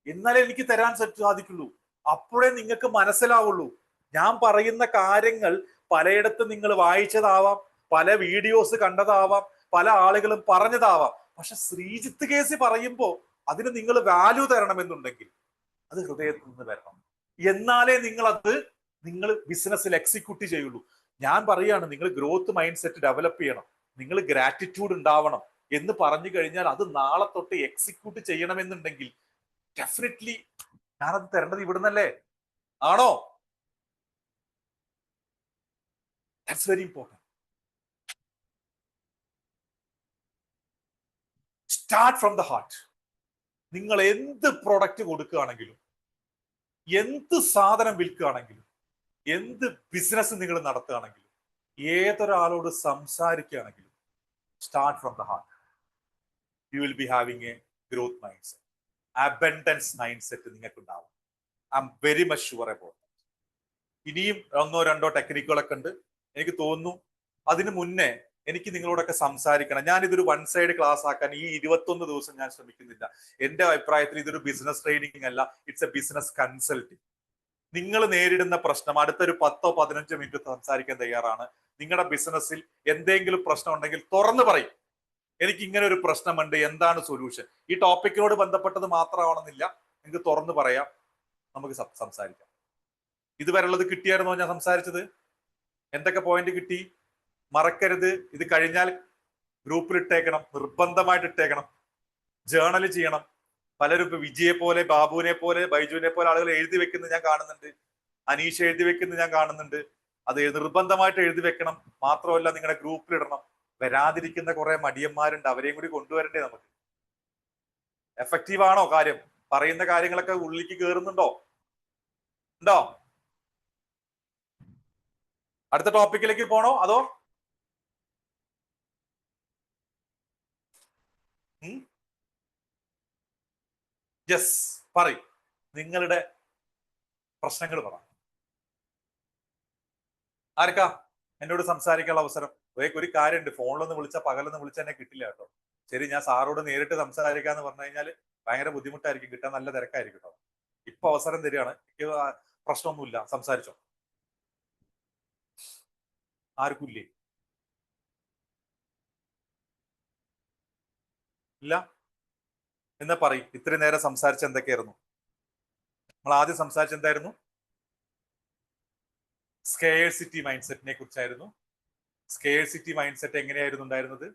എന്നാലേ എനിക്ക് തരാൻ സാധിക്കുള്ളൂ. അപ്പോഴേ നിങ്ങൾക്ക് മനസ്സിലാവുള്ളൂ. ഞാൻ പറയുന്ന കാര്യങ്ങൾ പലയിടത്തും നിങ്ങൾ വായിച്ചതാവാം, പല വീഡിയോസ് കണ്ടതാവാം, പല ആളുകളും പറഞ്ഞതാവാം. പക്ഷെ ശ്രീജിത്ത് കേസ് പറയുമ്പോ അതിന് നിങ്ങൾ വാല്യൂ തരണമെന്നുണ്ടെങ്കിൽ അത് ഹൃദയത്തിൽ നിന്ന് വരണം. എന്നാലേ നിങ്ങൾ ബിസിനസ്സിൽ എക്സിക്യൂട്ട് ചെയ്യുള്ളൂ. ഞാൻ പറയാണ്, നിങ്ങൾ ഗ്രോത്ത് മൈൻഡ് സെറ്റ് ഡെവലപ്പ് ചെയ്യണം, നിങ്ങൾ ഗ്രാറ്റിറ്റ്യൂഡ് ഉണ്ടാവണം എന്ന് പറഞ്ഞു കഴിഞ്ഞാൽ അത് നാളെ തൊട്ട് എക്സിക്യൂട്ട് ചെയ്യണമെന്നുണ്ടെങ്കിൽ ഡെഫിനറ്റ്ലി ഞാനത് തരേണ്ടത് ഇവിടുന്നല്ലേ? ആണോ? That's very important. Start from the heart. നിങ്ങൾ എന്ത് പ്രൊഡക്റ്റ് കൊടുക്കുകയാണെങ്കിലും, എന്ത് സാധനം വിൽക്കുകയാണെങ്കിലും, എന്ത് ബിസിനസ് നിങ്ങൾ നടത്തുകയാണെങ്കിലും, ഏതൊരാളോട് സംസാരിക്കുകയാണെങ്കിലും, start from the heart. You will be having a growth mindset, abundance mindset നിങ്ങൾക്ക് ഉണ്ടാവും. I am very much sure about that. ഇനിയും 1-2 ടെക്നിക്കുകളൊക്കെ ഉണ്ട്. എനിക്ക് തോന്നുന്നു അതിന് മുന്നേ എനിക്ക് നിങ്ങളോടൊക്കെ സംസാരിക്കണം. ഞാൻ ഇതൊരു വൺ സൈഡ് ക്ലാസ് ആക്കാൻ ഈ 21 ദിവസം ഞാൻ ശ്രമിക്കുന്നില്ല. എന്റെ അഭിപ്രായത്തിൽ ഇതൊരു ബിസിനസ് ട്രെയിനിങ് അല്ല, ഇറ്റ്സ് എ ബിസിനസ് കൺസൾട്ടിങ്. നിങ്ങൾ നേരിടുന്ന പ്രശ്നം അടുത്തൊരു 10-15 മിനിറ്റ് സംസാരിക്കാൻ തയ്യാറാണ്. നിങ്ങളുടെ ബിസിനസ്സിൽ എന്തെങ്കിലും പ്രശ്നം ഉണ്ടെങ്കിൽ തുറന്നു പറയും, എനിക്ക് ഇങ്ങനെ ഒരു പ്രശ്നമുണ്ട്, എന്താണ് സൊല്യൂഷൻ. ഈ ടോപ്പിക്കിനോട് ബന്ധപ്പെട്ടത് മാത്രമാണെന്നില്ല, നിങ്ങൾക്ക് തുറന്നു പറയാം, നമുക്ക് സംസാരിക്കാം. ഇതുവരെയുള്ളത് കിട്ടിയായിരുന്നോ ഞാൻ സംസാരിച്ചത്? എന്തൊക്കെ പോയിന്റ് കിട്ടി? മറക്കരുത്, ഇത് കഴിഞ്ഞാൽ ഗ്രൂപ്പിൽ ഇട്ടേക്കണം, നിർബന്ധമായിട്ട് ഇട്ടേക്കണം. ജേർണൽ ചെയ്യണം. പലരും ഇപ്പൊ വിജയെ പോലെ, ബാബുവിനെ പോലെ, ബൈജുവിനെ പോലെ ആളുകൾ എഴുതി വെക്കുന്നത് ഞാൻ കാണുന്നുണ്ട്. അനീഷ് എഴുതി വെക്കുന്നത് ഞാൻ കാണുന്നുണ്ട്. അത് നിർബന്ധമായിട്ട് എഴുതി വെക്കണം. മാത്രമല്ല നിങ്ങളുടെ ഗ്രൂപ്പിൽ ഇടണം. വരാതിരിക്കുന്ന കുറെ മടിയന്മാരുണ്ട്, അവരെയും കൂടി കൊണ്ടുവരണ്ടേ നമുക്ക്? എഫക്റ്റീവ് ആണോ കാര്യം? പറയുന്ന കാര്യങ്ങളൊക്കെ ഉള്ളിലേക്ക് കയറുന്നുണ്ടോ? ഉണ്ടോ? അടുത്ത ടോപ്പിക്കിലേക്ക് പോണോ അതോ യെസ് പറയും, നിങ്ങളുടെ പ്രശ്നങ്ങൾ പറ. ആർക്കാ എന്നോട് സംസാരിക്കാനുള്ള അവസരം? ഒരു കാര്യമുണ്ട്, ഫോണിലൊന്ന് വിളിച്ചാൽ പകലൊന്ന് വിളിച്ചാൽ എന്നെ കിട്ടില്ല കേട്ടോ. ശരി, ഞാൻ സാറോട് നേരിട്ട് സംസാരിക്കാന്ന് പറഞ്ഞു കഴിഞ്ഞാൽ ഭയങ്കര ബുദ്ധിമുട്ടായിരിക്കും, കിട്ടാൻ നല്ല തിരക്കായിരിക്കും കേട്ടോ. ഇപ്പൊ അവസരം തരികയാണ്, എനിക്ക് പ്രശ്നമൊന്നുമില്ല, സംസാരിച്ചോ. ആർക്കില്ലേ? ഇല്ല എന്നാ പറയും. ഇത്രയും നേരം സംസാരിച്ച എന്തൊക്കെയായിരുന്നു? നമ്മൾ ആദ്യം സംസാരിച്ച എന്തായിരുന്നു? സ്കേഴ്സിറ്റി മൈൻഡ് സെറ്റിനെ കുറിച്ചായിരുന്നു. സ്കേഴ്സിറ്റി മൈൻഡ് സെറ്റ് എങ്ങനെയായിരുന്നു ഉണ്ടായിരുന്നത്?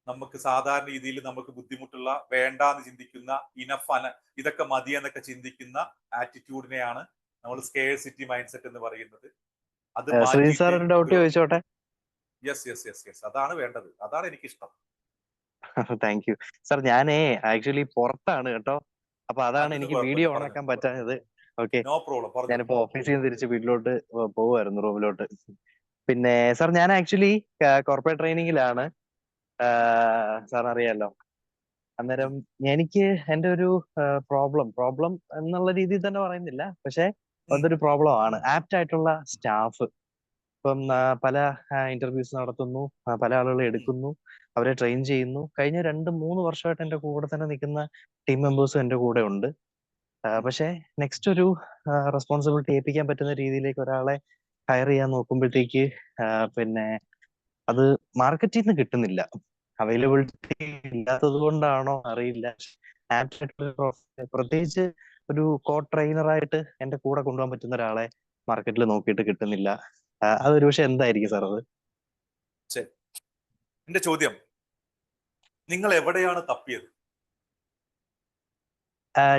നമുക്ക് സാധാരണ രീതിയിൽ നമുക്ക് ബുദ്ധിമുട്ടുള്ള, വേണ്ടാന്ന് ചിന്തിക്കുന്ന, ഇതൊക്കെ മതി എന്നൊക്കെ ചിന്തിക്കുന്ന ആറ്റിറ്റ്യൂഡിനെയാണ് നമ്മൾ സ്കേഴ്സിറ്റി മൈൻഡ് സെറ്റ് എന്ന് പറയുന്നത്. അത് ഡൗട്ട് ചോദിച്ചോട്ടെ? യെസ് യെസ് യെസ് യെസ്, അതാണ് വേണ്ടത്, അതാണ് എനിക്കിഷ്ടം. Thank you sir. ഞാനേ ആക്ച്വലി പുറത്താണ് കേട്ടോ, അപ്പൊ അതാണ് എനിക്ക് വീഡിയോ ഓൺ ആക്കാൻ പറ്റാഞ്ഞത്. Okay, no problem. ഞാനിപ്പോ ഓഫീസിൽ നിന്ന് തിരിച്ച് വീട്ടിലോട്ട് പോവുമായിരുന്നു, റൂമിലോട്ട്. പിന്നെ സാർ, ഞാൻ ആക്ച്വലി കോർപ്പറേറ്റ് ട്രെയിനിങ്ങിലാണ്, സാർ അറിയാലോ. അന്നേരം എനിക്ക് എന്റെ ഒരു പ്രോബ്ലം എന്നുള്ള രീതിയിൽ തന്നെ പറയുന്നില്ല, പക്ഷെ അതൊരു പ്രോബ്ലം ആണ്. ആപ്റ്റ് ആയിട്ടുള്ള സ്റ്റാഫ് ഇപ്പം പല ഇന്റർവ്യൂസ് നടത്തുന്നു, പല ആളുകളെ എടുക്കുന്നു, അവരെ ട്രെയിൻ ചെയ്യുന്നു. കഴിഞ്ഞ 2-3 വർഷമായിട്ട് എന്റെ കൂടെ തന്നെ നിൽക്കുന്ന ടീം മെമ്പേഴ്സും എന്റെ കൂടെ ഉണ്ട്. പക്ഷെ നെക്സ്റ്റ് ഒരു റെസ്പോൺസിബിലിറ്റി ഏൽപ്പിക്കാൻ പറ്റുന്ന രീതിയിലേക്ക് ഒരാളെ ഹയർ ചെയ്യാൻ നോക്കുമ്പോഴത്തേക്ക് പിന്നെ അത് മാർക്കറ്റിൽ നിന്ന് കിട്ടുന്നില്ല. അവൈലബിലിറ്റി ഇല്ലാത്തത് കൊണ്ടാണോ അറിയില്ല. പ്രത്യേകിച്ച് ഒരു കോ ട്രെയിനറായിട്ട് എന്റെ കൂടെ കൊണ്ടുപോകാൻ പറ്റുന്ന ഒരാളെ മാർക്കറ്റിൽ നോക്കിയിട്ട് കിട്ടുന്നില്ല. അതൊരു പക്ഷെ എന്തായിരിക്കും സാർ അത്? ശരി, എന്റെ ചോദ്യം, നിങ്ങൾ എവിടെയാണ് തപ്പിയത്?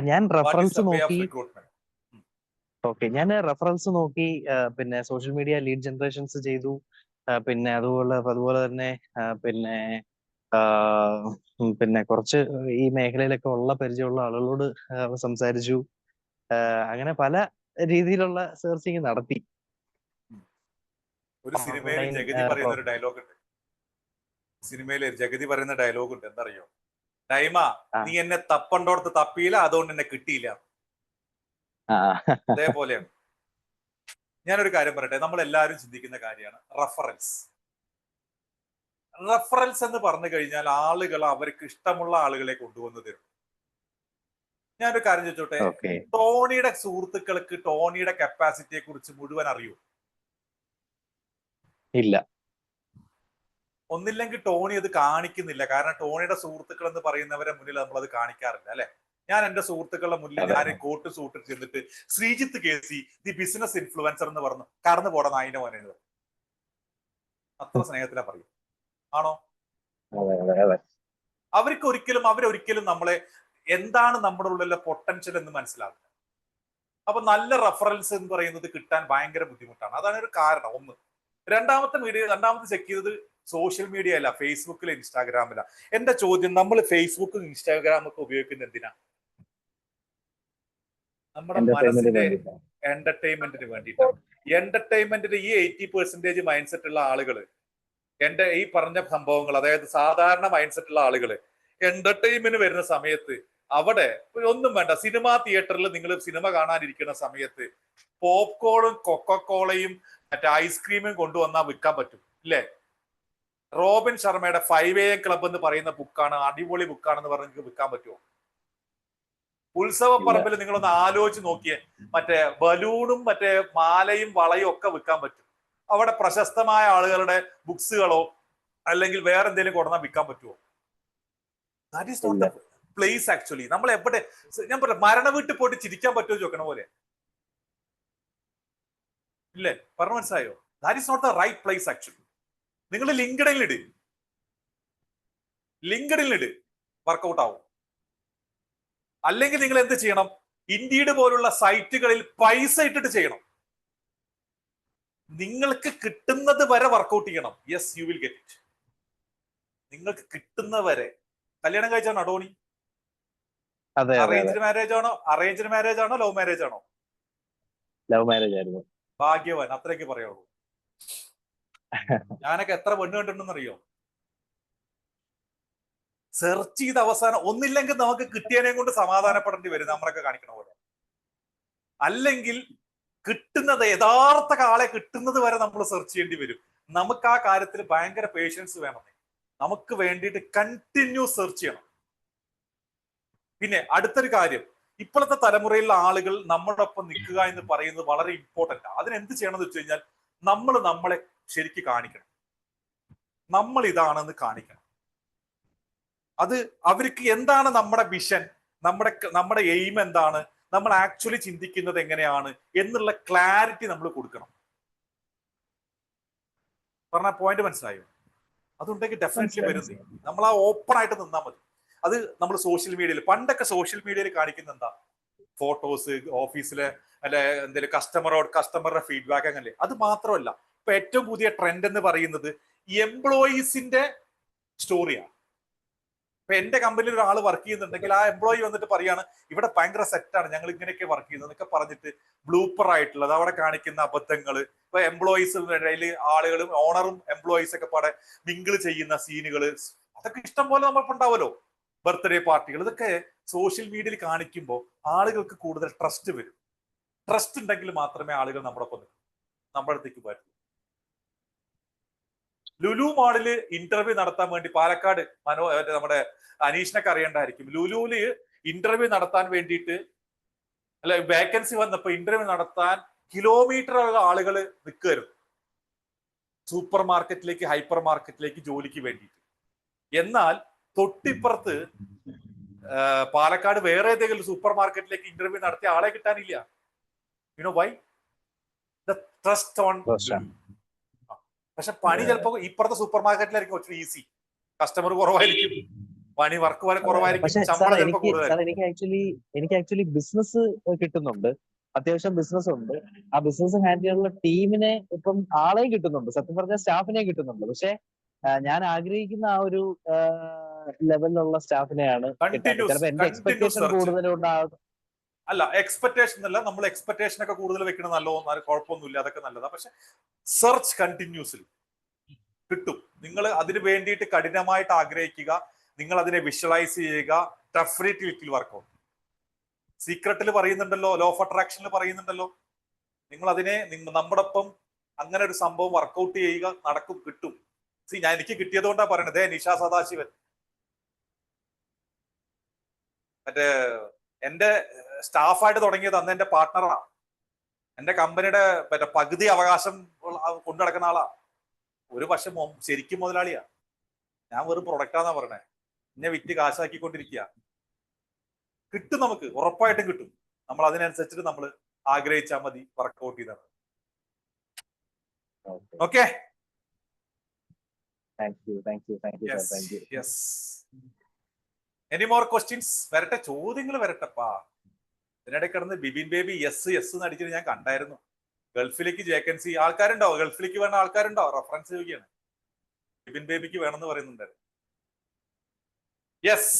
ഞാൻ റെഫറൻസ് നോക്കി. ഓക്കെ, ഞാൻ റെഫറൻസ് നോക്കി, പിന്നെ സോഷ്യൽ മീഡിയ ലീഡ് ജനറേഷൻസ് ചെയ്തു, പിന്നെ അതുപോലെ തന്നെ പിന്നെ കുറച്ച് ഈ മേഖലയിലൊക്കെ ഉള്ള പരിചയമുള്ള ആളുകളോട് സംസാരിച്ചു. അങ്ങനെ പല രീതിയിലുള്ള സെർച്ചിങ് നടത്തി. ഒരു സിനിമയിൽ ജഗതി പറയുന്ന ഒരു ഡയലോഗ് ഉണ്ട്. സിനിമയിലെ ജഗതി പറയുന്ന ഡയലോഗ് ഉണ്ട്, എന്തറിയോ? ഡൈമ, നീ എന്നെ തപ്പണ്ടോടത്ത് തപ്പിയില്ല, അതുകൊണ്ട് എന്നെ കിട്ടിയില്ല. ആ അതേപോലെയാണ്. ഞാനൊരു കാര്യം പറയട്ടെ, നമ്മൾ എല്ലാവരും ചിന്തിക്കുന്ന കാര്യമാണ് റഫറൻസ്. റഫറൻസ് എന്ന് പറഞ്ഞു കഴിഞ്ഞാൽ ആളുകൾ അവർക്ക് ഇഷ്ടമുള്ള ആളുകളെ കൊണ്ടുവന്ന് തരും. ഞാനൊരു കാര്യം ചോദിച്ചോട്ടെ, ഓക്കെ. ടോണിയുടെ സുഹൃത്തുക്കൾക്ക് ടോണിയുടെ കപ്പാസിറ്റിയെ കുറിച്ച് മുഴുവൻ അറിയൂ? ഇല്ല. ഒന്നില്ലെങ്കിൽ ടോണി അത് കാണിക്കുന്നില്ല. കാരണം ടോണിയുടെ സുഹൃത്തുക്കൾ എന്ന് പറയുന്നവരെ മുന്നിൽ നമ്മൾ അത് കാണിക്കാറില്ല, അല്ലെ? ഞാൻ എന്റെ സുഹൃത്തുക്കളുടെ മുന്നിൽ ഞാൻ കോട്ട് സൂട്ട് ചെന്നിട്ട് ശ്രീജിത്ത് കേസി ദി ബിസിനസ് ഇൻഫ്ലുവൻസർ എന്ന് പറഞ്ഞു കടന്നു പോടാ നായിന്റെ മോനെ, അത്ര സ്നേഹത്തിലാ പറയും. ആണോ? അവരൊരിക്കലും നമ്മളെ എന്താണ് നമ്മുടെ ഉള്ളിലെ പൊട്ടൻഷ്യൽ എന്ന് മനസ്സിലാവില്ല. അപ്പൊ നല്ല റെഫറൻസ് എന്ന് പറയുന്നത് കിട്ടാൻ ഭയങ്കര ബുദ്ധിമുട്ടാണ്. അതാണ് ഒരു കാരണം. ഒന്ന്. രണ്ടാമത്തെ ചെക്ക് ചെയ്തത് സോഷ്യൽ മീഡിയ അല്ല, ഫേസ്ബുക്കിൽ, ഇൻസ്റ്റാഗ്രാമില. എന്റെ ചോദ്യം, നമ്മൾ ഫേസ്ബുക്കും ഇൻസ്റ്റാഗ്രാമും ഒക്കെ ഉപയോഗിക്കുന്നത് എന്തിനാ? നമ്മുടെ മനസ്സിന്റെ എന്റർടൈൻമെന്റിന് വേണ്ടിയിട്ടാണ്. എന്റർടൈൻമെന്റിന് ഈ 80% മൈൻഡ് സെറ്റ് ഉള്ള ആളുകൾ, എന്റെ ഈ പറഞ്ഞ സംഭവങ്ങൾ, അതായത് സാധാരണ മൈൻഡ് സെറ്റ് ഉള്ള ആളുകൾ എന്റർടൈൻമെന്റ് വരുന്ന സമയത്ത് അവിടെ ഒന്നും വേണ്ട. സിനിമാ തിയേറ്ററിൽ നിങ്ങൾ സിനിമ കാണാനിരിക്കുന്ന സമയത്ത് പോപ്കോണും കൊക്കക്കോളയും മറ്റേ ഐസ്ക്രീമും കൊണ്ടുവന്നാൽ വിൽക്കാൻ പറ്റും, ഇല്ലേ? റോബിൻ ശർമ്മയുടെ 5 AM ക്ലബ് എന്ന് പറയുന്ന ബുക്കാണ്, അടിപൊളി ബുക്കാണെന്ന് പറഞ്ഞ് നിങ്ങൾക്ക് വിൽക്കാൻ പറ്റുമോ? ഉത്സവപ്പറമ്പിൽ നിങ്ങളൊന്ന് ആലോചിച്ച് നോക്കിയേ, മറ്റേ ബലൂണും മറ്റേ മാലയും വളയും ഒക്കെ വിൽക്കാൻ പറ്റും. അവിടെ പ്രശസ്തമായ ആളുകളുടെ ബുക്സുകളോ അല്ലെങ്കിൽ വേറെ എന്തെങ്കിലും കൊണ്ടുവന്നാൽ വിൽക്കാൻ പറ്റുമോ? That is not the place actually. നമ്മൾ എവിടെ, ഞാൻ പറയാം, മരണ വീട്ടിൽ പോയിട്ട് ചിരിക്കാൻ പറ്റുമോ ചോദിക്കണ പോലെ, ഇല്ലേ? പറഞ്ഞു മനസ്സിലായോ? That is not the right place actually. നിങ്ങൾ ലിങ്ക്ഡിനിലിട്, വർക്കൗട്ട് ആവും. അല്ലെങ്കിൽ നിങ്ങൾ എന്ത് ചെയ്യണം? ഇൻഡീഡ് പോലുള്ള സൈറ്റുകളിൽ പൈസ ഇട്ടിട്ട് ചെയ്യണം. നിങ്ങൾക്ക് കിട്ടുന്നത് വരെ വർക്കൗട്ട് ചെയ്യണം. Yes, you will get it. നിങ്ങൾക്ക് കിട്ടുന്ന വരെ. കല്യാണം കഴിച്ചാണോ ടോണി? അറേഞ്ച്ഡ് മാരേജ് ആണോ ലവ് മാരേജ് ആണോ? ലവ് മാരേജ് ആയിരുന്നു. ഭാഗ്യവാൻ, അത്രയൊക്കെ പറയുള്ളൂ. ഞാനൊക്കെ എത്ര പെണ്ണ് കണ്ടിട്ടുണ്ടെന്ന് അറിയോ? സെർച്ച് ചെയ്ത് അവസാനം ഒന്നില്ലെങ്കിൽ നമുക്ക് കിട്ടിയതിനെ കൊണ്ട് സമാധാനപ്പെടേണ്ടി വരും, നമ്മളൊക്കെ കാണിക്കണ പോലെ. അല്ലെങ്കിൽ കിട്ടുന്നത്, യഥാർത്ഥ ആളെ കിട്ടുന്നത് വരെ നമ്മൾ സെർച്ച് ചെയ്യേണ്ടി വരും. നമുക്ക് ആ കാര്യത്തിൽ ഭയങ്കര പേഷ്യൻസ് വേണം. നമുക്ക് വേണ്ടിയിട്ട് കണ്ടിന്യൂ സെർച്ച് ചെയ്യണം. പിന്നെ അടുത്തൊരു കാര്യം, ഇപ്പോഴത്തെ തലമുറയിലുള്ള ആളുകൾ നമ്മളോടൊപ്പം നിൽക്കുക എന്ന് പറയുന്നത് വളരെ ഇമ്പോർട്ടന്റ് ആണ്. അതിനെന്ത് ചെയ്യണമെന്ന് വെച്ച് കഴിഞ്ഞാൽ നമ്മൾ നമ്മളെ ശരിക്ക് കാണിക്കണം. നമ്മൾ ഇതാണെന്ന് കാണിക്കണം. അത് അവർക്ക് എന്താണ് നമ്മുടെ വിഷൻ, നമ്മുടെ എയിം എന്താണ്, നമ്മൾ ആക്ച്വലി ചിന്തിക്കുന്നത് എങ്ങനെയാണ് എന്നുള്ള ക്ലാരിറ്റി നമ്മൾ കൊടുക്കണം. പറഞ്ഞ പോയിന്റ് മനസ്സിലായോ? അതുണ്ടെങ്കിൽ ഡെഫിനറ്റ്ലി വരുന്നേ. നമ്മൾ ആ ഓപ്പൺ ആയിട്ട് നിന്നാൽ മതി. അത് നമ്മൾ സോഷ്യൽ മീഡിയയിൽ, പണ്ടൊക്കെ സോഷ്യൽ മീഡിയയിൽ കാണിക്കുന്ന എന്താ? ഫോട്ടോസ്, ഓഫീസിലെ അല്ലെ എന്തെങ്കിലും കസ്റ്റമറുടെ ഫീഡ്ബാക്ക്, അങ്ങനെ. അത് മാത്രമല്ല, ഇപ്പൊ ഏറ്റവും പുതിയ ട്രെൻഡ് എന്ന് പറയുന്നത് എംപ്ലോയീസിന്റെ സ്റ്റോറിയാണ്. ഇപ്പൊ എന്റെ കമ്പനിയിൽ ഒരാൾ വർക്ക് ചെയ്യുന്നുണ്ടെങ്കിൽ ആ എംപ്ലോയി വന്നിട്ട് പറയാണ്, ഇവിടെ ഭയങ്കര സെറ്റാണ്, ഞങ്ങൾ ഇങ്ങനെയൊക്കെ വർക്ക് ചെയ്യുന്നത് എന്നൊക്കെ പറഞ്ഞിട്ട് ബ്ലൂപ്പർ ആയിട്ടുള്ളത് അവിടെ കാണിക്കുന്ന അബദ്ധങ്ങൾ, ഇപ്പൊ എംപ്ലോയീസിന്റെ ഇടയിൽ ആളുകളും ഓണറും എംപ്ലോയീസ് ഒക്കെ പാടെ മിങ്കിൾ ചെയ്യുന്ന സീനുകൾ, അതൊക്കെ ഇഷ്ടം പോലെ നമ്മൾക്ക് ഉണ്ടാവുമല്ലോ. ബർത്ത്ഡേ പാർട്ടികൾ, ഇതൊക്കെ സോഷ്യൽ മീഡിയയിൽ കാണിക്കുമ്പോൾ ആളുകൾക്ക് കൂടുതൽ ട്രസ്റ്റ് വരും. ട്രസ്റ്റ് ഉണ്ടെങ്കിൽ മാത്രമേ ആളുകൾ നമ്മുടെ അടുത്തേക്ക് വരൂ. ലുലു മാളില് ഇന്റർവ്യൂ നടത്താൻ വേണ്ടി പാലക്കാട് നമ്മുടെ അനീഷിനൊക്കെ അറിയേണ്ടായിരിക്കും. ലുലുവില് ഇന്റർവ്യൂ നടത്താൻ വേണ്ടിയിട്ട് അല്ല, വേക്കൻസി വന്നപ്പോ ഇന്റർവ്യൂ നടത്താൻ കിലോമീറ്ററുള്ള ആളുകൾ നിൽക്കുമായിരുന്നു സൂപ്പർ മാർക്കറ്റിലേക്ക്, ഹൈപ്പർ മാർക്കറ്റിലേക്ക് ജോലിക്ക് വേണ്ടിയിട്ട്. എന്നാൽ തൊട്ടിപ്പുറത്ത് പാലക്കാട് വേറെ ഏതെങ്കിലും സൂപ്പർ മാർക്കറ്റിലേക്ക് ഇന്റർവ്യൂ നടത്തിയ ആളെ കിട്ടാനില്ല. You know Y? The trust on. പക്ഷെ പണി ചിലപ്പോ ഇപ്പുറത്തെ സൂപ്പർ മാർക്കറ്റിലായിരിക്കും കുറച്ച് ഈസി, കസ്റ്റമർ കുറവായിരിക്കും, പണി വർക്ക് വരെ കുറവായിരിക്കും, ശമ്പളം ചിലപ്പോൾ കൂടുതലായിരിക്കും. എനിക്ക് ആക്ച്വലി ബിസിനസ് കിട്ടുന്നുണ്ട്, അത്യാവശ്യം ബിസിനസ് ഉണ്ട്. ആ ബിസിനസ് ഹാൻഡിൽ ചെയ്യാനുള്ള ടീമിനെ ഇപ്പം ആളെയും കിട്ടുന്നുണ്ട്, സത്യം പറഞ്ഞ സ്റ്റാഫിനെയും കിട്ടുന്നുണ്ട്. പക്ഷെ ഞാൻ ആഗ്രഹിക്കുന്ന ആ ഒരു ലെവലിലുള്ള സ്റ്റാഫിനെയാണ് കിട്ടുന്നത്. ചിലപ്പോൾ എന്റെ എക്സ്പെക്ടേഷൻ കൂടുതലുണ്ടാകും. അല്ല, എക്സ്പെക്ടേഷൻ അല്ല, നമ്മൾ എക്സ്പെക്ടേഷൻ ഒക്കെ കൂടുതൽ വെക്കണം, കുഴപ്പമൊന്നുമില്ല, അതൊക്കെ നല്ലതാ. പക്ഷെ സെർച്ച് കണ്ടിന്യൂസ്ലി കിട്ടും. നിങ്ങൾ അതിന് വേണ്ടിയിട്ട് കഠിനമായിട്ട് ആഗ്രഹിക്കുക. നിങ്ങൾ അതിനെ വിഷ്വലൈസ് ചെയ്യുക. Definitely it will work out. സീക്രട്ടിൽ പറയുന്നുണ്ടല്ലോ, ലോ ഓഫ് അട്രാക്ഷനിൽ പറയുന്നുണ്ടല്ലോ, നിങ്ങൾ അതിനെ നമ്മുടെ ഒപ്പം അങ്ങനെ ഒരു സംഭവം വർക്കൗട്ട് ചെയ്യുക, നടക്കും, കിട്ടും. ഞാൻ എനിക്ക് കിട്ടിയത് കൊണ്ടാണ് പറയണത്. നിഷ സദാശിവൻ മറ്റേ എന്റെ സ്റ്റാഫായിട്ട് തുടങ്ങിയത് അന്ന് എന്റെ പാർട്ട്ണറാ. എന്റെ കമ്പനിയുടെ മറ്റേ പകുതി അവകാശം കൊണ്ടു നടക്കുന്ന ആളാ. ഒരു പക്ഷെ ശരിക്കും മുതലാളിയാ. ഞാൻ വെറും പ്രൊഡക്റ്റാന്നാ പറഞ്ഞേ. എന്നെ വിറ്റ് കാശാക്കിക്കൊണ്ടിരിക്കുക. കിട്ടും, നമുക്ക് ഉറപ്പായിട്ടും കിട്ടും. നമ്മൾ അതിനനുസരിച്ചിട്ട് നമ്മൾ ആഗ്രഹിച്ചാൽ മതി, വർക്കൗട്ട് ചെയ്താണ്. Okay, any more questions? വരട്ടെ, ചോദ്യങ്ങൾ വരട്ടെപ്പാ. ഇതിനിടയിൽ കിടന്ന് ബിബിൻ ബേബി യെസ് യെസ് എന്ന് അടിച്ചിട്ട് ഞാൻ കണ്ടായിരുന്നു. ഗൾഫിലേക്ക് വേക്കൻസി ആൾക്കാരുണ്ടോ? ഗൾഫിലേക്ക് വേണ്ട ആൾക്കാരുണ്ടോ? റെഫറൻസ് ചോദിക്കുകയാണ്. ബിബിൻ ബേബിക്ക് വേണമെന്ന് പറയുന്നുണ്ടായിരുന്നു. യെസ്,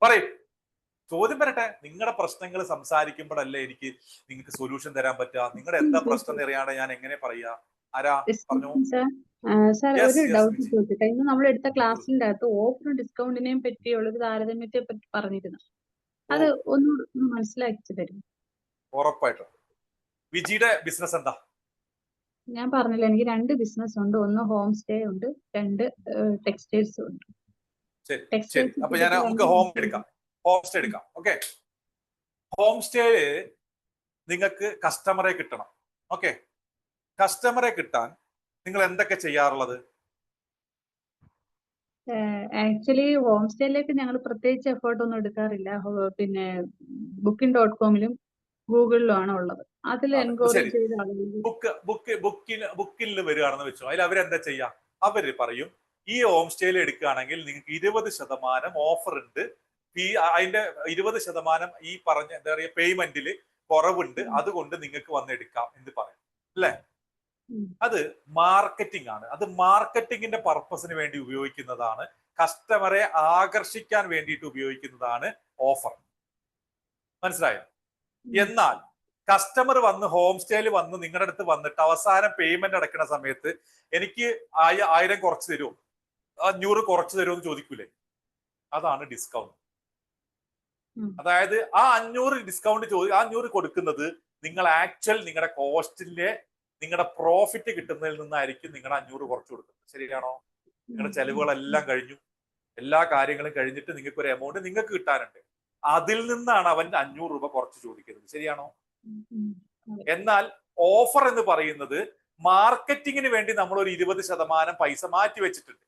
പറയും. ചോദ്യം വരട്ടെ. നിങ്ങളുടെ പ്രശ്നങ്ങൾ സംസാരിക്കുമ്പോഴല്ലേ എനിക്ക് നിങ്ങൾക്ക് സൊല്യൂഷൻ തരാൻ പറ്റുക. നിങ്ങളുടെ എന്താ പ്രശ്നം അറിയാണ്ട് ഞാൻ എങ്ങനെ പറയാ? ആരാ പറഞ്ഞു? സാർ, ഒരു ഡൗട്ട് ചോദിച്ചിട്ടെ. ഇന്ന് നമ്മൾ എടുത്ത ക്ലാസ്സിന്റെ അകത്ത് ഓഫറും ഡിസ്കൗണ്ടിനെയും പറ്റിയുള്ള ഒരു താരതമ്യത്തെ പറ്റി പറഞ്ഞിരുന്നു. അത് ഒന്നുകൂടി മനസ്സിലാക്കി തരും. ഉറപ്പായിട്ടും. വിജിയുടെ ബിസിനസ് എന്താ? ഞാൻ പറഞ്ഞില്ല, എനിക്ക് 2 ബിസിനസ് ഉണ്ട്. ഒന്ന് ഹോം സ്റ്റേ ഉണ്ട്, 2 ടെക്സ്റ്റൈൽസും ഉണ്ട്. ശരി, അപ്പൊ ഞാൻ നമുക്ക് ഹോം സ്റ്റേ എടുക്കാം. ഓക്കെ, ഹോം സ്റ്റേയില് നിങ്ങൾക്ക് കസ്റ്റമറെ കിട്ടണം. ഓക്കെ, കസ്റ്റമറെ കിട്ടാൻ നിങ്ങൾ എന്തൊക്കെ ചെയ്യാറുള്ളത്? ആക്ച്വലി ഹോം സ്റ്റേയിലേക്ക് ഞങ്ങൾ പ്രത്യേകിച്ച് എഫേർട്ട് ഒന്നും എടുക്കാറില്ല. പിന്നെ booking.com-ലും ഗൂഗിളിലുമാണ് ഉള്ളത്. അതിൽ എൻക്വയറി ചെയ്ത ആളുകൾ ബുക്കിൽ വരികയാണെന്ന് വെച്ചോ, അതിൽ അവരെന്താ ചെയ്യാ? അവര് പറയും ഈ ഹോം സ്റ്റേയിൽ എടുക്കുകയാണെങ്കിൽ നിങ്ങൾക്ക് 20% ഓഫർ ഉണ്ട്, അതിന്റെ 20% ഈ പറഞ്ഞ എന്താ പറയുക പേയ്മെന്റിൽ കുറവുണ്ട്, അതുകൊണ്ട് നിങ്ങൾക്ക് വന്നെടുക്കാം എന്ന് പറയും അല്ലെ? അത് മാർക്കറ്റിംഗ് ആണ്. അത് മാർക്കറ്റിംഗിന്റെ പർപ്പസിന് വേണ്ടി ഉപയോഗിക്കുന്നതാണ്. കസ്റ്റമറെ ആകർഷിക്കാൻ വേണ്ടിയിട്ട് ഉപയോഗിക്കുന്നതാണ് ഓഫർ. മനസ്സിലായോ? എന്നാൽ കസ്റ്റമർ വന്ന് ഹോം സ്റ്റേയിൽ വന്ന് നിങ്ങളുടെ അടുത്ത് വന്നിട്ട് അവസാനം പേയ്മെന്റ് അടക്കുന്ന സമയത്ത് എനിക്ക് 1000 കുറച്ച് തരുമോ, 500 കുറച്ച് തരുമോ എന്ന് ചോദിക്കൂലേ? അതാണ് ഡിസ്കൗണ്ട്. അതായത് ആ 500 ഡിസ്കൗണ്ട് 500 കൊടുക്കുന്നത് നിങ്ങൾ ആക്ച്വൽ നിങ്ങളുടെ കോസ്റ്റിലെ നിങ്ങളുടെ പ്രോഫിറ്റ് കിട്ടുന്നതിൽ നിന്നായിരിക്കും നിങ്ങളുടെ 500 കുറച്ച് കൊടുക്കുന്നത്. ശരിയാണോ? നിങ്ങളുടെ ചെലവുകളെല്ലാം കഴിഞ്ഞു, എല്ലാ കാര്യങ്ങളും കഴിഞ്ഞിട്ട് നിങ്ങൾക്ക് ഒരു എമൗണ്ട് നിങ്ങൾക്ക് കിട്ടാനുണ്ട്. അതിൽ നിന്നാണ് അവൻ 500 രൂപ കുറച്ച് ചോദിക്കുന്നത്. ശരിയാണോ? എന്നാൽ ഓഫർ എന്ന് പറയുന്നത് മാർക്കറ്റിങ്ങിന് വേണ്ടി നമ്മൾ ഒരു 20% പൈസ മാറ്റി വെച്ചിട്ടുണ്ട്.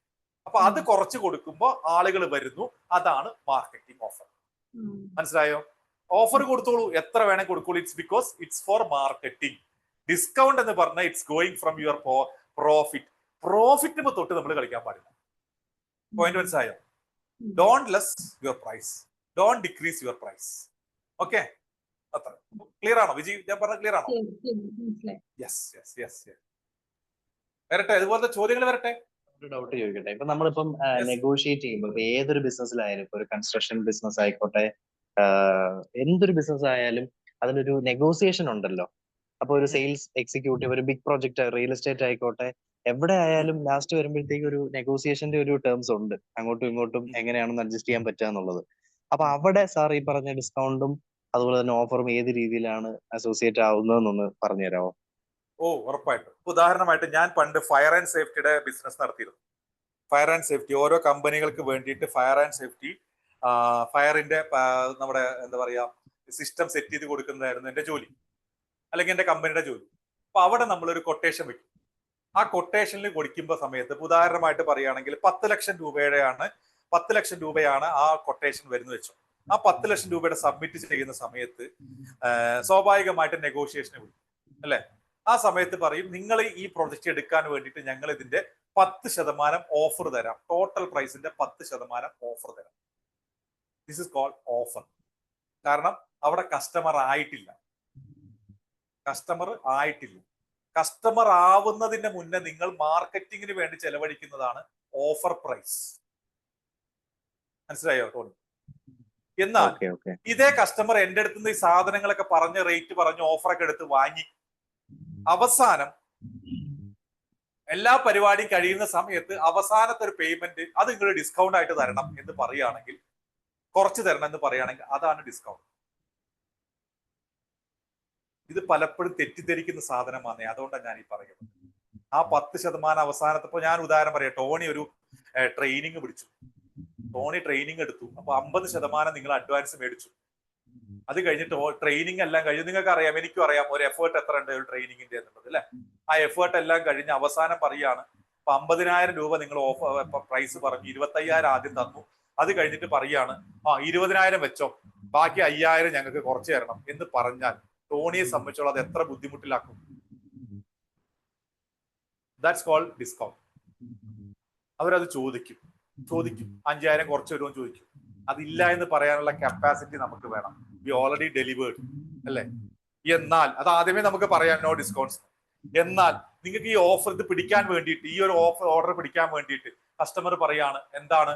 അപ്പൊ അത് കുറച്ച് കൊടുക്കുമ്പോൾ ആളുകൾ വരുന്നു. അതാണ് മാർക്കറ്റിംഗ് ഓഫർ. മനസ്സിലായോ? ഓഫർ കൊടുത്തോളൂ, എത്ര വേണേ കൊടുത്തോളൂ. It's because it's for marketing. Discount എന്ന് പറഞ്ഞാൽ it's going from your profit. Profit തൊട്ട് നമ്മൾ കളിക്കാൻ പാടില്ല. പോയിന്റ് മനസ്സിലായോ? Don't less your price, don't decrease your price. Okay, അത്ര ക്ലിയർ ആണോ വിജി? ഞാൻ പറഞ്ഞ ക്ലിയർ ആണോ? Yes yes yes. വരട്ടെ, അതുപോലത്തെ ചോദ്യങ്ങൾ വരട്ടെ. ഒരു ഡൗട്ട് ചോദിക്കട്ടെ. ഇപ്പൊ നമ്മളിപ്പം നെഗോഷിയേറ്റ് ചെയ്യുമ്പോൾ ഇപ്പൊ ഏതൊരു ബിസിനസ്സിലായാലും, ഇപ്പൊ ഒരു കൺസ്ട്രക്ഷൻ ബിസിനസ് ആയിക്കോട്ടെ, എന്തൊരു ബിസിനസ് ആയാലും അതിലൊരു നെഗോസിയേഷൻ ഉണ്ടല്ലോ. അപ്പൊ ഒരു സെയിൽസ് എക്സിക്യൂട്ടീവ്, ഒരു ബിഗ് പ്രോജക്റ്റ്, റിയൽ എസ്റ്റേറ്റ് ആയിക്കോട്ടെ, എവിടെ ആയാലും ലാസ്റ്റ് വരുമ്പോഴത്തേക്ക് ഒരു നെഗോസിയേഷന്റെ ഒരു ടേംസ് ഉണ്ട്. അങ്ങോട്ടും ഇങ്ങോട്ടും എങ്ങനെയാണെന്ന് അഡ്ജസ്റ്റ് ചെയ്യാൻ പറ്റുക എന്നുള്ളത്. അപ്പൊ അവിടെ സാർ ഈ പറഞ്ഞ ഡിസ്കൗണ്ടും അതുപോലെ തന്നെ ഓഫറും ഏത് രീതിയിലാണ് അസോസിയേറ്റ് ആവുന്നതെന്നൊന്ന് പറഞ്ഞുതരാമോ? ഉറപ്പായിട്ടും. ഉദാഹരണമായിട്ട് ഞാൻ പണ്ട് ഫയർ ആൻഡ് സേഫ്റ്റിയുടെ ബിസിനസ് നടത്തിയിരുന്നു. ഫയർ ആൻഡ് സേഫ്റ്റി ഓരോ കമ്പനികൾക്ക് വേണ്ടിയിട്ട് ഫയർ ആൻഡ് സേഫ്റ്റി ഫയറിന്റെ നമ്മുടെ എന്താ പറയാ സിസ്റ്റം സെറ്റ് ചെയ്ത് കൊടുക്കുന്നതായിരുന്നു എന്റെ ജോലി, അല്ലെങ്കിൽ എന്റെ കമ്പനിയുടെ ജോലി. അപ്പൊ അവിടെ നമ്മളൊരു കൊട്ടേഷൻ വെക്കും. ആ കൊട്ടേഷനിൽ കൊടുക്കുമ്പോൾ സമയത്ത് ഉദാഹരണമായിട്ട് പറയുകയാണെങ്കിൽ 10 ലക്ഷം രൂപയാണ് ആ കൊട്ടേഷൻ വരുന്നത് വെച്ചോ. ആ 10 ലക്ഷം രൂപയുടെ സബ്മിറ്റ് ചെയ്യുന്ന സമയത്ത് സ്വാഭാവികമായിട്ട് നെഗോഷിയേഷന് വിടും അല്ലെ? ആ സമയത്ത് പറയും നിങ്ങൾ ഈ പ്രൊജക്ട് എടുക്കാൻ വേണ്ടിയിട്ട് ഞങ്ങൾ ഇതിന്റെ 10% ഓഫർ തരാം, ടോട്ടൽ പ്രൈസിന്റെ 10% ഓഫർ തരാം. This is called offer. കാരണം അവിടെ കസ്റ്റമർ ആയിട്ടില്ല. കസ്റ്റമർ ആവുന്നതിന് മുന്നേ നിങ്ങൾ മാർക്കറ്റിങ്ങിന് വേണ്ടി ചെലവഴിക്കുന്നതാണ് ഓഫർ പ്രൈസ്. മനസ്സിലായോ ടോണി? എന്നാൽ ഇതേ കസ്റ്റമർ എന്റെ അടുത്ത് നിന്ന് ഈ സാധനങ്ങളൊക്കെ പറഞ്ഞ് റേറ്റ് പറഞ്ഞ് ഓഫറൊക്കെ എടുത്ത് വാങ്ങി അവസാനം എല്ലാ പരിപാടിയും കഴിയുന്ന സമയത്ത് അവസാനത്തെ ഒരു പേയ്മെന്റ് അത് നിങ്ങൾ ഡിസ്കൗണ്ട് ആയിട്ട് തരണം എന്ന് പറയുകയാണെങ്കിൽ, കുറച്ച് തരണം എന്ന് പറയുകയാണെങ്കിൽ അതാണ് ഡിസ്കൗണ്ട്. ഇത് പലപ്പോഴും തെറ്റിദ്ധരിക്കുന്ന സാധനമാണ്. അതുകൊണ്ടാണ് ഞാൻ ഈ പറയുന്നത്. ആ 10% അവസാനത്തെ, ഇപ്പൊ ഞാൻ ഉദാഹരണം പറയാം. ടോണി ഒരു ട്രെയിനിങ് പിടിച്ചു, ടോണി ട്രെയിനിങ് എടുത്തു. അപ്പൊ 50% നിങ്ങൾ അഡ്വാൻസ് മേടിച്ചു. അത് കഴിഞ്ഞിട്ട് ട്രെയിനിങ് എല്ലാം കഴിഞ്ഞ്, നിങ്ങൾക്ക് അറിയാം, എനിക്കും അറിയാം ഒരു എഫേർട്ട് എത്ര ഉണ്ട് ഒരു ട്രെയിനിങ്ങിന്റെ എന്നുള്ളത് അല്ലെ. ആ എഫേർട്ട് എല്ലാം കഴിഞ്ഞ് അവസാനം പറയാണ്, ഇപ്പൊ 50,000 രൂപ നിങ്ങൾ പ്രൈസ് പറഞ്ഞു, 25,000 ആദ്യം തന്നു. അത് കഴിഞ്ഞിട്ട് പറയാണ് 20,000 വെച്ചോ, ബാക്കി 5,000 ഞങ്ങൾക്ക് കുറച്ച് തരണം എന്ന് പറഞ്ഞാൽ ടോണിയെ സംബന്ധിച്ചോളം അത് എത്ര ബുദ്ധിമുട്ടിലാക്കും. That's called discount. അവരത് ചോദിക്കും 5,000 കുറച്ച് വരുമോ ചോദിക്കും. അതില്ല എന്ന് പറയാനുള്ള കപ്പാസിറ്റി നമുക്ക് വേണം. വി ഓൾറെഡി ഡെലിവേർഡ് അല്ലെ. എന്നാൽ അത് ആദ്യമേ നമുക്ക് പറയാം, നോ ഡിസ്കൗണ്ട്സ്. എന്നാൽ നിങ്ങൾക്ക് ഈ ഓഫർ ഇത് പിടിക്കാൻ വേണ്ടിയിട്ട്, ഈ ഒരു ഓർഡർ പിടിക്കാൻ വേണ്ടിയിട്ട് കസ്റ്റമർ പറയാണ് എന്താണ്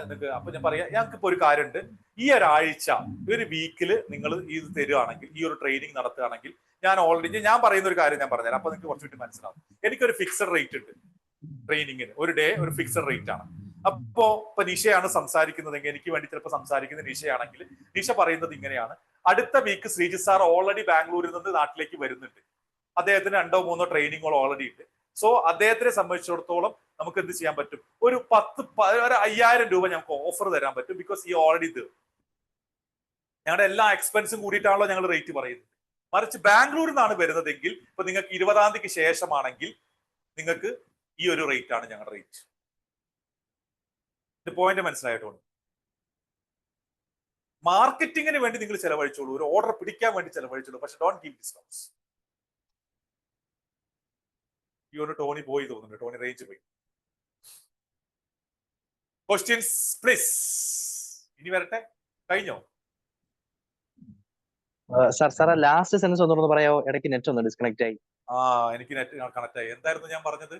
നിങ്ങൾക്ക്, അപ്പൊ ഞാൻ പറയാം, ഞങ്ങൾക്കിപ്പോ ഒരു കാര്യമുണ്ട്, ഈ ഒരാഴ്ച ഒരു വീക്കില് നിങ്ങൾ ഇത് തരുവാണെങ്കിൽ, ഈ ഒരു ട്രെയിനിങ് നടത്തുകയാണെങ്കിൽ, ഞാൻ ഓൾറെഡി ഞാൻ പറയുന്ന ഒരു കാര്യം ഞാൻ പറഞ്ഞുതരാം, അപ്പൊ നിങ്ങൾക്ക് കുറച്ചുകൂടി മനസ്സിലാവും. എനിക്കൊരു ഫിക്സഡ് റേറ്റ് ഉണ്ട് ട്രെയിനിങ്ങിന്, ഒരു ഡേ ഒരു ഫിക്സഡ് റേറ്റ് ആണ്. ഇപ്പൊ നിഷയാണ് സംസാരിക്കുന്നതെങ്കിൽ, എനിക്ക് വേണ്ടി ചിലപ്പോൾ സംസാരിക്കുന്ന നിഷയാണെങ്കിൽ, നിഷ പറയുന്നത് ഇങ്ങനെയാണ്, അടുത്ത വീക്ക് ശ്രീജിത്ത് സാർ ഓൾറെഡി ബാംഗ്ലൂരിൽ നിന്ന് നാട്ടിലേക്ക് വരുന്നുണ്ട്, അദ്ദേഹത്തിന് 2-3 ട്രെയിനിങ്ങുകൾ ഓൾറെഡി ഉണ്ട്. സോ അദ്ദേഹത്തിനെ സംബന്ധിച്ചിടത്തോളം നമുക്ക് എന്ത് ചെയ്യാൻ പറ്റും, ഒരു 5,000 രൂപ ഞങ്ങൾക്ക് ഓഫർ തരാൻ പറ്റും. ബിക്കോസ് ഈ ഓൾറെഡി ഇത് ഞങ്ങളുടെ എല്ലാ എക്സ്പെൻസും കൂടിയിട്ടാണല്ലോ ഞങ്ങൾ റേറ്റ് പറയുന്നത്. മറിച്ച് ബാംഗ്ലൂരിൽ നിന്നാണ് വരുന്നതെങ്കിൽ, ഇപ്പൊ നിങ്ങൾക്ക് 20-ാം തീയതിക്ക് ശേഷമാണെങ്കിൽ നിങ്ങൾക്ക് ഈ ഒരു റേറ്റ് ആണ് ഞങ്ങളുടെ റേറ്റ്. പോയിന്റ് മനസ്സിലായിട്ടുണ്ട്. മാർക്കറ്റിങ്ങിന് വേണ്ടി നിങ്ങൾ ചെലവഴിച്ചോളൂ, ഒരു ഓർഡർ പിടിക്കാൻ വേണ്ടി ചെലവഴിച്ചോളൂ, പക്ഷെ ഡോണ്ട് ഗീവ് ഡിസ്കൗണ്ട്സ്. ഈ ഒരു ടോണി പോയി തോന്നുന്നുണ്ട്, ടോണി റേഞ്ച് പോയി. Questions please. ഇനി വരട്ടെ, കഴിഞ്ഞോ? സാർ ലാസ്റ്റ് സെൻസ് ഒന്നുകൂടെ പറയാമോ? ഇടയ്ക്ക് നെറ്റ് ഒന്ന് ഡിസ്കണക്ട് ആയി. എനിക്ക് നെറ്റ് കണക്ട് ആയി. എന്തായിരുന്നു ഞാൻ പറഞ്ഞത്?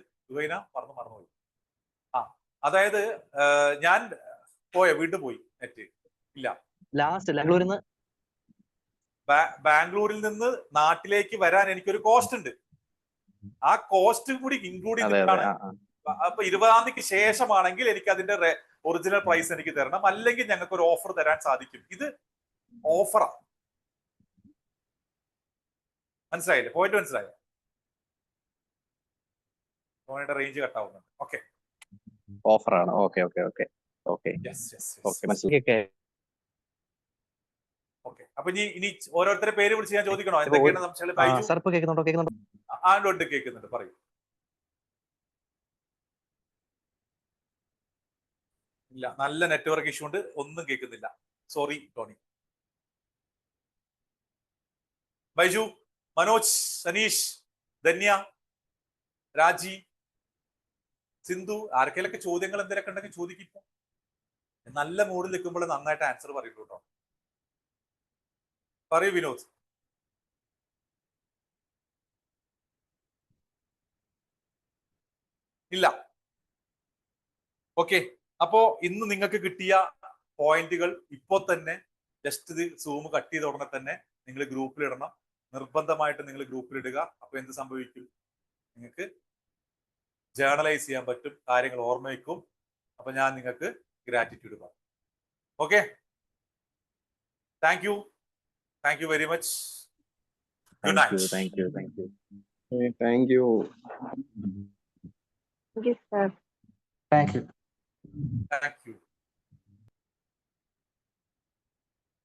മറന്നുപോയി. അതായത് ഞാൻ വീണ്ടും പോയി, നെറ്റ് ഇല്ല. ലാസ്റ്റ് ബാംഗ്ലൂരിൽ നിന്ന് നാട്ടിലേക്ക് വരാൻ എനിക്കൊരു കോസ്റ്റ് ഉണ്ട്. ആ കോസ്റ്റ് കൂടി ഇൻക്ലൂഡ് ചെയ്തിട്ടാണ്. അപ്പൊ 20-ാം തീയതിക്ക് ശേഷമാണെങ്കിൽ എനിക്ക് അതിന്റെ ഒറിജിനൽ പ്രൈസ് എനിക്ക് തരണം, അല്ലെങ്കിൽ ഞങ്ങൾക്ക് ഒരു ഓഫർ തരാൻ സാധിക്കും. ഇത് ഓഫറാ. മനസ്സിലായില്ലേ? പോയിന്റ് മനസ്സിലായോ? ഫോണിന്റെ റേഞ്ച് കട്ടാവുന്നുണ്ട്. ഓക്കെ, ഓഫറാണ്. ഓക്കെ. അപ്പൊ ഇനി ഓരോരുത്തരെ പേര് വിളിച്ച് ഞാൻ ചോദിക്കണോ എന്തൊക്കെയാണ് സംശയം? സാർ ഇപ്പൊ കേൾക്കുന്നുണ്ടോ? കേൾക്കുന്നുണ്ട്, പറയൂ. ഇല്ല, നല്ല നെറ്റ്വർക്ക് ഇഷ്യൂ ഉണ്ട്, ഒന്നും കേൾക്കുന്നില്ല. Sorry Tony. ബൈജു, മനോജ്, സനീഷ്, ധന്യ, രാജി, സിന്ധു, ആർക്കെങ്കിലൊക്കെ ചോദ്യങ്ങൾ എന്തെങ്കിലുമൊക്കെ ഉണ്ടെങ്കിൽ ചോദിക്കും. നല്ല മൂഡിൽ നിൽക്കുമ്പോൾ നന്നായിട്ട് ആൻസർ പറയുള്ളൂ കേട്ടോ. പറയൂ വിനോദ്. ഇല്ല. ഓക്കെ, അപ്പോ ഇന്ന് നിങ്ങൾക്ക് കിട്ടിയ പോയിന്റുകൾ ഇപ്പോ തന്നെ ജസ്റ്റ് ഇത് സൂം കട്ട് ചെയ്ത ഉടനെ തന്നെ നിങ്ങൾ ഗ്രൂപ്പിലിടണം. നിർബന്ധമായിട്ട് നിങ്ങൾ ഗ്രൂപ്പിലിടുക. അപ്പൊ എന്ത് സംഭവിക്കും? നിങ്ങൾക്ക് ജേർണലൈസ് ചെയ്യാൻ പറ്റും, കാര്യങ്ങൾ ഓർമ്മ വയ്ക്കും. അപ്പൊ ഞാൻ നിങ്ങൾക്ക് ഗ്രാറ്റിറ്റ്യൂഡ് പറയും. Okay, thank you very much. Good night. Thank you. Thank you, sir. Thank you. Thank you.